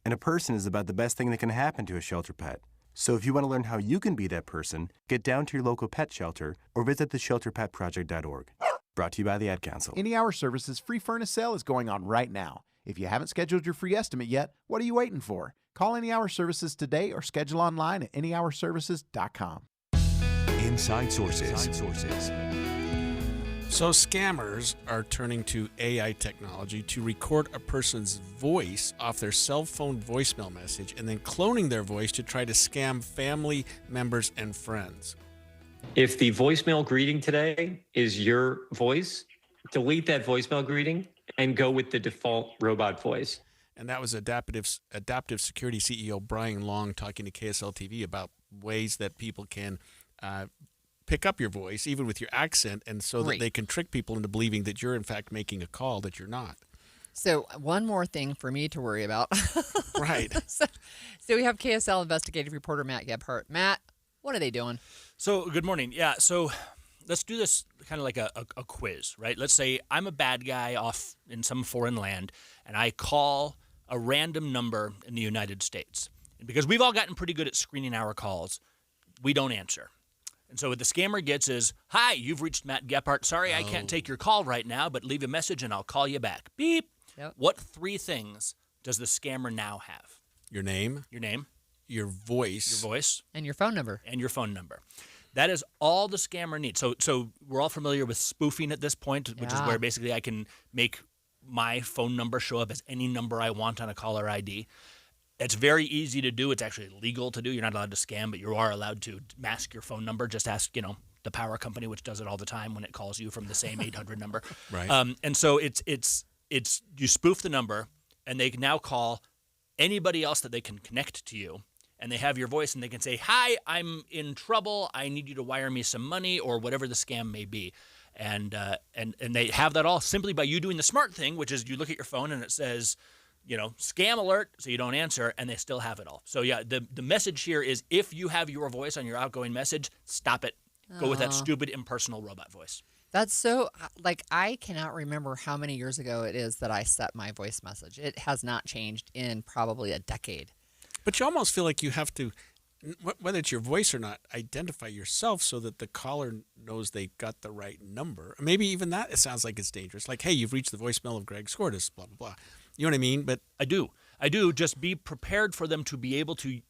And a person is about the best thing that can happen to a shelter pet. So if you want to learn how you can be that person, get down to your local pet shelter or visit theshelterpetproject.org. Brought to you by the Ad Council. Any Hour Services free furnace sale is going on right now. If you haven't scheduled your free estimate yet, what are you waiting for? Call Any Hour Services today or schedule online at anyhourservices.com. Inside Sources. So scammers are turning to AI technology to record a person's voice off their cell phone voicemail message and then cloning their voice to try to scam family members and friends. If the voicemail greeting today is your voice, delete that voicemail greeting and go with the default robot voice. And that was Adaptive Security CEO Brian Long talking to KSL TV about ways that people can pick up your voice, even with your accent, and so that they can trick people into believing that you're in fact making a call that you're not. So one more thing for me to worry about. Right. So we have KSL investigative reporter Matt Gebhardt. Matt, what are they doing? So good morning. Yeah, so let's do this kind of like a quiz, right? Let's say I'm a bad guy off in some foreign land, and I call a random number in the United States. And because we've all gotten pretty good at screening our calls, we don't answer. And so what the scammer gets is, "Hi, you've reached Matt Gebhardt. Sorry, I can't take your call right now, but leave a message and I'll call you back." Beep. Yep. What three things does the scammer now have? Your name. Your voice. And your phone number. That is all the scammer needs. So we're all familiar with spoofing at this point, which is where basically I can make my phone number show up as any number I want on a caller ID. It's very easy to do. It's actually legal to do. You're not allowed to scam, but you are allowed to mask your phone number. Just ask, the power company, which does it all the time when it calls you from the same 800 number. Right. And so it's you spoof the number, and they can now call anybody else that they can connect to you, and they have your voice, and they can say, "Hi, I'm in trouble. I need you to wire me some money," or whatever the scam may be. And they have that all simply by you doing the smart thing, which is you look at your phone and it says, scam alert, so you don't answer, and they still have it all. So yeah, the message here is if you have your voice on your outgoing message, stop it. Go with that stupid impersonal robot voice. That's so, I cannot remember how many years ago it is that I set my voice message. It has not changed in probably a decade. But you almost feel like you have to, whether it's your voice or not, identify yourself so that the caller knows they got the right number. Maybe even that, it sounds like it's dangerous. Like, hey, you've reached the voicemail of Greg Skordas, blah, blah, blah. You know what I mean? But I do. Just be prepared for them to be able to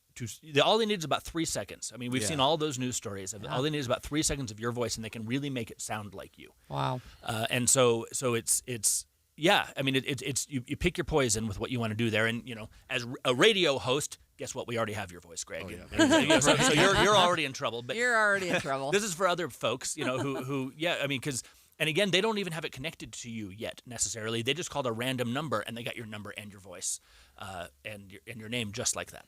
all they need is about 3 seconds. I mean, we've seen all those news stories. Yeah. All they need is about 3 seconds of your voice, and they can really make it sound like you. Wow. And so it's yeah. I mean, it's you pick your poison with what you want to do there. And as a radio host, guess what? We already have your voice, Greg. Oh, yeah. So you're already in trouble. But you're already in trouble. This is for other folks, who I mean, because And again, they don't even have it connected to you yet necessarily. They just called a random number, and they got your number and your voice and your name just like that.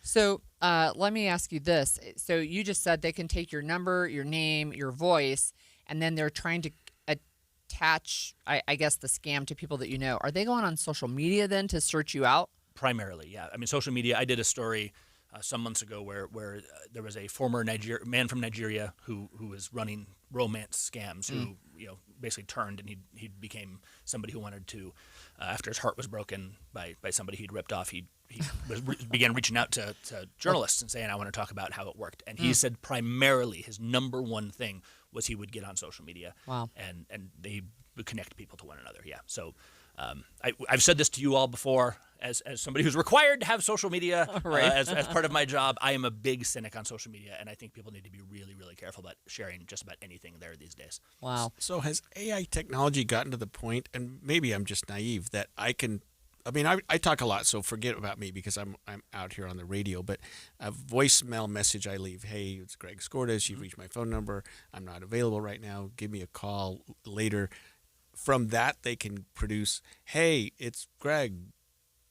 So let me ask you this. So you just said they can take your number, your name, your voice, and then they're trying to attach, I guess, the scam to people that you know. Are they going on social media then to search you out? Primarily, yeah. I mean, social media. I did a story some months ago where there was a former man from Nigeria who was running romance scams who basically turned, and he became somebody who wanted to after his heart was broken by somebody he'd ripped off. He began reaching out to journalists and saying, I want to talk about how it worked. And he said primarily his number one thing was he would get on social media. Wow. And they would connect people to one another. Yeah. So I've said this to you all before as somebody who's required to have social media as part of my job. I am a big cynic on social media, and I think people need to be really, really careful about sharing just about anything there these days. Wow. So has AI technology gotten to the point, and maybe I'm just naive, that I talk a lot, so forget about me because I'm out here on the radio, but a voicemail message I leave, hey, it's Greg Skordas, you've reached my phone number, I'm not available right now, give me a call later. From that, they can produce, hey, it's Greg,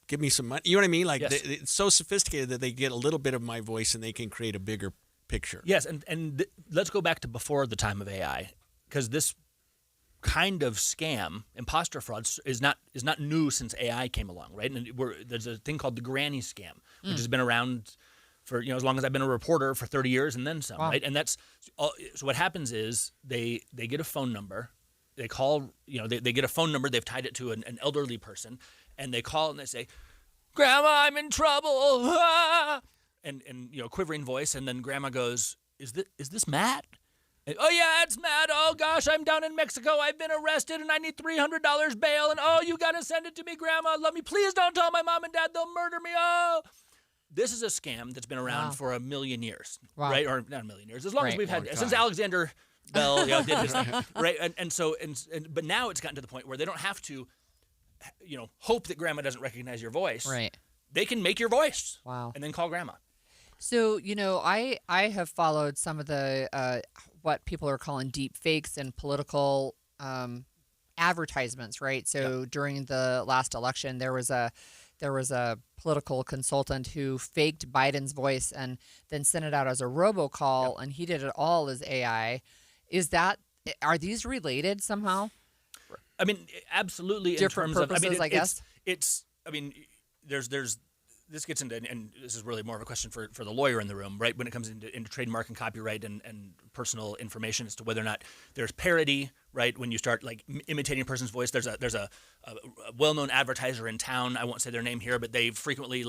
give me some money. You know what I mean? Like, yes. It's so sophisticated that they get a little bit of my voice and they can create a bigger picture. Yes, and let's go back to before the time of AI, because this kind of scam, imposter fraud, is not new since AI came along, right? And there's a thing called the granny scam, which has been around for as long as I've been a reporter, for 30 years and then some, Wow. right? And that's so what happens is they get a phone number, they call, they get a phone number, they've tied it to an elderly person, and they call and they say, Grandma, I'm in trouble, ah! and quivering voice, and then Grandma goes, is this Matt? And, oh yeah, it's Matt. Oh gosh, I'm down in Mexico. I've been arrested and I need $300 bail. And oh, you gotta send it to me, Grandma. Love me. Please don't tell my mom and dad. They'll murder me. Oh, this is a scam that's been around for 1,000,000 years, right? Or not 1,000,000 years, as long as we've had since Alexander Bell did this thing, right? But now it's gotten to the point where they don't have to, hope that Grandma doesn't recognize your voice. Right. They can make your voice. Wow. And then call Grandma. So, I have followed some of the what people are calling deep fakes and political advertisements, right? So during the last election, there was a political consultant who faked Biden's voice and then sent it out as a robocall, and he did it all as AI. Are these related somehow? I mean, absolutely. Different in terms purposes, of, I guess. There's this gets into, and this is really more of a question for the lawyer in the room, right? When it comes into trademark and copyright and personal information as to whether or not there's parody, right? When you start like imitating a person's voice, there's a well-known advertiser in town. I won't say their name here, but they frequently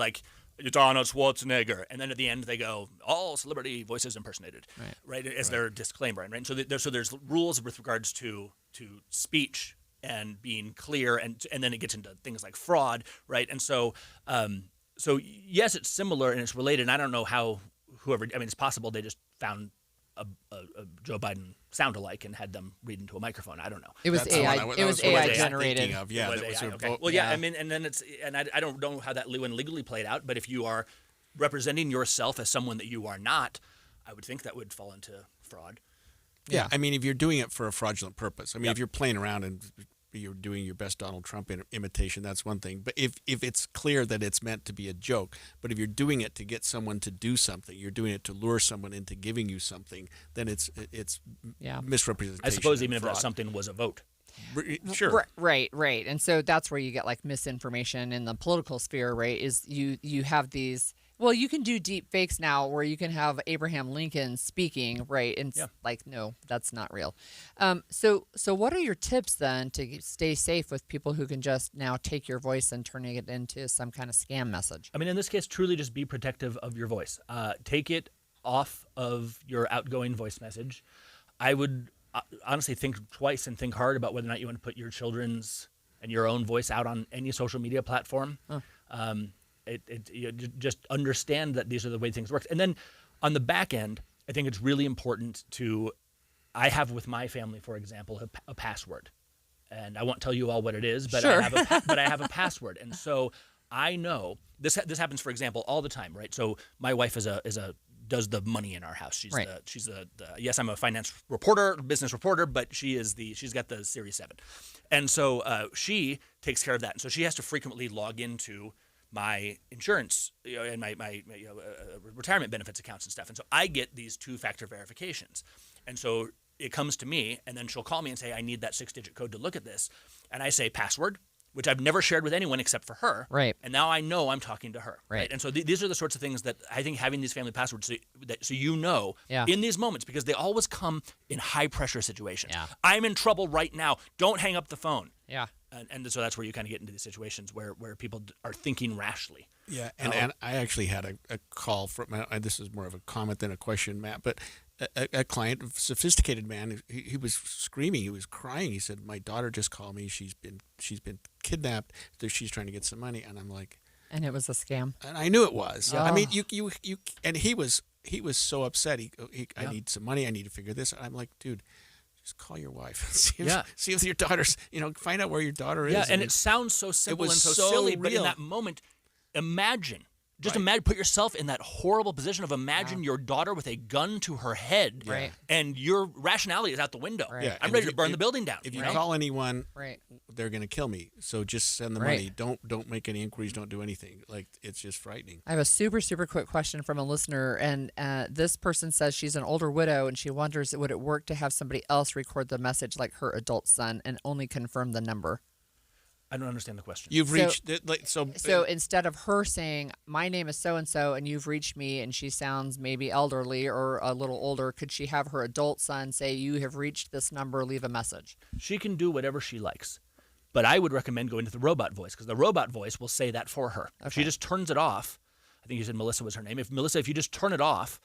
it's Arnold Schwarzenegger, and then at the end they go, all celebrity voices impersonated, right? As their disclaimer, right? So there's rules with regards to speech and being clear, and then it gets into things like fraud, right? And so yes, it's similar and it's related. And I don't know how it's possible they just found a Joe Biden sound-alike and had them read into a microphone. I don't know. It was AI. It was AI generated. Yeah, that was AI. Okay. Well, yeah. I mean, and then I don't know how that legally played out. But if you are representing yourself as someone that you are not, I would think that would fall into fraud. Yeah. I mean, if you're doing it for a fraudulent purpose, if you're playing around and you're doing your best Donald Trump imitation, that's one thing. But if it's clear that it's meant to be a joke, but if you're doing it to get someone to do something, you're doing it to lure someone into giving you something, then it's misrepresentation. I suppose even if that something was a vote. Sure. Right. And so that's where you get like misinformation in the political sphere, right? Is you have these. Well, you can do deep fakes now where you can have Abraham Lincoln speaking, right? And no, that's not real. So what are your tips then to stay safe with people who can just now take your voice and turning it into some kind of scam message? I mean, in this case, truly just be protective of your voice. Take it off of your outgoing voice message. I would honestly think twice and think hard about whether or not you want to put your children's and your own voice out on any social media platform. You just understand that these are the way things work. And then on the back end, I think it's really important I have with my family, for example, a password. And I won't tell you all what it is, but sure. I have a password. And so I know this happens, for example, all the time, right? So my wife is a does the money in our house. She's Right. she's the yes, I'm a business reporter, but she's got the Series 7. And so she takes care of that. And so she has to frequently log into my insurance and my retirement benefits accounts and stuff. And so I get these 2-factor verifications. And so it comes to me, and then she'll call me and say, I need that 6-digit code to look at this. And I say password, which I've never shared with anyone except for her. Right. And now I know I'm talking to her. Right. And so these are the sorts of things that I think having these family passwords so you know Yeah. in these moments, because they always come in high-pressure situations. Yeah. I'm in trouble right now. Don't hang up the phone. Yeah. And so that's where you kind of get into these situations where people are thinking rashly. Yeah, and I actually had a call from, this is more of a comment than a question, Matt, but a client, a sophisticated man, he was screaming, he was crying. He said, my daughter just called me. She's been kidnapped. She's trying to get some money. And I'm like. And it was a scam. And I knew it was. Yeah. I mean, you and he was so upset. I need some money. I need to figure this. And I'm like, dude. Just call your wife. See if your daughter's, find out where your daughter is. Yeah, and it sounds so simple and so silly, but in that moment, imagine. Just imagine, put yourself in that horrible position of imagine your daughter with a gun to her head, and your rationality is out the window. Right. Yeah, I'm and ready to burn the building down. If you call anyone, they're going to kill me. So just send the money. Don't make any inquiries. Don't do anything. Like, it's just frightening. I have a super, super quick question from a listener, and this person says she's an older widow, and she wonders, would it work to have somebody else record the message like her adult son and only confirm the number? I don't understand the question. You've reached So instead of her saying, my name is so-and-so and you've reached me, and she sounds maybe elderly or a little older, could she have her adult son say, you have reached this number, leave a message? She can do whatever she likes. But I would recommend going to the robot voice, because the robot voice will say that for her. Okay. If she just turns it off, I think you said Melissa was her name. If you just turn it off,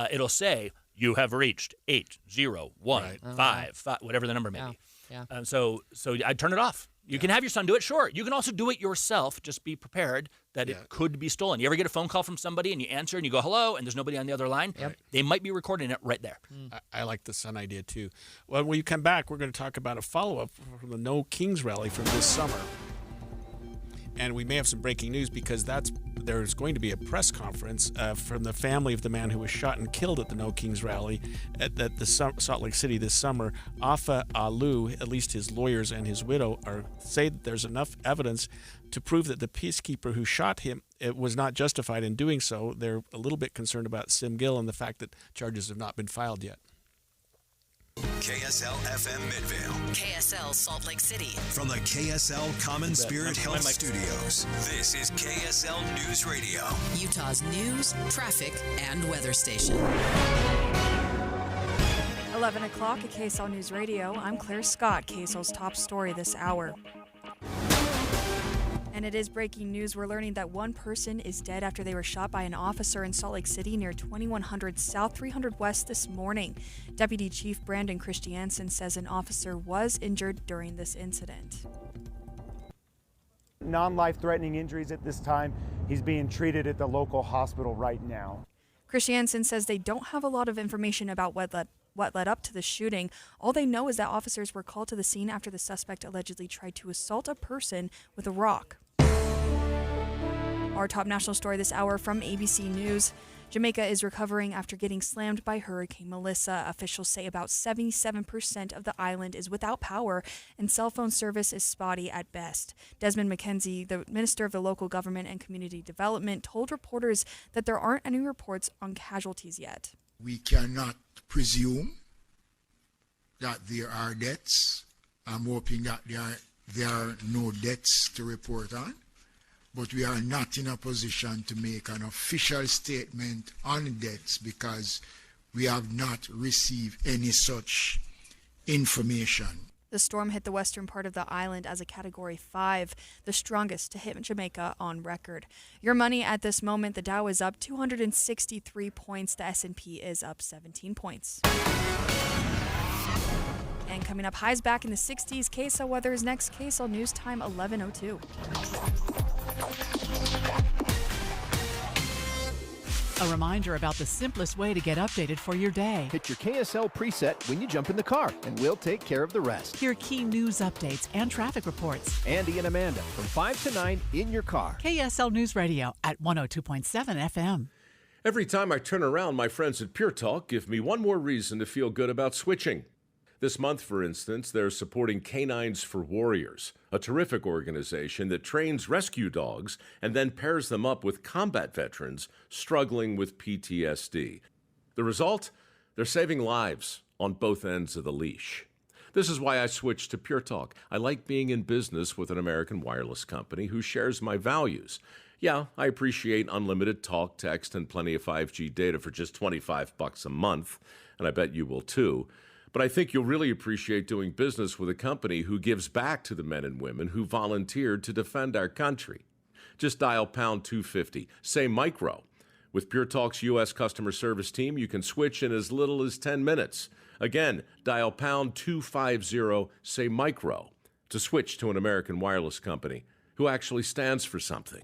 it'll say, you have reached 80155, whatever the number may be. Yeah. So I'd turn it off. You can have your son do it, sure. You can also do it yourself. Just be prepared that it could be stolen. You ever get a phone call from somebody and you answer and you go, hello, and there's nobody on the other line? Yep. They might be recording it right there. I like the son idea, too. Well, when you come back, we're going to talk about a follow-up from the No Kings rally from this summer. And we may have some breaking news because there's going to be a press conference from the family of the man who was shot and killed at the No Kings rally at the Salt Lake City this summer. Afa Alu, at least his lawyers and his widow, say that there's enough evidence to prove that the peacekeeper who shot him was not justified in doing so. They're a little bit concerned about Sim Gill and the fact that charges have not been filed yet. KSL FM Midvale. KSL Salt Lake City. From the KSL Common Spirit Health Studios, this is KSL News Radio. Utah's news, traffic, and weather station. 11 o'clock at KSL News Radio. I'm Claire Scott, KSL's top story this hour. And it is breaking news. We're learning that one person is dead after they were shot by an officer in Salt Lake City near 2100 South 300 West this morning. Deputy Chief Brandon Christiansen says an officer was injured during this incident. Non-life-threatening injuries at this time. He's being treated at the local hospital right now. Christiansen says they don't have a lot of information about what led up to the shooting. All they know is that officers were called to the scene after the suspect allegedly tried to assault a person with a rock. Our top national story this hour from ABC News. Jamaica is recovering after getting slammed by Hurricane Melissa. Officials say about 77% of the island is without power and cell phone service is spotty at best. Desmond McKenzie, the Minister of the Local Government and Community Development, told reporters that there aren't any reports on casualties yet. We cannot presume that there are deaths. I'm hoping that there are no deaths to report on. But we are not in a position to make an official statement on deaths because we have not received any such information. The storm hit the western part of the island as a Category 5, the strongest to hit Jamaica on record. Your money at this moment, the Dow is up 263 points, the S&P is up 17 points. And coming up, highs back in the 60s. KSL weather is next. KSL News Time 11:02. A reminder about the simplest way to get updated for your day. Hit your KSL preset when you jump in the car, and we'll take care of the rest. Hear key news updates and traffic reports. Andy and Amanda from 5 to 9 in your car. KSL News Radio at 102.7 FM. Every time I turn around, my friends at Pure Talk give me one more reason to feel good about switching. This month, for instance, they're supporting Canines for Warriors, a terrific organization that trains rescue dogs and then pairs them up with combat veterans struggling with PTSD. The result? They're saving lives on both ends of the leash. This is why I switched to Pure Talk. I like being in business with an American wireless company who shares my values. Yeah, I appreciate unlimited talk, text, and plenty of 5G data for just $25 a month, and I bet you will too. But I think you'll really appreciate doing business with a company who gives back to the men and women who volunteered to defend our country. Just dial pound 250, say micro. With Pure Talk's U.S. customer service team, you can switch in as little as 10 minutes. Again, dial pound 250, say micro, to switch to an American wireless company who actually stands for something.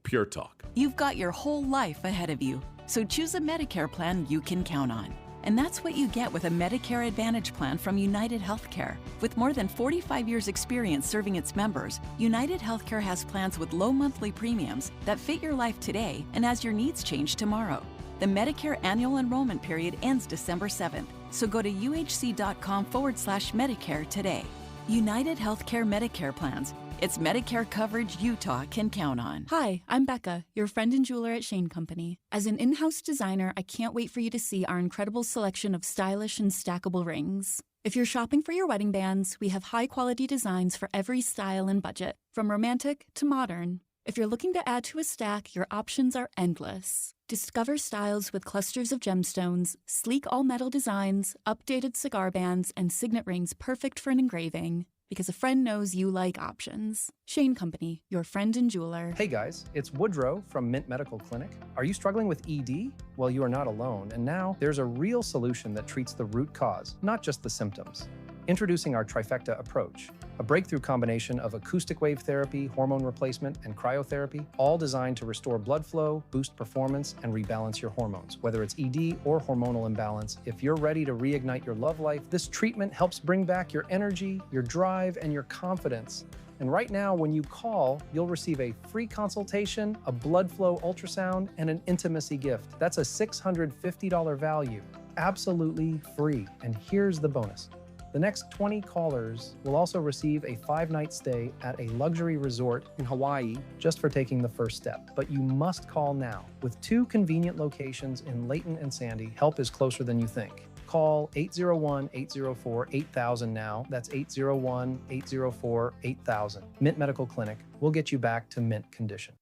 Pure Talk. You've got your whole life ahead of you, so choose a Medicare plan you can count on. And that's what you get with a Medicare Advantage plan from United Healthcare. With more than 45 years' experience serving its members, United Healthcare has plans with low monthly premiums that fit your life today and as your needs change tomorrow. The Medicare annual enrollment period ends December 7th, so go to uhc.com/Medicare today. United Healthcare Medicare plans. It's Medicare coverage Utah can count on. Hi, I'm Becca, your friend and jeweler at Shane Company. As an in-house designer, I can't wait for you to see our incredible selection of stylish and stackable rings. If you're shopping for your wedding bands, we have high-quality designs for every style and budget, from romantic to modern. If you're looking to add to a stack, your options are endless. Discover styles with clusters of gemstones, sleek all-metal designs, updated cigar bands, and signet rings perfect for an engraving. Because a friend knows you like options. Shane Company, your friend and jeweler. Hey guys, it's Woodrow from Mint Medical Clinic. Are you struggling with ED? Well, you are not alone, and now there's a real solution that treats the root cause, not just the symptoms. Introducing our Trifecta approach, a breakthrough combination of acoustic wave therapy, hormone replacement, and cryotherapy, all designed to restore blood flow, boost performance, and rebalance your hormones. Whether it's ED or hormonal imbalance, if you're ready to reignite your love life, this treatment helps bring back your energy, your drive, and your confidence. And right now, when you call, you'll receive a free consultation, a blood flow ultrasound, and an intimacy gift. That's a $650 value, absolutely free. And here's the bonus. The next 20 callers will also receive a 5-night stay at a luxury resort in Hawaii just for taking the first step. But you must call now. With 2 convenient locations in Layton and Sandy, help is closer than you think. Call 801-804-8000 now. That's 801-804-8000. Mint Medical Clinic. We'll get you back to mint condition.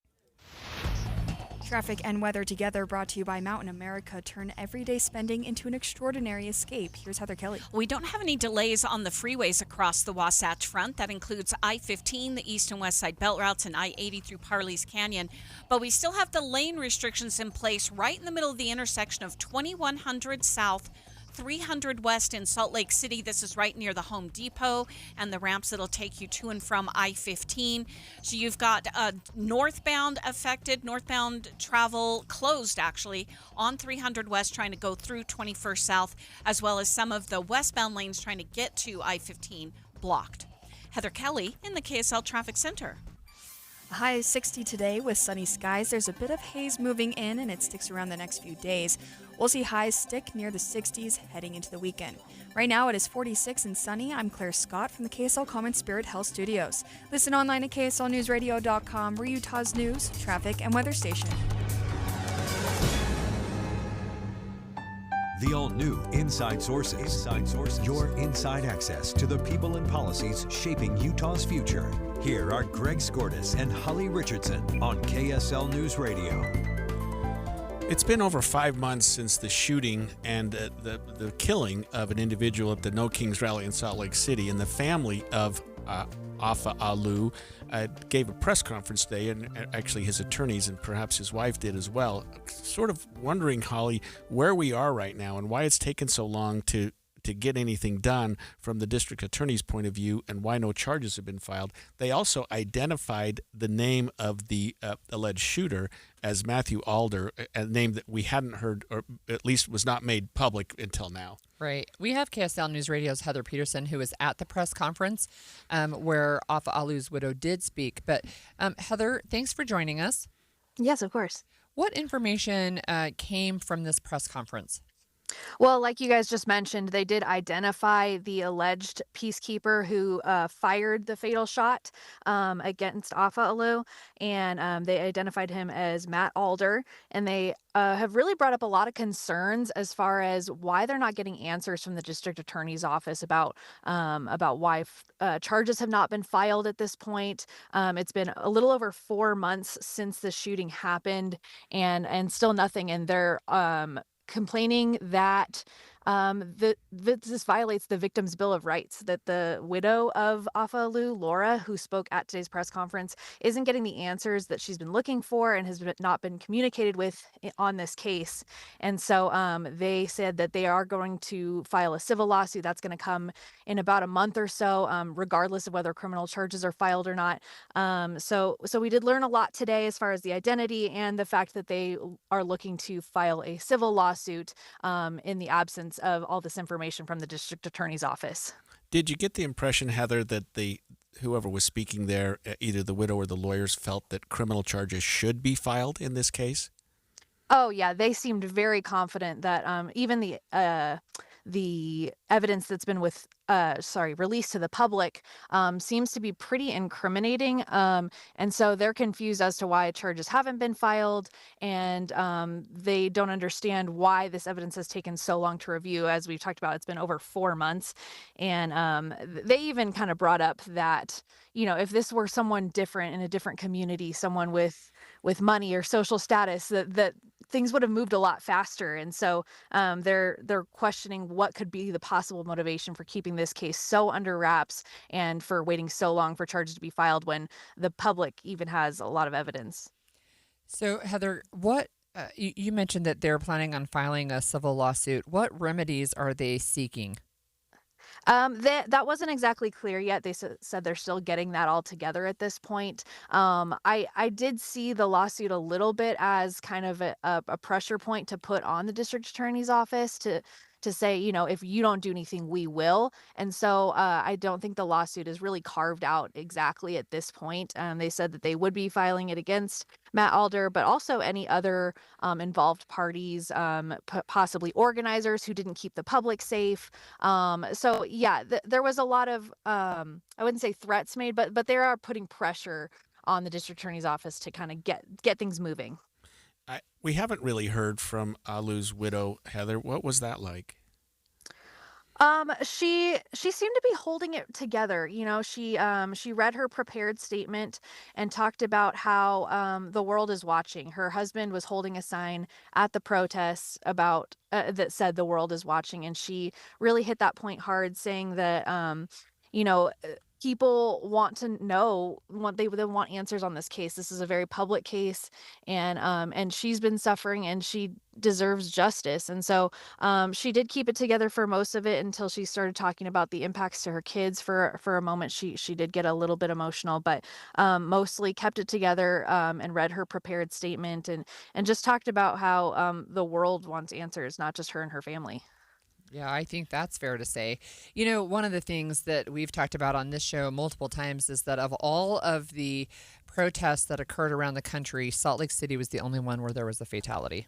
Traffic and weather together brought to you by Mountain America. Turn everyday spending into an extraordinary escape. Here's Heather Kelly. We don't have any delays on the freeways across the Wasatch Front. That includes I-15, the east and west side belt routes, and I-80 through Parley's Canyon. But we still have the lane restrictions in place right in the middle of the intersection of 2100 South, 300 West in Salt Lake City. This is right near the Home Depot and the ramps that'll take you to and from I-15. So you've got northbound affected, northbound travel closed actually on 300 West trying to go through 21st South, as well as some of the westbound lanes trying to get to I-15 blocked. Heather Kelly in the KSL Traffic Center. A high is 60 today with sunny skies. There's a bit of haze moving in, and it sticks around the next few days. We'll see highs stick near the 60s heading into the weekend. Right now it is 46 and sunny. I'm Claire Scott from the KSL Common Spirit Health Studios. Listen online at kslnewsradio.com. We're Utah's news, traffic, and weather station. The all-new Inside Sources. Inside Sources. Your inside access to the people and policies shaping Utah's future. Here are Greg Skordas and Holly Richardson on KSL News Radio. It's been over 5 months since the shooting and the killing of an individual at the No Kings rally in Salt Lake City, and the family of Afa Alu gave a press conference today, and actually his attorneys and perhaps his wife did as well, sort of wondering, Holly, where we are right now and why it's taken so long to get anything done from the district attorney's point of view and why no charges have been filed. They also identified the name of the alleged shooter as Matthew Alder, a name that we hadn't heard, or at least was not made public until now. Right. We have KSL News Radio's Heather Peterson, who was at the press conference where Afa Alu's widow did speak. But Heather, thanks for joining us. Yes, of course. What information came from this press conference? Well, like you guys just mentioned, they did identify the alleged peacekeeper who fired the fatal shot against Afa Alou, and they identified him as Matt Alder. And they have really brought up a lot of concerns as far as why they're not getting answers from the district attorney's office about why charges have not been filed at this point. It's been a little over 4 months since the shooting happened, and still nothing. And they're complaining that this violates the Victims' Bill of Rights, that the widow of Afa Alou, Laura, who spoke at today's press conference, isn't getting the answers that she's been looking for and has not been communicated with on this case. And so they said that they are going to file a civil lawsuit that's going to come in about a month or so, regardless of whether criminal charges are filed or not. So we did learn a lot today as far as the identity and the fact that they are looking to file a civil lawsuit in the absence of all this information from the district attorney's office. Did you get the impression, Heather, that whoever was speaking there, either the widow or the lawyers, felt that criminal charges should be filed in this case? Oh, yeah. They seemed very confident that even the evidence that's been released to the public seems to be pretty incriminating. And so they're confused as to why charges haven't been filed, and they don't understand why this evidence has taken so long to review. As we've talked about, it's been over 4 months. And they even kind of brought up that, if this were someone different in a different community, someone with money or social status, that things would have moved a lot faster. And so they're questioning what could be the possible motivation for keeping this case so under wraps and for waiting so long for charges to be filed when the public even has a lot of evidence. So, Heather, what you mentioned that they're planning on filing a civil lawsuit. What remedies are they seeking? That wasn't exactly clear yet. They said they're still getting that all together at this point. I did see the lawsuit a little bit as kind of a pressure point to put on the district attorney's office to say, if you don't do anything, we will. And so I don't think the lawsuit is really carved out exactly at this point. They said that they would be filing it against Matt Alder, but also any other involved parties, possibly organizers who didn't keep the public safe. So yeah, there was a lot of, I wouldn't say threats made, but they are putting pressure on the district attorney's office to kind of get things moving. We haven't really heard from Alou's widow, Heather. What was that like? She seemed to be holding it together. She read her prepared statement and talked about how the world is watching. Her husband was holding a sign at the protests about that said the world is watching, and she really hit that point hard, saying that people want to know, they want answers on this case. This is a very public case, and she's been suffering, and she deserves justice. And so she did keep it together for most of it until she started talking about the impacts to her kids. For a moment, she did get a little bit emotional, but mostly kept it together and read her prepared statement and just talked about how the world wants answers, not just her and her family. Yeah, I think that's fair to say. One of the things that we've talked about on this show multiple times is that of all of the protests that occurred around the country, Salt Lake City was the only one where there was a fatality.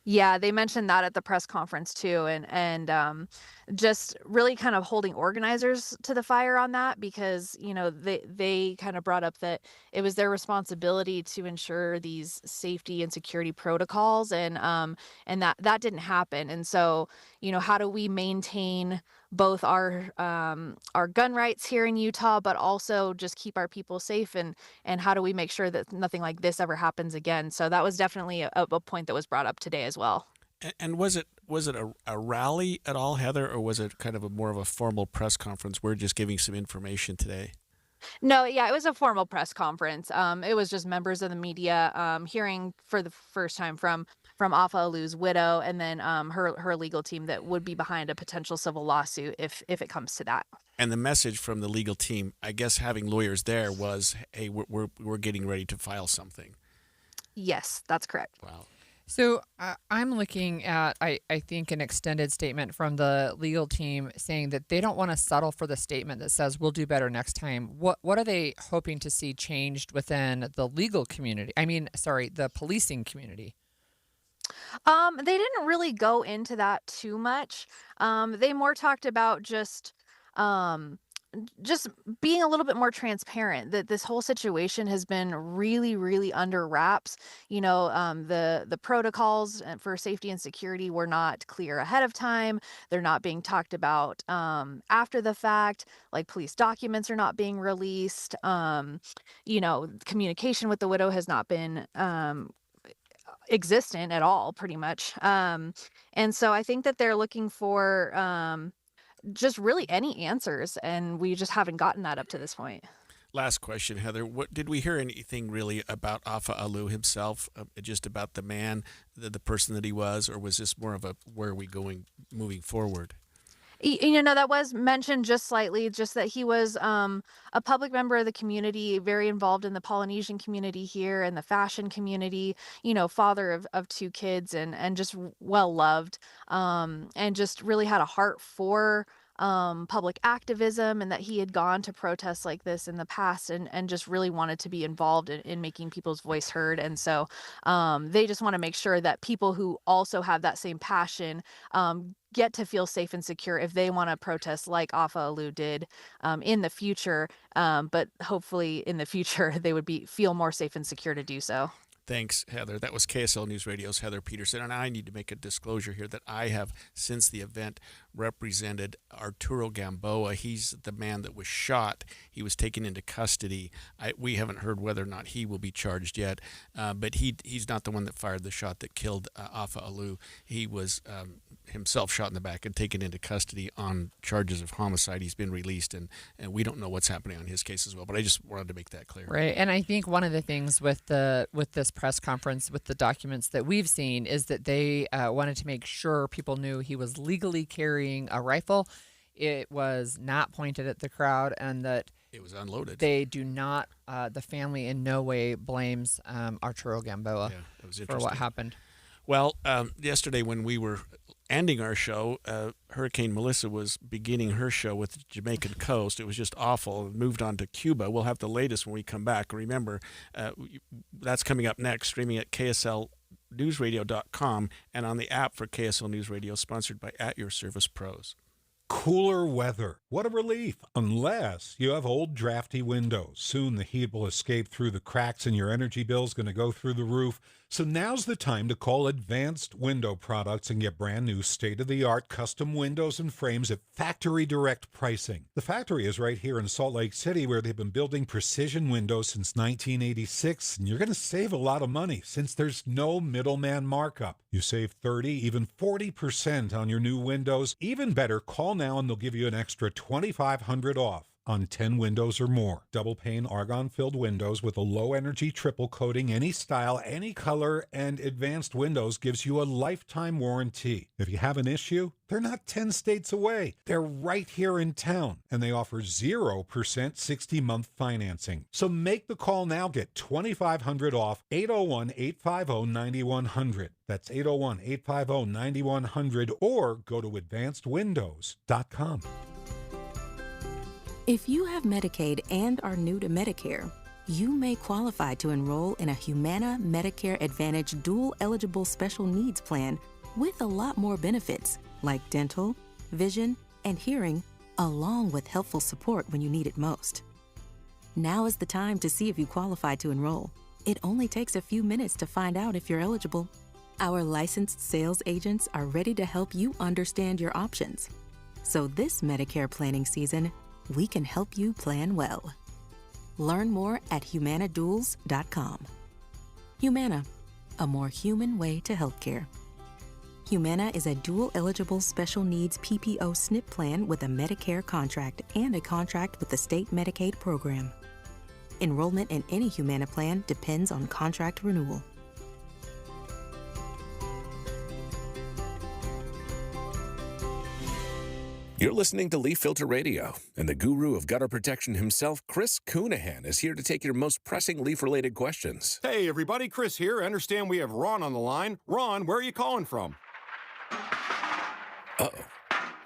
Yeah, they mentioned that at the press conference too, and just really kind of holding organizers to the fire on that, because they kind of brought up that it was their responsibility to ensure these safety and security protocols, and that didn't happen. And so how do we maintain both our gun rights here in Utah, but also just keep our people safe, and how do we make sure that nothing like this ever happens again? So that was definitely a point that was brought up today as well. And was it a rally at all, Heather, or was it kind of more of a formal press conference? We're just giving some information today. No, yeah, it was a formal press conference. It was just members of the media hearing for the first time from Afa Alou's widow, and then her legal team that would be behind a potential civil lawsuit if it comes to that. And the message from the legal team, I guess having lawyers there, was, hey, we're getting ready to file something. Yes, that's correct. Wow. So I'm looking at, I think, an extended statement from the legal team saying that they don't want to settle for the statement that says we'll do better next time. What are they hoping to see changed within the legal community? The policing community. They didn't really go into that too much. They more talked about just being a little bit more transparent, that this whole situation has been really, really under wraps. The protocols for safety and security were not clear ahead of time. They're not being talked about after the fact. Like, police documents are not being released. Communication with the widow has not been existent at all, pretty much. And so I think that they're looking for just really any answers, and we just haven't gotten that up to this point. Last question, Heather. What did we hear anything really about Afa Alu himself? Just about the man, the person that he was, or was this more of a where are we going moving forward? That was mentioned just slightly, just that he was a public member of the community, very involved in the Polynesian community here and the fashion community, father of 2 kids and just well loved, and just really had a heart for public activism, and that he had gone to protests like this in the past and just really wanted to be involved in making people's voice heard. And so they just want to make sure that people who also have that same passion get to feel safe and secure if they want to protest like Afa Alu did in the future. But hopefully in the future they would feel more safe and secure to do so. Thanks, Heather. That was KSL News Radio's Heather Peterson. And I need to make a disclosure here that I have, since the event, represented Arturo Gamboa. He's the man that was shot. He was taken into custody. We haven't heard whether or not he will be charged yet, but he's not the one that fired the shot that killed Afa Alu. He was himself shot in the back and taken into custody on charges of homicide. He's been released, and we don't know what's happening on his case as well. But I just wanted to make that clear. Right, and I think one of the things with this press conference, with the documents that we've seen, is that they wanted to make sure people knew he was legally carrying a rifle. It was not pointed at the crowd, and that it was unloaded. They do not, the family in no way blames Arturo Gamboa for what happened. Well, yesterday when we were ending our show, Hurricane Melissa was beginning her show with the Jamaican coast. It was just awful. It moved on to Cuba. We'll have the latest when we come back. Remember, that's coming up next, streaming at KSLNewsRadio.com and on the app for KSL News Radio, sponsored by At Your Service Pros. Cooler weather. What a relief, unless you have old drafty windows. Soon the heat will escape through the cracks and your energy bill's going to go through the roof. So now's the time to call Advanced Window Products and get brand new state-of-the-art custom windows and frames at factory direct pricing. The factory is right here in Salt Lake City, where they've been building precision windows since 1986, and you're going to save a lot of money since there's no middleman markup. You save 30, even 40% on your new windows. Even better, call now and they'll give you an extra $2,500 off on 10 windows or more. Double pane argon-filled windows with a low-energy triple coating, any style, any color, and Advanced Windows gives you a lifetime warranty. If you have an issue, they're not 10 states away. They're right here in town, and they offer 0% 60-month financing. So make the call now. Get $2,500 off. 801-850-9100. That's 801-850-9100, or go to advancedwindows.com. If you have Medicaid and are new to Medicare, you may qualify to enroll in a Humana Medicare Advantage dual-eligible special needs plan with a lot more benefits, like dental, vision, and hearing, along with helpful support when you need it most. Now is the time to see if you qualify to enroll. It only takes a few minutes to find out if you're eligible. Our licensed sales agents are ready to help you understand your options. So this Medicare planning season, we can help you plan well. Learn more at humanaduals.com. Humana, a more human way to healthcare. Humana is a dual-eligible special needs PPO SNP plan with a Medicare contract and a contract with the state Medicaid program. Enrollment in any Humana plan depends on contract renewal. You're listening to Leaf Filter Radio, and the guru of gutter protection himself, Chris Coonahan, is here to take your most pressing leaf-related questions. Hey, everybody, Chris here. I understand we have Ron on the line. Ron, where are you calling from? Uh-oh.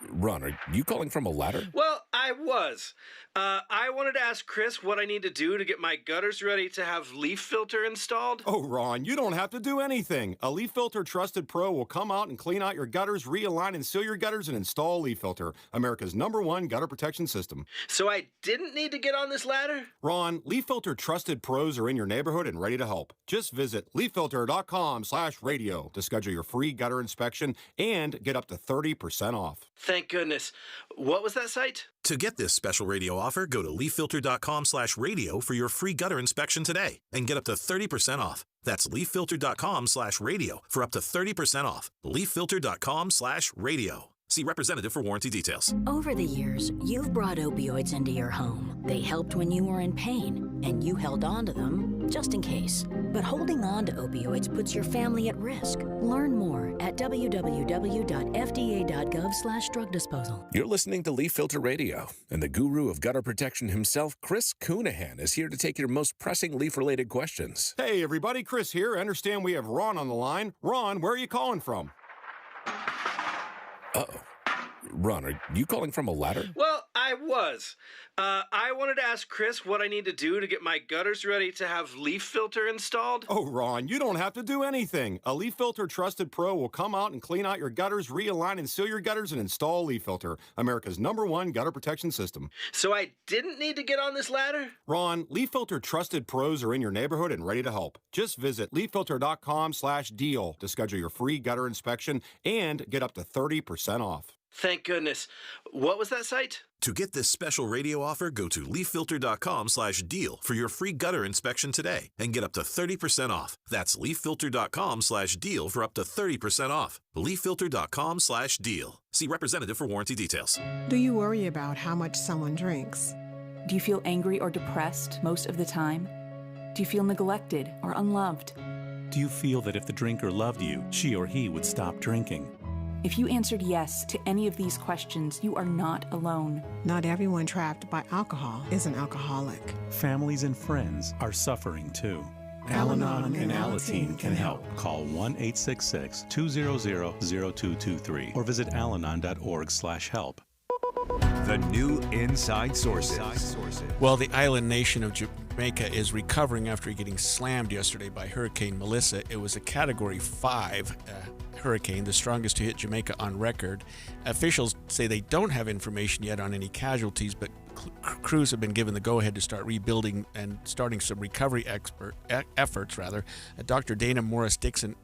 Ron, are you calling from a ladder? Well, I was. I wanted to ask Chris what I need to do to get my gutters ready to have Leaf Filter installed. Oh, Ron, you don't have to do anything. A Leaf Filter Trusted Pro will come out and clean out your gutters, realign and seal your gutters, and install Leaf Filter, America's #1 gutter protection system. So I didn't need to get on this ladder? Ron, Leaf Filter Trusted Pros are in your neighborhood and ready to help. Just visit leaffilter.com/radio to schedule your free gutter inspection and get up to 30% off. Thank goodness. What was that site? To get this special radio offer, go to leaffilter.com/radio for your free gutter inspection today and get up to 30% off. That's leaffilter.com/radio for up to 30% off. leaffilter.com/radio. See representative for warranty details. Over the years, you've brought opioids into your home. They helped when you were in pain, and you held on to them just in case. But holding on to opioids puts your family at risk. Learn more at www.fda.gov/drug disposal. You're listening to Leaf Filter Radio, and the guru of gutter protection himself, Chris Coonahan, is here to take your most pressing leaf-related questions. Hey, everybody, Chris here. I understand we have Ron on the line. Ron, where are you calling from? Uh-oh. Ron, are you calling from a ladder? Well, I was. I wanted to ask Chris what I need to do to get my gutters ready to have Leaf Filter installed. Oh, Ron, you don't have to do anything. A Leaf Filter Trusted Pro will come out and clean out your gutters, realign and seal your gutters, and install Leaf Filter, America's #1 gutter protection system. So I didn't need to get on this ladder? Ron, Leaf Filter Trusted Pros are in your neighborhood and ready to help. Just visit leaffilter.com/deal to schedule your free gutter inspection and get up to 30% off. Thank goodness. What was that site? To get this special radio offer, go to leaffilter.com/deal for your free gutter inspection today and get up to 30% off. That's leaffilter.com/deal for up to 30% off. leaffilter.com/deal. See representative for warranty details. Do you worry about how much someone drinks? Do you feel angry or depressed most of the time? Do you feel neglected or unloved? Do you feel that if the drinker loved you, she or he would stop drinking? If you answered yes to any of these questions, you are not alone. Not everyone trapped by alcohol is an alcoholic. Families and friends are suffering too. Al-Anon and Alateen can help. Call 1-866-200-0223 or visit alanon.org/help. The new Inside Sources. Well, the island nation of Jamaica is recovering after getting slammed yesterday by Hurricane Melissa. It was a Category 5 hurricane, the strongest to hit Jamaica on record. Officials say they don't have information yet on any casualties, but crews have been given the go-ahead to start rebuilding and starting some recovery efforts. Dr. Dana Morris-Dixon,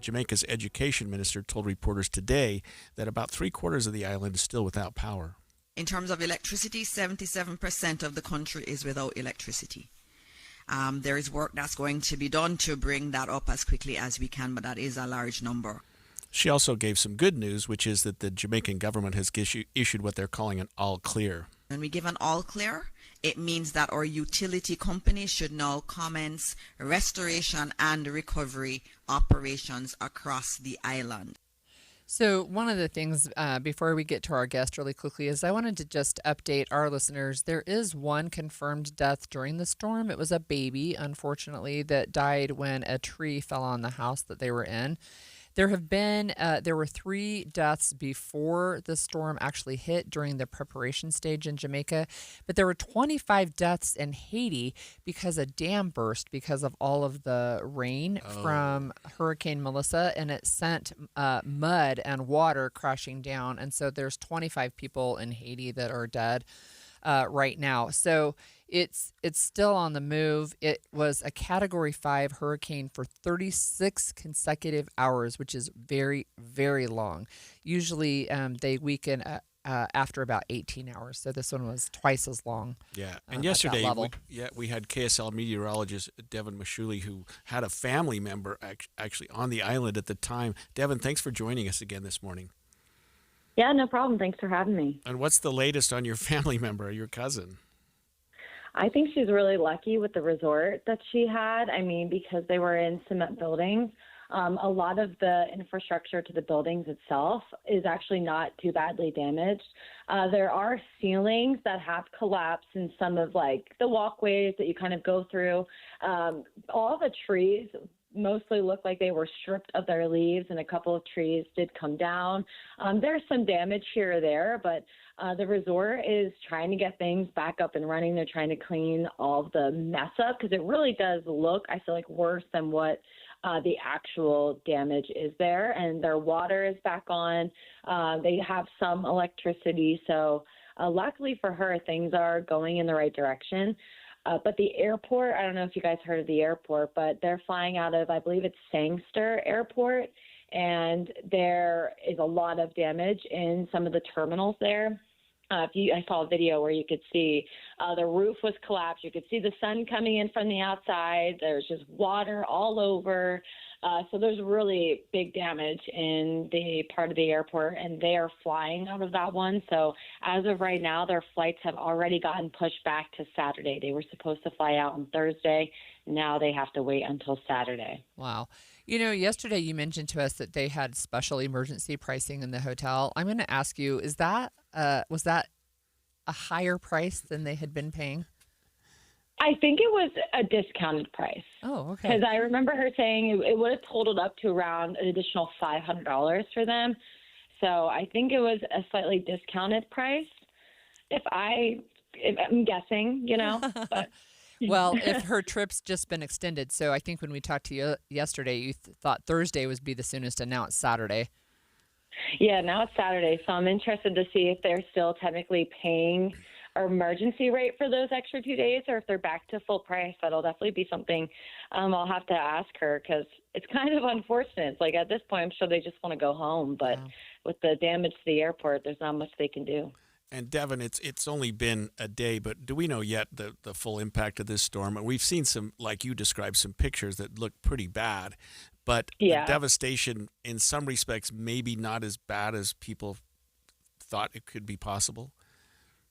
Jamaica's education minister, told reporters today that about 3/4 of the island is still without power. In terms of electricity, 77% of the country is without electricity. There is work that's going to be done to bring that up as quickly as we can, but that is a large number. She also gave some good news, which is that the Jamaican government has issued what they're calling an all-clear. When we give an all-clear, it means that our utility company should now commence restoration and recovery operations across the island. So one of the things before we get to our guest really quickly is I wanted to just update our listeners. There is one confirmed death during the storm. It was a baby, unfortunately, that died when a tree fell on the house that they were in. There were 3 deaths before the storm actually hit during the preparation stage in Jamaica, but there were 25 deaths in Haiti because a dam burst because of all of the rain from Hurricane Melissa, and it sent mud and water crashing down. And so there's 25 people in Haiti that are dead right now. So it's still on the move. It was a Category 5 hurricane for 36 consecutive hours, which is very, very long. Usually they weaken after about 18 hours. So this one was twice as long. Yeah, and yesterday we had KSL meteorologist Devin Mashuli, who had a family member actually on the island at the time. Devin, thanks for joining us again this morning. Yeah, no problem. Thanks for having me. And what's the latest on your family member, your cousin? I think she's really lucky with the resort that she had. I mean, because they were in cement buildings, A lot of the infrastructure to the buildings itself is actually not too badly damaged. There are ceilings that have collapsed in some of like the walkways that you kind of go through. All the trees mostly look like they were stripped of their leaves, and a couple of trees did come down. There's some damage here or there, but the resort is trying to get things back up and running. They're trying to clean all of the mess up because it really does look, I feel like, worse than what the actual damage is there. And their water is back on. They have some electricity. So luckily for her, things are going in the right direction. But the airport, I don't know if you guys heard of the airport, but they're flying out of, I believe it's Sangster Airport, and there is a lot of damage in some of the terminals there. I saw a video where you could see the roof was collapsed. You could see the sun coming in from the outside. There's just water all over. So there's really big damage in the part of the airport, and they are flying out of that one. So as of right now, their flights have already gotten pushed back to Saturday. They were supposed to fly out on Thursday. Now they have to wait until Saturday. Wow. You know, yesterday you mentioned to us that they had special emergency pricing in the hotel. I'm going to ask you, was that a higher price than they had been paying? I think it was a discounted price. Oh, okay. Because I remember her saying it would have totaled up to around an additional $500 for them. So I think it was a slightly discounted price. If I'm guessing, you know. But. Well, if her trip's just been extended. So I think when we talked to you yesterday, you thought Thursday would be the soonest, and now it's Saturday. Yeah, now it's Saturday. So I'm interested to see if they're still technically paying our emergency rate for those extra 2 days, or if they're back to full price. That'll definitely be something I'll have to ask her, because it's kind of unfortunate. It's like at this point, I'm sure they just want to go home. But with the damage to the airport, there's not much they can do. And Devin, it's only been a day, but do we know yet the full impact of this storm? And we've seen some, like you described, some pictures that look pretty bad, but the devastation in some respects maybe not as bad as people thought it could be possible.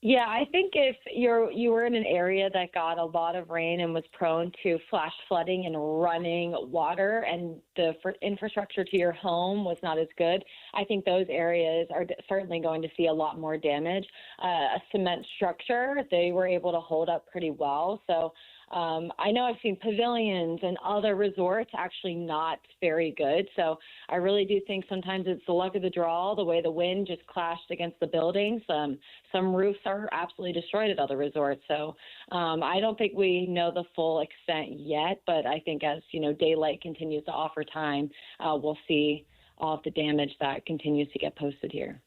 Yeah, I think if you were in an area that got a lot of rain and was prone to flash flooding and running water, and the infrastructure to your home was not as good, I think those areas are certainly going to see a lot more damage. A cement structure, they were able to hold up pretty well. So I know I've seen pavilions and other resorts actually not very good. So I really do think sometimes it's the luck of the draw, the way the wind just clashed against the buildings. Some roofs are absolutely destroyed at other resorts. So I don't think we know the full extent yet, but I think as, daylight continues to offer time, we'll see all of the damage that continues to get posted here.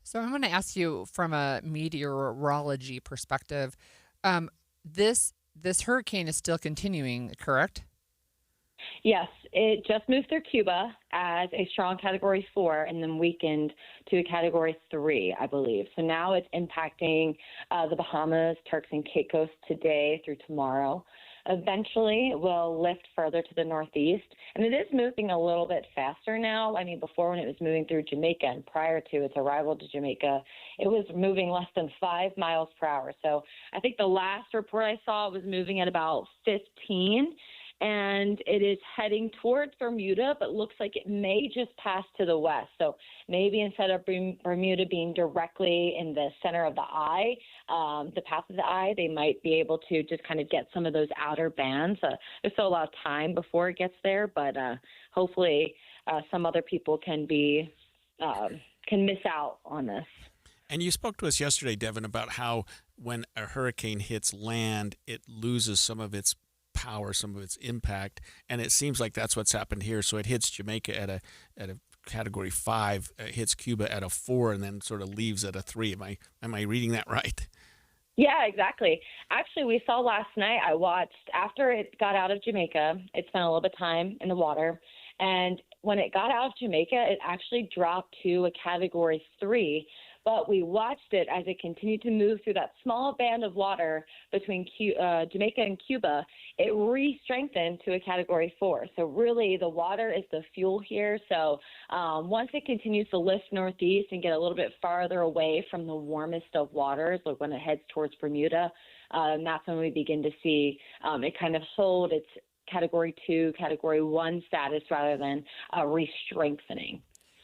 So I'm going to ask you from a meteorology perspective, this hurricane is still continuing, correct? Yes, it just moved through Cuba as a strong Category 4 and then weakened to a Category 3, I believe. So now it's impacting the Bahamas, Turks and Caicos today through tomorrow. Eventually, it will lift further to the northeast, and it is moving a little bit faster now. I mean, before when it was moving through Jamaica and prior to its arrival to Jamaica, it was moving less than 5 miles per hour. So I think the last report I saw was moving at about 15, and it is heading towards Bermuda, but looks like it may just pass to the west. So maybe instead of Bermuda being directly in the center of the eye, the path of the eye, they might be able to just kind of get some of those outer bands. There's still a lot of time before it gets there, but hopefully some other people can miss out on this. And you spoke to us yesterday, Devin, about how when a hurricane hits land, it loses some of its power, some of its impact, and it seems like that's what's happened here. So it hits Jamaica at a Category 5, hits Cuba at a 4, and then sort of leaves at a 3. Am I reading that right? Yeah, exactly. Actually, we saw last night, I watched, after it got out of Jamaica, it spent a little bit of time in the water, and when it got out of Jamaica, it actually dropped to a Category 3, but we watched it as it continued to move through that small band of water between Jamaica and Cuba. It re-strengthened to a Category 4. So really the water is the fuel here. So once it continues to lift northeast and get a little bit farther away from the warmest of waters, like when it heads towards Bermuda, that's when we begin to see it kind of hold its Category 2, Category 1 status rather than re-strengthening.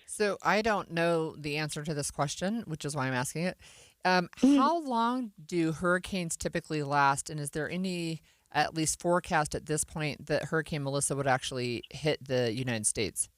So I don't know the answer to this question, which is why I'm asking it. Mm-hmm. How long do hurricanes typically last, and is there any, at least forecast at this point, that Hurricane Melissa would actually hit the United States?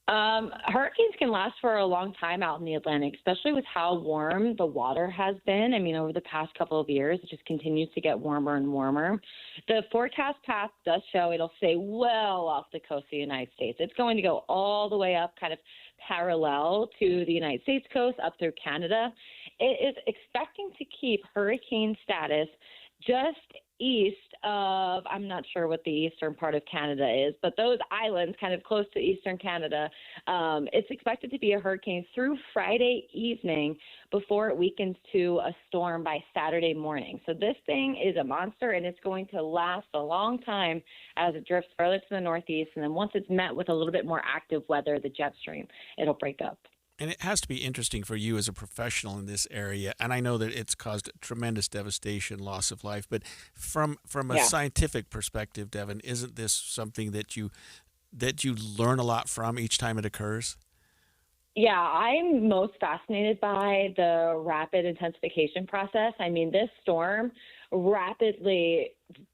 Hurricanes can last for a long time out in the Atlantic, especially with how warm the water has been. I mean, over the past couple of years, it just continues to get warmer and warmer. The forecast path does show it'll stay well off the coast of the United States. It's going to go all the way up, kind of parallel to the United States coast, up through Canada. It is expecting to keep hurricane status just east of, I'm not sure what the eastern part of Canada is, but those islands kind of close to eastern Canada, it's expected to be a hurricane through Friday evening before it weakens to a storm by Saturday morning. So this thing is a monster, and it's going to last a long time as it drifts further to the northeast. And then once it's met with a little bit more active weather, the jet stream, it'll break up. And it has to be interesting for you as a professional in this area. And I know that it's caused tremendous devastation, loss of life. But from a scientific perspective, Devin, isn't this something that you learn a lot from each time it occurs? Yeah, I'm most fascinated by the rapid intensification process. I mean, this storm rapidly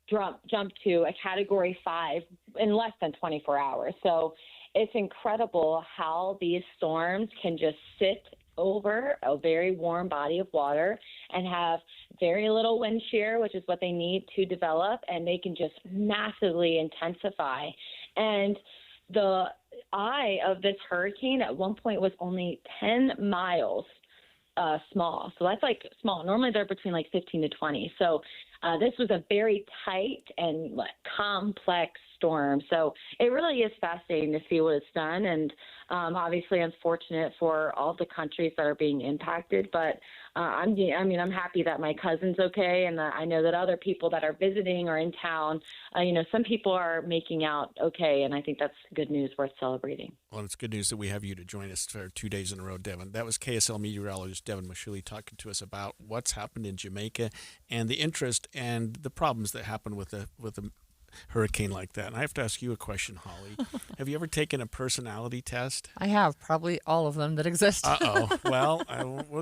jumped to a Category 5 in less than 24 hours. So it's incredible how these storms can just sit over a very warm body of water and have very little wind shear, which is what they need to develop, and they can just massively intensify. And the eye of this hurricane at one point was only 10 miles small. So that's like small. Normally they're between like 15 to 20. So this was a very tight and complex storm. So it really is fascinating to see what it's done. And obviously unfortunate for all the countries that are being impacted. But I'm happy that my cousin's okay. And I know that other people that are visiting or in town, some people are making out okay. And I think that's good news worth celebrating. Well, it's good news that we have you to join us for 2 days in a row, Devin. That was KSL meteorologist Devin Mashuli talking to us about what's happened in Jamaica and the interest and the problems that happen with a hurricane like that. And I have to ask you a question, Holly. Have you ever taken a personality test? I have, probably all of them that exist. Well,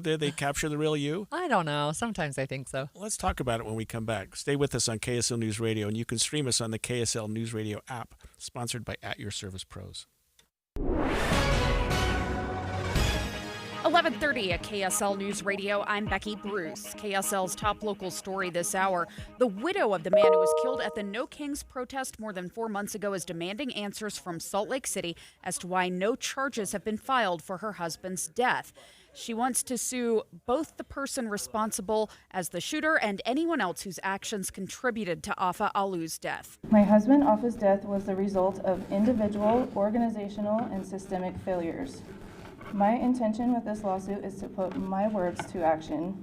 did they capture the real you? I don't know. Sometimes I think so. Let's talk about it when we come back. Stay with us on KSL News Radio, and you can stream us on the KSL News Radio app, sponsored by At Your Service Pros. 11:30 at KSL News Radio. I'm Becky Bruce. KSL's top local story this hour. The widow of the man who was killed at the No Kings protest more than 4 months ago is demanding answers from Salt Lake City as to why no charges have been filed for her husband's death. She wants to sue both the person responsible as the shooter and anyone else whose actions contributed to Afa Alu's death. My husband Afa's death was the result of individual, organizational, and systemic failures. My intention with this lawsuit is to put my words to action,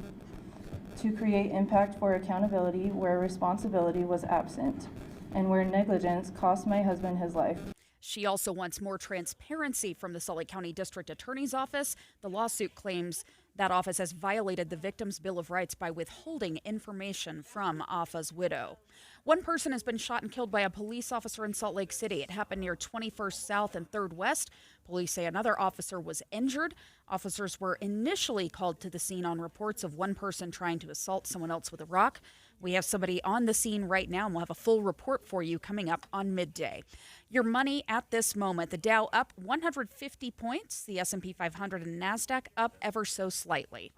to create impact for accountability where responsibility was absent, and where negligence cost my husband his life. She also wants more transparency from the Salt Lake County District Attorney's Office. The lawsuit claims that office has violated the Victim's Bill of Rights by withholding information from Afa's widow. One person has been shot and killed by a police officer in Salt Lake City. It happened near 21st South and 3rd West. Police say another officer was injured. Officers were initially called to the scene on reports of one person trying to assault someone else with a rock. We have somebody on the scene right now, and we'll have a full report for you coming up on midday. Your money at this moment: the Dow up 150 points, the S&P 500 and NASDAQ up ever so slightly.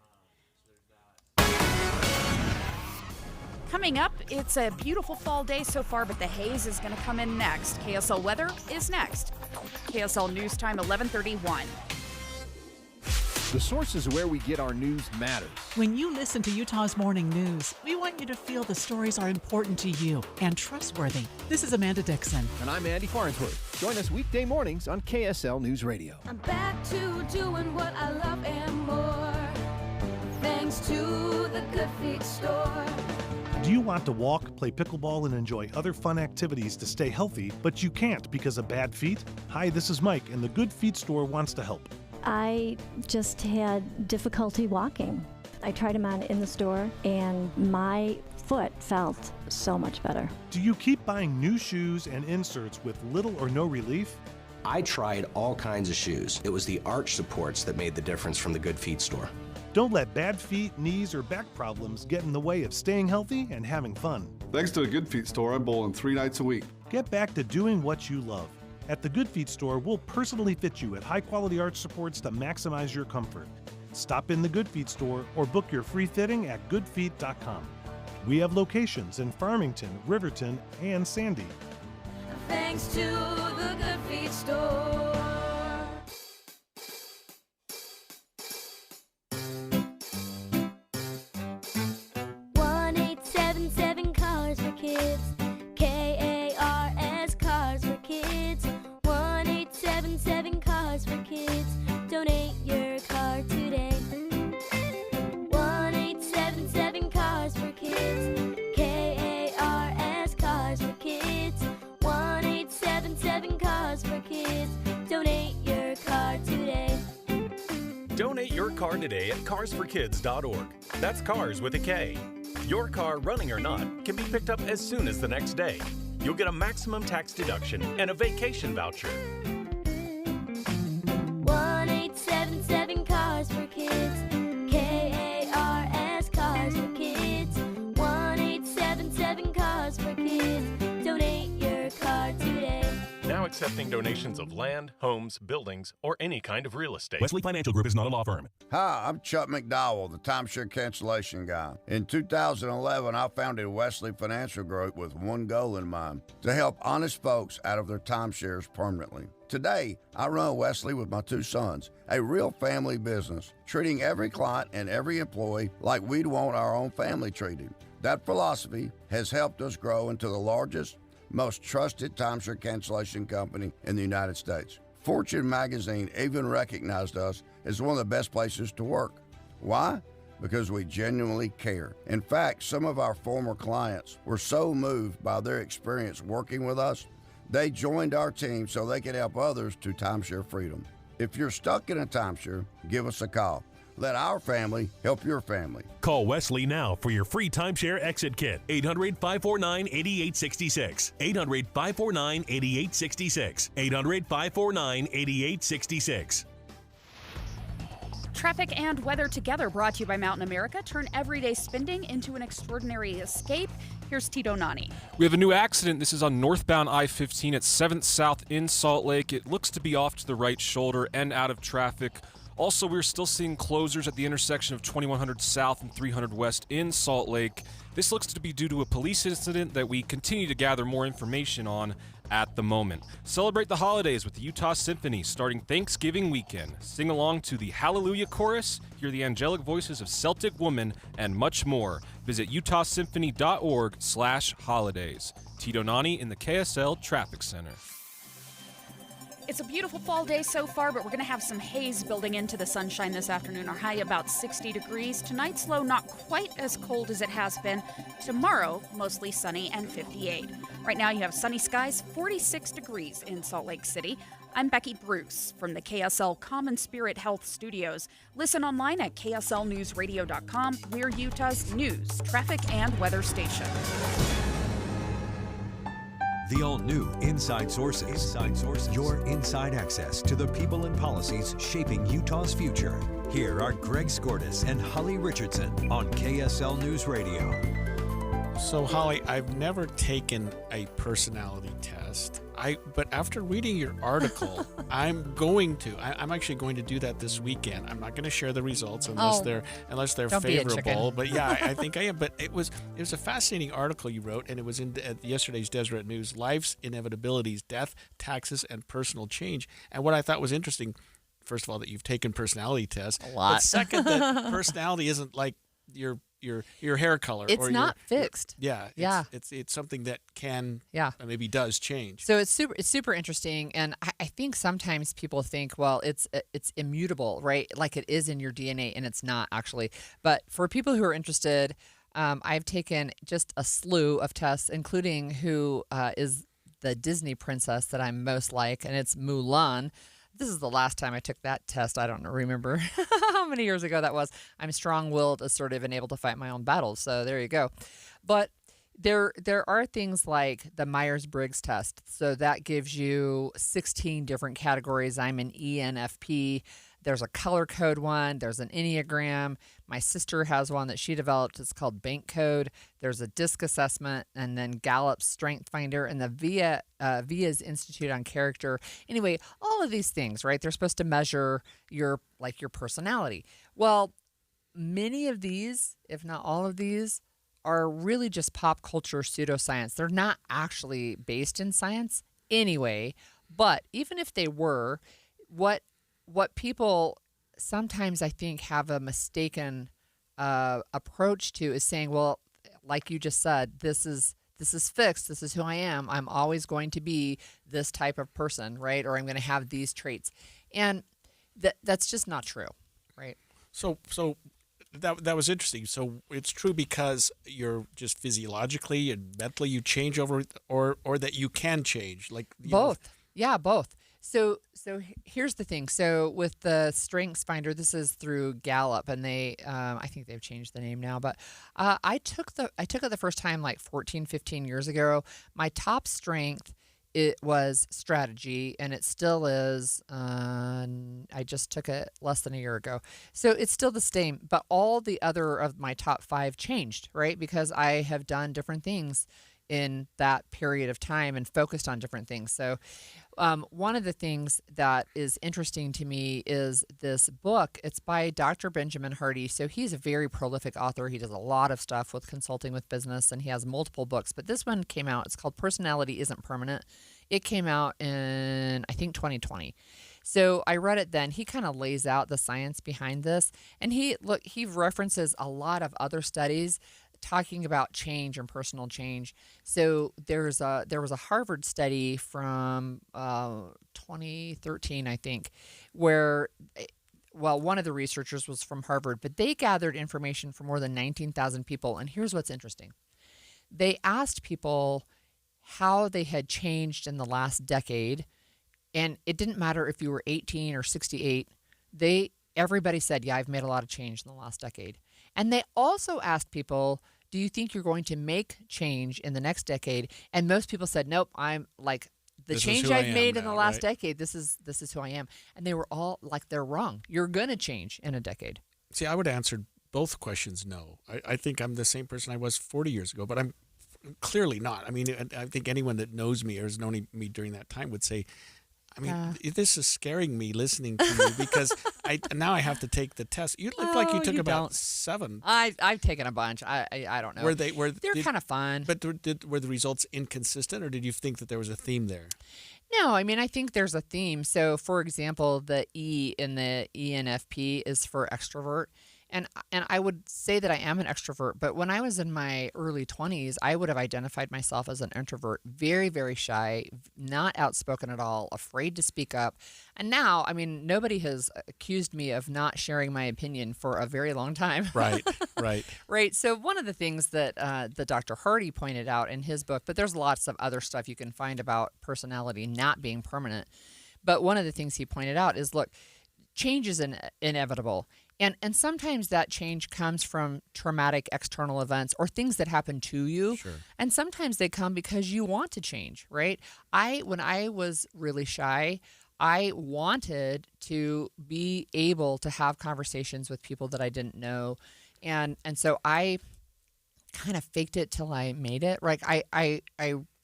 Coming up, it's a beautiful fall day so far, but the haze is going to come in next. KSL weather is next. KSL News Time 11:31. The sources where we get our news matters. When you listen to Utah's Morning News, we want you to feel the stories are important to you and trustworthy. This is Amanda Dixon. And I'm Andy Farnsworth. Join us weekday mornings on KSL News Radio. I'm back to doing what I love and more, thanks to the Good Feet store. Do you want to walk, play pickleball, and enjoy other fun activities to stay healthy, but you can't because of bad feet? Hi, this is Mike, and the Good Feet store wants to help. I just had difficulty walking. I tried them on in the store, and my foot felt so much better. Do you keep buying new shoes and inserts with little or no relief? I tried all kinds of shoes. It was the arch supports that made the difference from the Good Feet store. Don't let bad feet, knees, or back problems get in the way of staying healthy and having fun. Thanks to the Good Feet store, I bowl in 3 nights a week. Get back to doing what you love. At the Good Feet store, we'll personally fit you at high-quality arch supports to maximize your comfort. Stop in the Good Feet store or book your free fitting at goodfeet.com. We have locations in Farmington, Riverton, and Sandy. Thanks to the Good Feet store. 1-877 Cars for Kids. KARS Cars for Kids. 1-877 Cars for Kids. Donate your car today. 1-877 Cars for Kids. KARS Cars for Kids. 1-877 Cars for Kids. Donate your car today. Donate your car today at carsforkids.org. That's cars with a K. Your car, running or not, can be picked up as soon as the next day. You'll get a maximum tax deduction and a vacation voucher. 1-877 Cars for Kids. KARS Cars for Kids. 1-877 Cars for Kids. Donate your car today. Now accepting donations of land, homes, buildings, or any kind of real estate. Wesley Financial Group is not a law firm. Hi, I'm Chuck McDowell, the timeshare cancellation guy. In 2011, I founded Wesley Financial Group with one goal in mind: to help honest folks out of their timeshares permanently. Today, I run Wesley with my 2 sons, a real family business, treating every client and every employee like we'd want our own family treated. That philosophy has helped us grow into the largest, most trusted timeshare cancellation company in the United States. Fortune magazine even recognized us as one of the best places to work. Why? Because we genuinely care. In fact, some of our former clients were so moved by their experience working with us, they joined our team so they could help others to timeshare freedom. If you're stuck in a timeshare, give us a call. Let our family help your family. Call Wesley now for your free timeshare exit kit. 800-549-8866. 800-549-8866. 800-549-8866. Traffic and weather together, brought to you by Mountain America. Turn everyday spending into an extraordinary escape. Here's Tito Nani. We have a new accident. This is on northbound I-15 at 7th South in Salt Lake. It looks to be off to the right shoulder and out of traffic. Also, we're still seeing closures at the intersection of 2100 South and 300 West in Salt Lake. This looks to be due to a police incident that we continue to gather more information on at the moment. Celebrate the holidays with the Utah Symphony starting Thanksgiving weekend. Sing along to the Hallelujah Chorus, hear the angelic voices of Celtic Woman, and much more. Visit utahsymphony.org/holidays. Tito Nani in the KSL Traffic Center. It's a beautiful fall day so far, but we're going to have some haze building into the sunshine this afternoon. Our high about 60 degrees. Tonight's low not quite as cold as it has been. Tomorrow, mostly sunny and 58. Right now you have sunny skies, 46 degrees in Salt Lake City. I'm Becky Bruce from the KSL Common Spirit Health Studios. Listen online at kslnewsradio.com. We're Utah's news, traffic, and weather station. The all-new Inside Sources. Inside Sources. Your inside access to the people and policies shaping Utah's future. Here are Greg Skordas and Holly Richardson on KSL News Radio. So, Holly, I've never taken a personality test. But after reading your article, I'm actually going to do that this weekend. I'm not going to share the results unless they're Don't be a favorable. chicken. But yeah, I think I am. But it was a fascinating article you wrote, and it was in yesterday's Deseret News: Life's Inevitabilities, Death, Taxes, and Personal Change. And what I thought was interesting, first of all, that you've taken personality tests. A lot. But second, that personality isn't like your hair color. It's not fixed. It's something that can maybe does change. So it's super interesting, and I think sometimes people think, well, it's immutable, right? Like it is in your DNA, and it's not actually. But for people who are interested, I've taken just a slew of tests, including who is the Disney princess that I'm most like, and it's Mulan. this is the last time I took that test. I don't remember how many years ago that was. I'm strong-willed, assertive, and able to fight my own battles. So there you go. But there are things like the Myers-Briggs test. So that gives you 16 different categories. I'm an ENFP. There's a color code one. There's an Enneagram. My sister has one that she developed. It's called Bank Code. There's a DISC assessment, and then Gallup's Strength Finder, and the VIA's Institute on Character. Anyway, all of these things, right? They're supposed to measure your personality. Well, many of these, if not all of these, are really just pop culture pseudoscience. They're not actually based in science anyway. But even if they were, what people sometimes I think have a mistaken approach to is saying, well, like you just said, this is fixed. This is who I am. I'm always going to be this type of person, right? Or I'm going to have these traits, and that's just not true, right? So that was interesting. So it's true because you're just physiologically and mentally you change over, or that you can change, like both. Yeah, both. So here's the thing. So with the Strengths Finder, this is through Gallup, and they I think they've changed the name now, but I took it the first time like 14, 15 years ago. My top strength, it was strategy, and it still is. I just took it less than a year ago. So it's still the same, but all the other of my top 5 changed, right? Because I have done different things in that period of time and focused on different things. So one of the things that is interesting to me is this book. It's by Dr. Benjamin Hardy. So he's a very prolific author. He does a lot of stuff with consulting with business, and he has multiple books. But this one came out. It's called Personality Isn't Permanent. It came out in, I think, 2020. So I read it then. He kind of lays out the science behind this. And he references a lot of other studies talking about change and personal change. So there was a Harvard study from 2013, I think, where, well, one of the researchers was from Harvard, but they gathered information from more than 19,000 people. And here's what's interesting. They asked people how they had changed in the last decade, and it didn't matter if you were 18 or 68. Everybody said, yeah, I've made a lot of change in the last decade. And they also asked people, do you think you're going to make change in the next decade? And most people said, nope, I'm like, this change I've made in the last decade, this is who I am. And they were all like, they're wrong. You're going to change in a decade. See, I would answer both questions no. I think I'm the same person I was 40 years ago, but I'm clearly not. I mean, I think anyone that knows me or has known me during that time would say, I mean, this is scaring me listening to you because now I have to take the test. You look like you took about 7. I've taken a bunch. I don't know. They're kind of fun. But were the results inconsistent, or did you think that there was a theme there? No, I mean, I think there's a theme. So, for example, the E in the ENFP is for extrovert. And I would say that I am an extrovert, but when I was in my early 20s, I would have identified myself as an introvert, very, very shy, not outspoken at all, afraid to speak up. And now, I mean, nobody has accused me of not sharing my opinion for a very long time. Right. Right. So one of the things that the Dr. Hardy pointed out in his book, but there's lots of other stuff you can find about personality not being permanent. But one of the things he pointed out is, look, change is inevitable. And sometimes that change comes from traumatic external events or things that happen to you. Sure. And sometimes they come because you want to change, right? When I was really shy, I wanted to be able to have conversations with people that I didn't know. And so I kind of faked it till I made it. Like I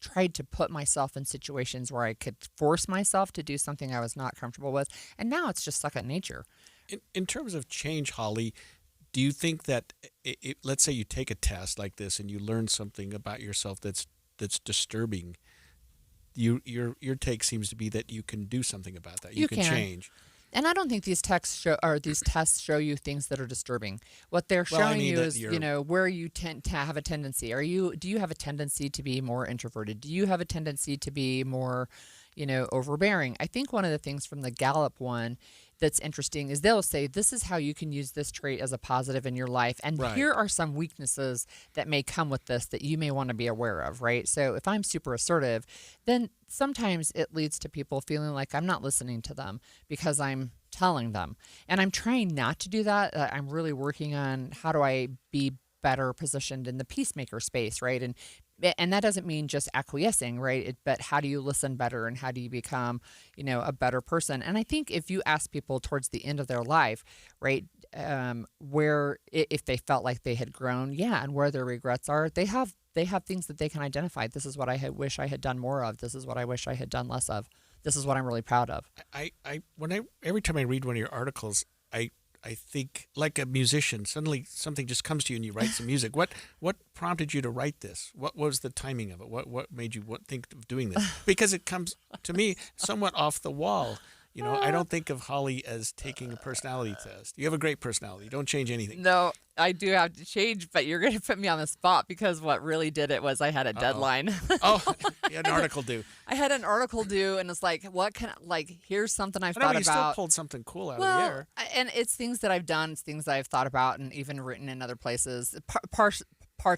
tried to put myself in situations where I could force myself to do something I was not comfortable with. And now it's just second nature. In terms of change, Holly, do you think that let's say you take a test like this and you learn something about yourself that's disturbing, your take seems to be that you can do something about that. You can change. And I don't think these tests show you things that are disturbing. What they're showing you is, where you tend to have a tendency. Do you have a tendency to be more introverted? Do you have a tendency to be more, overbearing? I think one of the things from the Gallup one that's interesting is they'll say, this is how you can use this trait as a positive in your life. And Right. here are some weaknesses that may come with this that you may want to be aware of, right? So if I'm super assertive, then sometimes it leads to people feeling like I'm not listening to them because I'm telling them. And I'm trying not to do that. I'm really working on how do I be better positioned in the peacemaker space, right? And that doesn't mean just acquiescing, right? But how do you listen better and how do you become, a better person? And I think if you ask people towards the end of their life, right, where if they felt like they had grown, and where their regrets are, they have things that they can identify. This is what I wish I had done more of. This is what I wish I had done less of. This is what I'm really proud of. Every time I read one of your articles, I think like a musician, suddenly something just comes to you and you write some music. What prompted you to write this? What was the timing of it? What made you think of doing this? Because it comes to me somewhat off the wall. I don't think of Holly as taking a personality test. You have a great personality. Don't change anything. No, I do have to change, but you're going to put me on the spot because what really did it was I had a deadline. Oh, you had an article due. I had an article due, and it's like, here's something I've thought about. You still pulled something cool out of the air. And it's things that I've done, it's things that I've thought about and even written in other places. Parts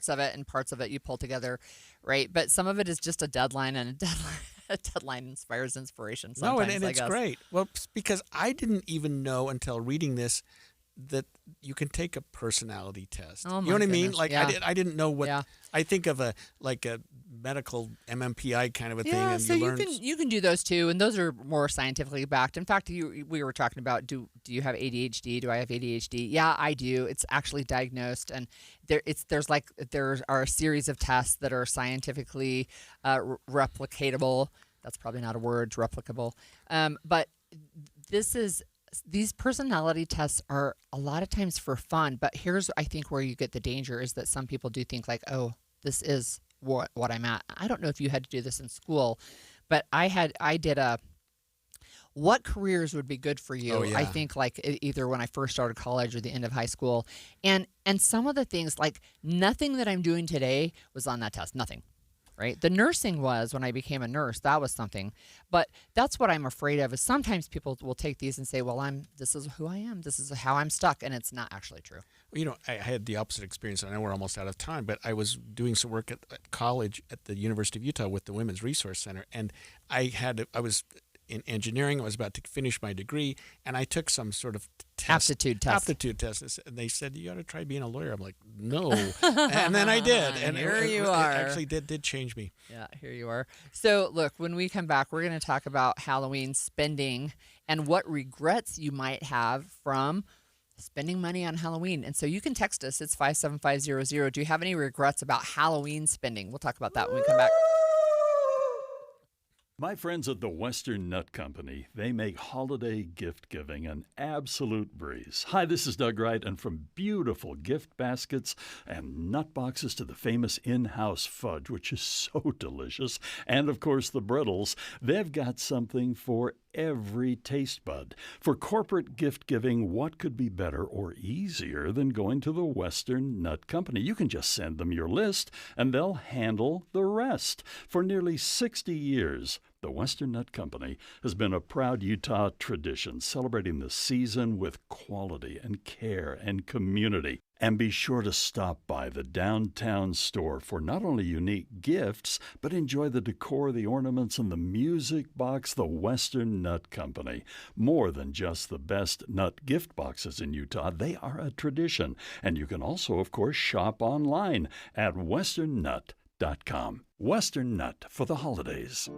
of it and parts of it you pull together, right? But some of it is just a deadline, and a deadline inspires inspiration sometimes. No, and it's great. Well, because I didn't even know until reading this that you can take a personality test. Oh, my you know what I mean? goodness. Like I didn't know what. Yeah. I think of a medical MMPI kind of a thing, and so you learn. You can do those too, and those are more scientifically backed. In fact, we were talking about do you have ADHD? Do I have ADHD? Yeah, I do. It's actually diagnosed, and there are a series of tests that are scientifically replicatable. That's probably not a word, replicable. But these personality tests are a lot of times for fun. But here's, I think, where you get the danger is that some people do think like, oh, this is what I'm at. I don't know if you had to do this in school, but I did a what careers would be good for you. Oh, yeah. I think like either when I first started college or the end of high school. And some of the things, like nothing that I'm doing today was on that test. Nothing. Right? The nursing was when I became a nurse. That was something. But that's what I'm afraid of is sometimes people will take these and say, well, this is who I am. This is how I'm stuck. And it's not actually true. Well, I had the opposite experience. I know we're almost out of time, but I was doing some work at college at the University of Utah with the Women's Resource Center. And I was in engineering. I was about to finish my degree, and I took some sort of aptitude test. And they said, you ought to try being a lawyer. I'm like, no. And then I did. And here it you are. actually did change me. Yeah, here you are. So look, when we come back, we're going to talk about Halloween spending and what regrets you might have from spending money on Halloween. And so you can text us. It's 57500. Do you have any regrets about Halloween spending? We'll talk about that when we come back. My friends at the Western Nut Company, they make holiday gift giving an absolute breeze. Hi, this is Doug Wright, and from beautiful gift baskets and nut boxes to the famous in-house fudge, which is so delicious, and of course the Brittles, they've got something for every taste bud. For corporate gift giving, what could be better or easier than going to the Western Nut Company? You can just send them your list, and they'll handle the rest. For nearly 60 years, the Western Nut Company has been a proud Utah tradition, celebrating the season with quality and care and community. And be sure to stop by the downtown store for not only unique gifts, but enjoy the decor, the ornaments, and the music box. The Western Nut Company. More than just the best nut gift boxes in Utah, they are a tradition. And you can also, of course, shop online at westernnut.com. Western Nut for the holidays.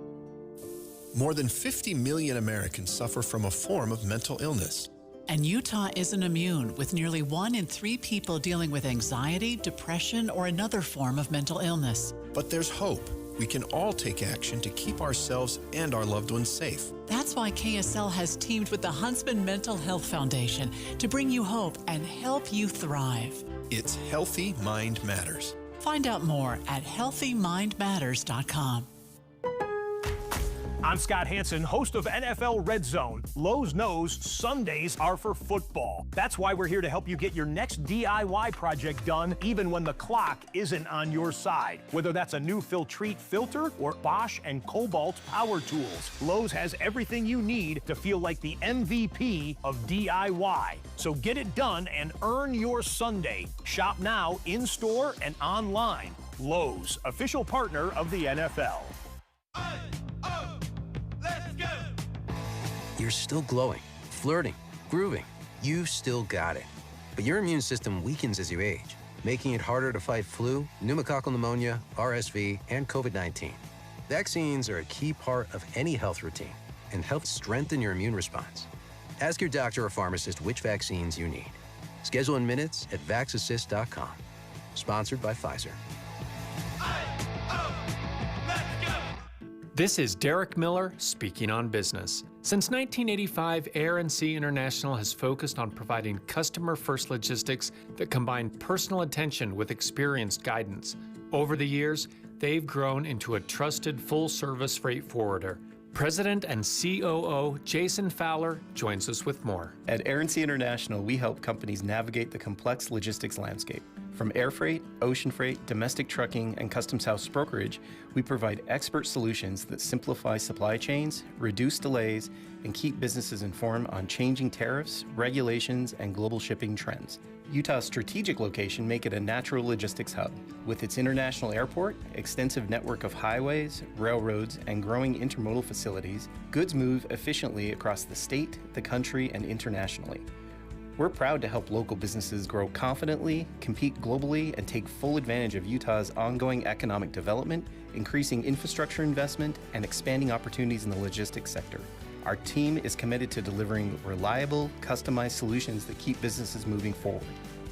More than 50 million Americans suffer from a form of mental illness. And Utah isn't immune, with nearly 1 in 3 people dealing with anxiety, depression, or another form of mental illness. But there's hope. We can all take action to keep ourselves and our loved ones safe. That's why KSL has teamed with the Huntsman Mental Health Foundation to bring you hope and help you thrive. It's Healthy Mind Matters. Find out more at healthymindmatters.com. I'm Scott Hansen, host of NFL Red Zone. Lowe's knows Sundays are for football. That's why we're here to help you get your next DIY project done, even when the clock isn't on your side. Whether that's a new Filtrete filter or Bosch and Cobalt power tools, Lowe's has everything you need to feel like the MVP of DIY. So get it done and earn your Sunday. Shop now, in-store and online. Lowe's, official partner of the NFL. You're still glowing, flirting, grooving. You still got it. But your immune system weakens as you age, making it harder to fight flu, pneumococcal pneumonia, RSV, and COVID-19. Vaccines are a key part of any health routine and help strengthen your immune response. Ask your doctor or pharmacist which vaccines you need. Schedule in minutes at vaxassist.com. Sponsored by Pfizer. This is Derek Miller speaking on business. Since 1985, Air & Sea International has focused on providing customer-first logistics that combine personal attention with experienced guidance. Over the years, they've grown into a trusted full-service freight forwarder. President and COO Jason Fowler joins us with more. At Air & Sea International, we help companies navigate the complex logistics landscape. From air freight, ocean freight, domestic trucking, and customs house brokerage, we provide expert solutions that simplify supply chains, reduce delays, and keep businesses informed on changing tariffs, regulations, and global shipping trends. Utah's strategic location make it a natural logistics hub. With its international airport, extensive network of highways, railroads, and growing intermodal facilities, goods move efficiently across the state, the country, and internationally. We're proud to help local businesses grow confidently, compete globally, and take full advantage of Utah's ongoing economic development, increasing infrastructure investment, and expanding opportunities in the logistics sector. Our team is committed to delivering reliable, customized solutions that keep businesses moving forward.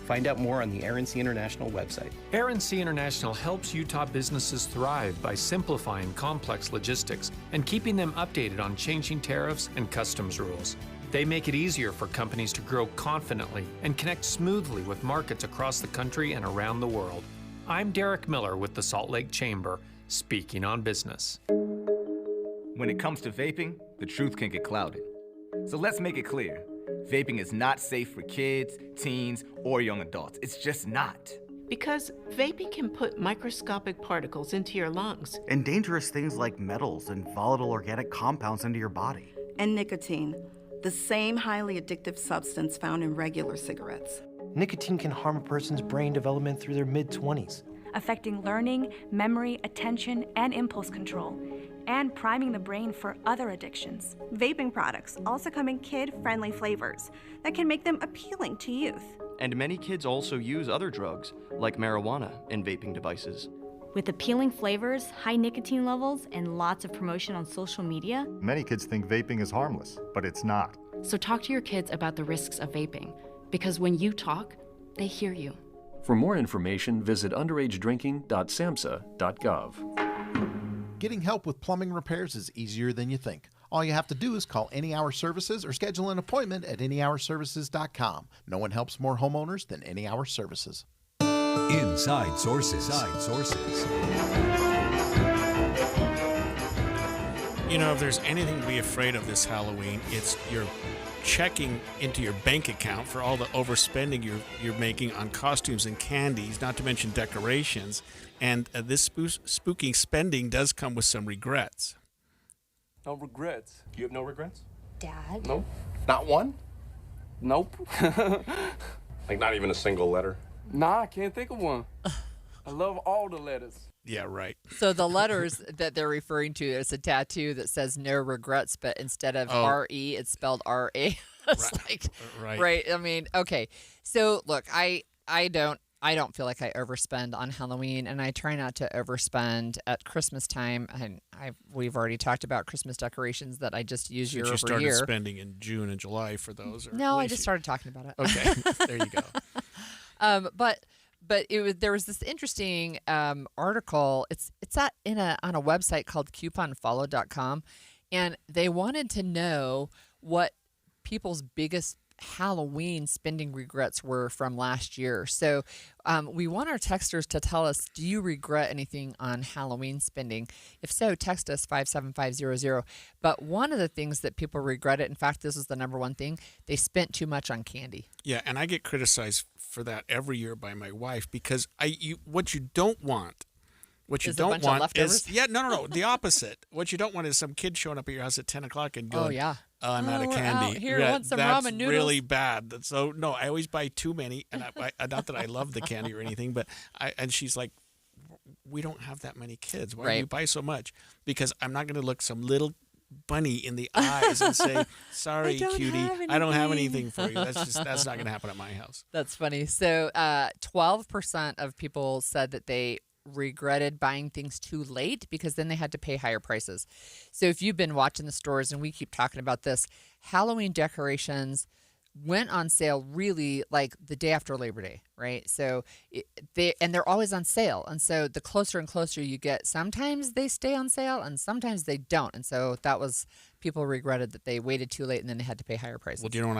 Find out more on the Air & Sea International website. Air & Sea International helps Utah businesses thrive by simplifying complex logistics and keeping them updated on changing tariffs and customs rules. They make it easier for companies to grow confidently and connect smoothly with markets across the country and around the world. I'm Derek Miller with the Salt Lake Chamber, speaking on business. When it comes to vaping, the truth can get clouded. So let's make it clear. Vaping is not safe for kids, teens, or young adults. It's just not. Because vaping can put microscopic particles into your lungs. And dangerous things like metals and volatile organic compounds into your body. And nicotine, the same highly addictive substance found in regular cigarettes. Nicotine can harm a person's brain development through their mid-20s, affecting learning, memory, attention, and impulse control, and priming the brain for other addictions. Vaping products also come in kid-friendly flavors that can make them appealing to youth. And many kids also use other drugs, like marijuana, in vaping devices. With appealing flavors, high nicotine levels, and lots of promotion on social media, many kids think vaping is harmless, but it's not. So talk to your kids about the risks of vaping, because when you talk, they hear you. For more information, visit underagedrinking.samhsa.gov. Getting help with plumbing repairs is easier than you think. All you have to do is call Any Hour Services or schedule an appointment at anyhourservices.com. No one helps more homeowners than Any Hour Services. Inside Sources. Inside Sources. You know, if there's anything to be afraid of this Halloween, it's you're checking into your bank account for all the overspending you're making on costumes and candies, not to mention decorations. And this spooky spending does come with some regrets. No regrets. You have no regrets? Dad? No? Not one? Nope. Like not even a single letter? Nah, I can't think of one. I love all the letters. Yeah, right. So the letters that they're referring to, it's a tattoo that says no regrets, but instead of R-E, it's spelled R-A. It's like, right. I mean, okay. So look, I don't feel like I overspend on Halloween, and I try not to overspend at Christmas time. And we've already talked about Christmas decorations that I just use year over year. You started spending in June and July for those? Or no, I just started talking about it. Okay, there you go. But there was this interesting article. It's on a website called couponfollow.com, and they wanted to know what people's biggest Halloween spending regrets were from last year. So we want our texters to tell us, do you regret anything on Halloween spending? If so, text us 57500. But one of the things that people regretted, in fact, this is the number one thing, they spent too much on candy. Yeah, and I get criticized for that every year by my wife because what you don't want is the opposite. What you don't want is some kid showing up at your house at 10 o'clock and going, I'm out of candy. Here, I want some that's ramen noodles. Really bad. So, no, I always buy too many. And I not that I love the candy or anything, but and she's like, we don't have that many kids. Why do you buy so much? Because I'm not going to look some little bunny in the eyes and say, sorry, cutie, I don't have anything for you. That's not going to happen at my house. That's funny. So 12% of people said that they regretted buying things too late because then they had to pay higher prices. So if you've been watching the stores, and we keep talking about this, Halloween decorations went on sale really like the day after Labor Day, right? So they're always on sale. And so the closer and closer you get, sometimes they stay on sale and sometimes they don't. And so people regretted that they waited too late and then they had to pay higher prices. Well, do you know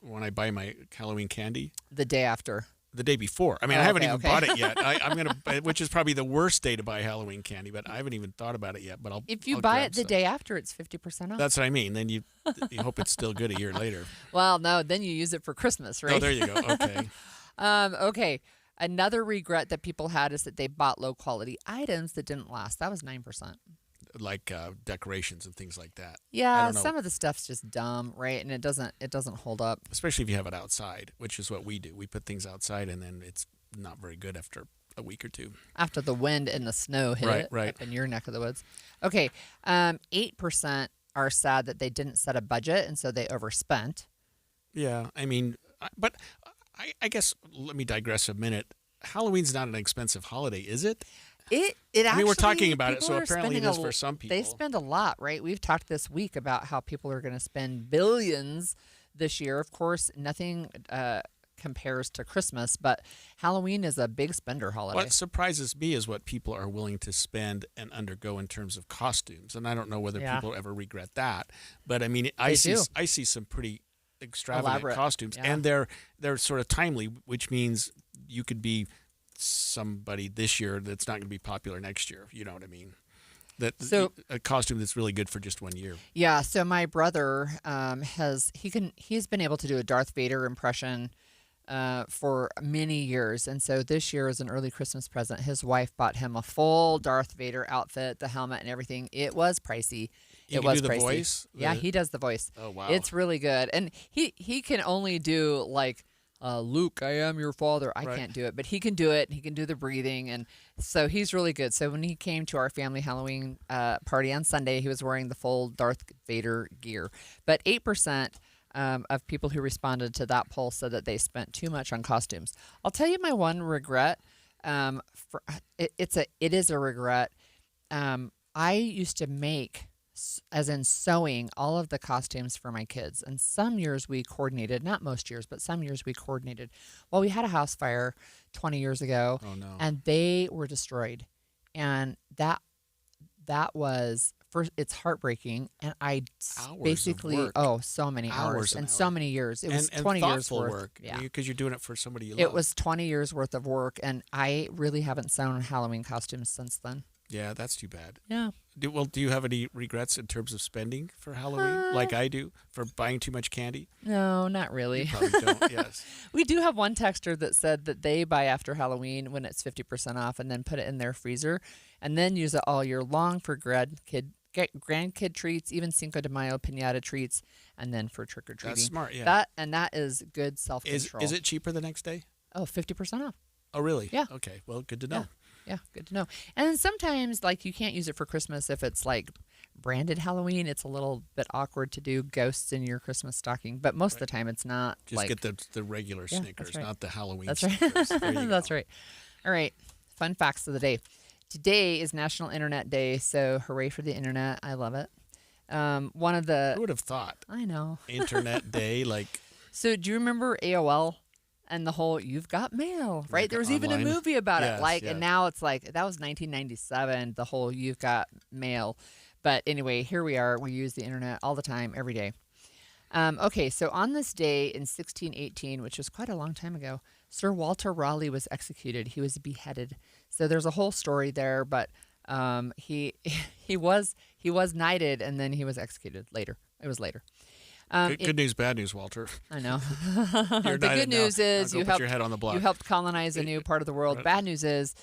when I buy my Halloween candy? The day after. The day before. I mean, I haven't even bought it yet. I'm gonna, which is probably the worst day to buy Halloween candy. But I haven't even thought about it yet. But if you buy it the day after, it's 50% off. That's what I mean. Then you hope it's still good a year later. Well, no, then you use it for Christmas, right? Oh, there you go. Okay. Okay. Another regret that people had is that they bought low quality items that didn't last. That was 9%. Like decorations and things like that. Yeah, some of the stuff's just dumb, right? And it doesn't hold up. Especially if you have it outside, which is what we do. We put things outside, and then it's not very good after a week or two. After the wind and the snow hit up in your neck of the woods. Okay, 8% are sad that they didn't set a budget, and so they overspent. Yeah, I mean, but I guess let me digress a minute. Halloween's not an expensive holiday, is it? It actually, I mean, we're talking about it, so apparently it is for some people. They spend a lot, right? We've talked this week about how people are going to spend billions this year. Of course, nothing compares to Christmas, but Halloween is a big spender holiday. What surprises me is what people are willing to spend and undergo in terms of costumes, and I don't know whether people ever regret that. But I mean, I see some pretty extravagant costumes, and they're sort of timely, which means you could be somebody this year that's not going to be popular next year. You know what I mean? A costume that's really good for just 1 year. Yeah. So my brother he's been able to do a Darth Vader impression for many years, and so this year as an early Christmas present, his wife bought him a full Darth Vader outfit, the helmet and everything. It was pricey. It was pricey. Voice? Yeah, he does the voice. Oh wow! It's really good, and he can only do like. Luke, I am your father. I can't do it, but he can do it. He can do the breathing, and so he's really good. So when he came to our family Halloween party on Sunday, he was wearing the full Darth Vader gear. But 8% of people who responded to that poll said that they spent too much on costumes. I'll tell you my one regret. It is a regret. I used to make, as in sewing, all of the costumes for my kids. And some years we coordinated, not most years, but some years we coordinated. Well, we had a house fire 20 years ago, and they were destroyed. And that was, first, it's heartbreaking. And I basically, so many hours and so many years. It was 20 years worth. Work, because you're doing it for somebody you love. It was 20 years worth of work, and I really haven't sewn Halloween costumes since then. Yeah, that's too bad. Yeah. Do you have any regrets in terms of spending for Halloween, like I do, for buying too much candy? No, not really. You probably don't, yes. We do have one texter that said that they buy after Halloween when it's 50% off and then put it in their freezer and then use it all year long for grandkid treats, even Cinco de Mayo piñata treats, and then for trick-or-treating. That's smart, yeah. That is good self-control. Is it cheaper the next day? Oh, 50% off. Oh, really? Yeah. Okay, well, good to know. Yeah, good to know. And sometimes, like, you can't use it for Christmas if it's, like, branded Halloween. It's a little bit awkward to do ghosts in your Christmas stocking. But most of the time, it's not. Just get the regular Snickers, not the Halloween That's Snickers. Right. There you That's go. right. All right. Fun facts of the day. Today is National Internet Day, so hooray for the Internet. I love it. One of the... Who would have thought? I know. Internet Day, like... So do you remember AOL? And the whole "you've got mail," right? There was even a movie about it. And now it's like, that was 1997, the whole "you've got mail." But anyway, here we are. We use the internet all the time, every day. Okay, so on this day in 1618, which was quite a long time ago, Sir Walter Raleigh was executed. He was beheaded. So there's a whole story there, but he was knighted and then he was executed later. It was later. Good news, bad news, Walter. I know. You're The good news now. is Go you put your head on the block. helped colonize a new part of the world. Right. Bad news is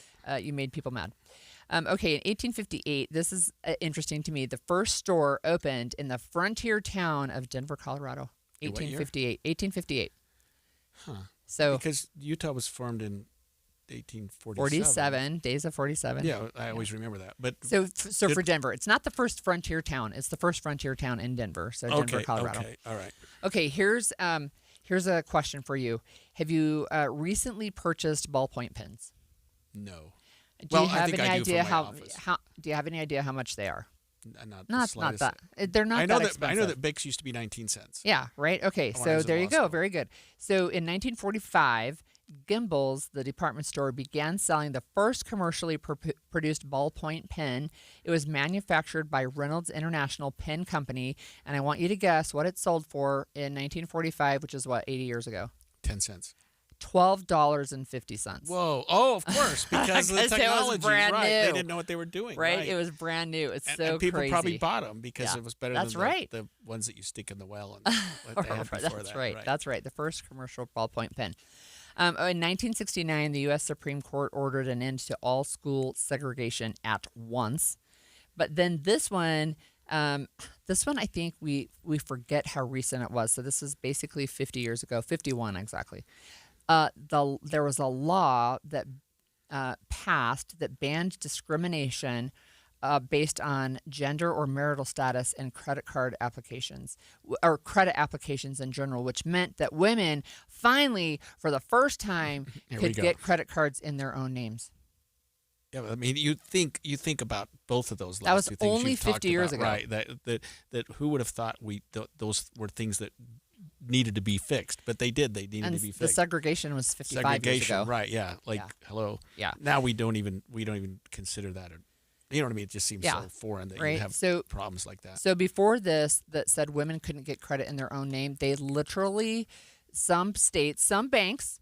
you made people mad. Okay, in 1858, this is interesting to me. The first store opened in the frontier town of Denver, Colorado. In what year? 1858. Huh. So because Utah was formed in 1847. 47, days of 47. Yeah, I always remember that. But So for Denver, it's not the first frontier town. It's the first frontier town in Denver. So Denver, Colorado. Okay, all right. Okay, here's a question for you. Have you recently purchased ballpoint pens? No. Do you I have think any I do idea for my how office. do you have any idea how much they are? Not Not that. They're not I know that expensive. I know that Bics used to be 19 cents. Yeah, right. Okay, when I so was in there you law go. school. Very good. So in 1945, Gimbels, the department store, began selling the first commercially produced ballpoint pen. It was manufactured by Reynolds International Pen Company, and I want you to guess what it sold for in 1945, which is what, 80 years ago? 10 cents. $12.50. Whoa! Oh, of course, because of the Because it was technology. brand Right? They new. didn't know what they were doing. Right? It was brand new. It's and, so and people crazy. probably bought them because Yeah, it was better that's than right. the ones that you stick in the well and what they had before That's that. right. That's right. The first commercial ballpoint pen. In 1969, the U.S. Supreme Court ordered an end to all school segregation at once. But then this one I think we forget how recent it was. So this is basically 50 years ago, 51 exactly. There was a law that passed that banned discrimination based on gender or marital status in credit card applications or credit applications in general, which meant that women finally, for the first time, Here we could go. get credit cards in their own names. Yeah, I mean, you think about both of those. That was last two things only you've talked 50 years about, ago. right? That who would have thought those were things that needed to be fixed, but they did. They needed And to be fixed. the segregation was 55 years Segregation, ago. right? Yeah, like Yeah. hello. Yeah. Now we don't even consider that. You know what I mean? It just seems so foreign that right. you have so, problems like that. So before this, that said women couldn't get credit in their own name, they literally, some states, some banks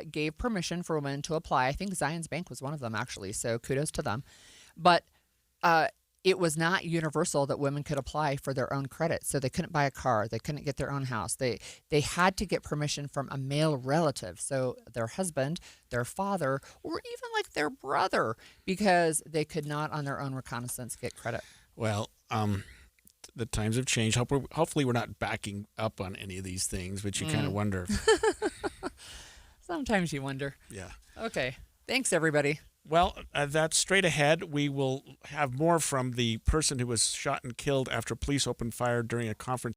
gave permission for women to apply. I think Zions Bank was one of them, actually. So kudos to them. But it was not universal that women could apply for their own credit. So they couldn't buy a car. They couldn't get their own house. They had to get permission from a male relative. So their husband, their father, or even like their brother, because they could not on their own reconnaissance get credit. Well, the times have changed. Hopefully we're not backing up on any of these things, but you kind of wonder. Sometimes you wonder. Yeah. Okay. Thanks, everybody. Well, that's straight ahead. We will have more from the person who was shot and killed after police opened fire during a conference.